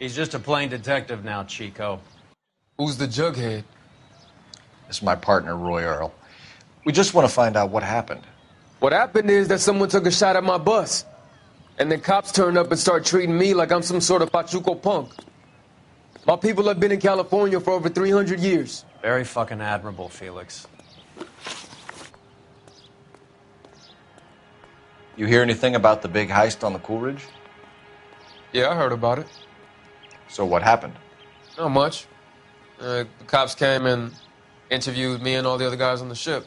He's just a plain detective now, Chico. Who's the jughead? This is my partner, Roy Earl. We just want to find out what happened. What happened is that someone took a shot at my bus. And then cops turned up and start treating me like I'm some sort of Pachuco punk. My people have been in California for over 300 years. Very fucking admirable, Felix. You hear anything about the big heist on the Coolidge? Yeah, I heard about it. So what happened? Not much. The cops came and interviewed me and all the other guys on the ship.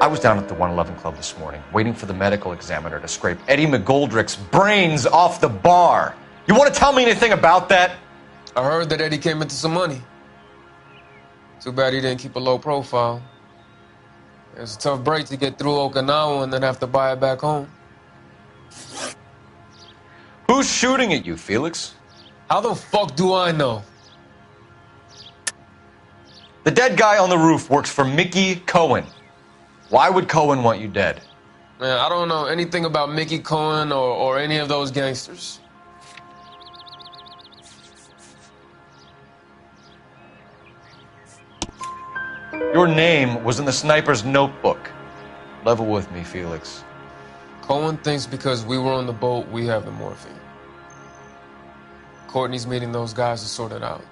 I was down at the 111 Club this morning, waiting for the medical examiner to scrape Eddie McGoldrick's brains off the bar. You want to tell me anything about that? I heard that Eddie came into some money. Too bad he didn't keep a low profile. It was a tough break to get through Okinawa and then have to buy it back home. Who's shooting at you, Felix? How the fuck do I know? The dead guy on the roof works for Mickey Cohen. Why would Cohen want you dead? Man, I don't know anything about Mickey Cohen or any of those gangsters. Your name was in the sniper's notebook. Level with me, Felix. Cohen thinks because we were on the boat, we have the morphine. Courtney's meeting those guys to sort it out.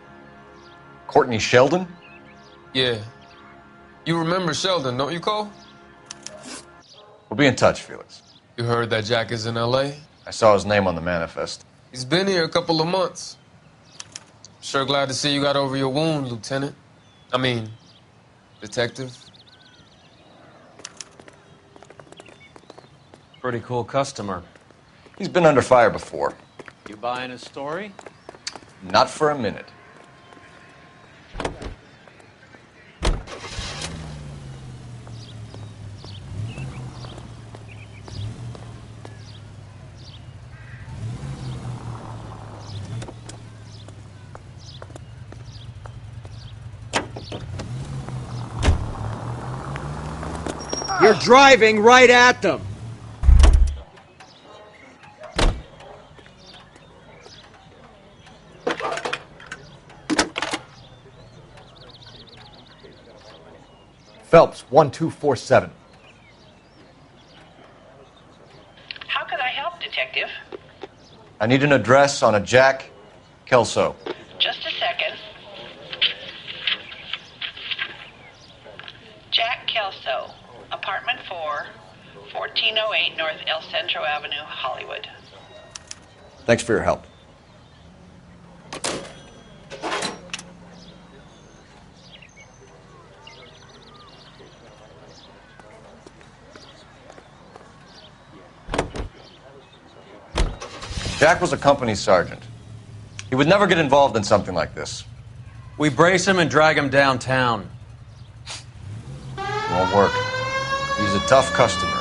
Courtney Sheldon? Yeah. You remember Sheldon, don't you, Cole? We'll be in touch, Felix. You heard that Jack is in L.A.? I saw his name on the manifest. He's been here a couple of months. Sure glad to see you got over your wound, Lieutenant. I mean, Detective. Pretty cool customer. He's been under fire before. You buying his story? Not for a minute. You're driving right at them. Phelps, 1247. How can I help, Detective? I need an address on a Jack Kelso. Just a second. Jack Kelso, apartment 4, 1408 North El Centro Avenue, Hollywood. Thanks for your help. Jack was a company sergeant. He would never get involved in something like this. We brace him and drag him downtown. Won't work. He's a tough customer.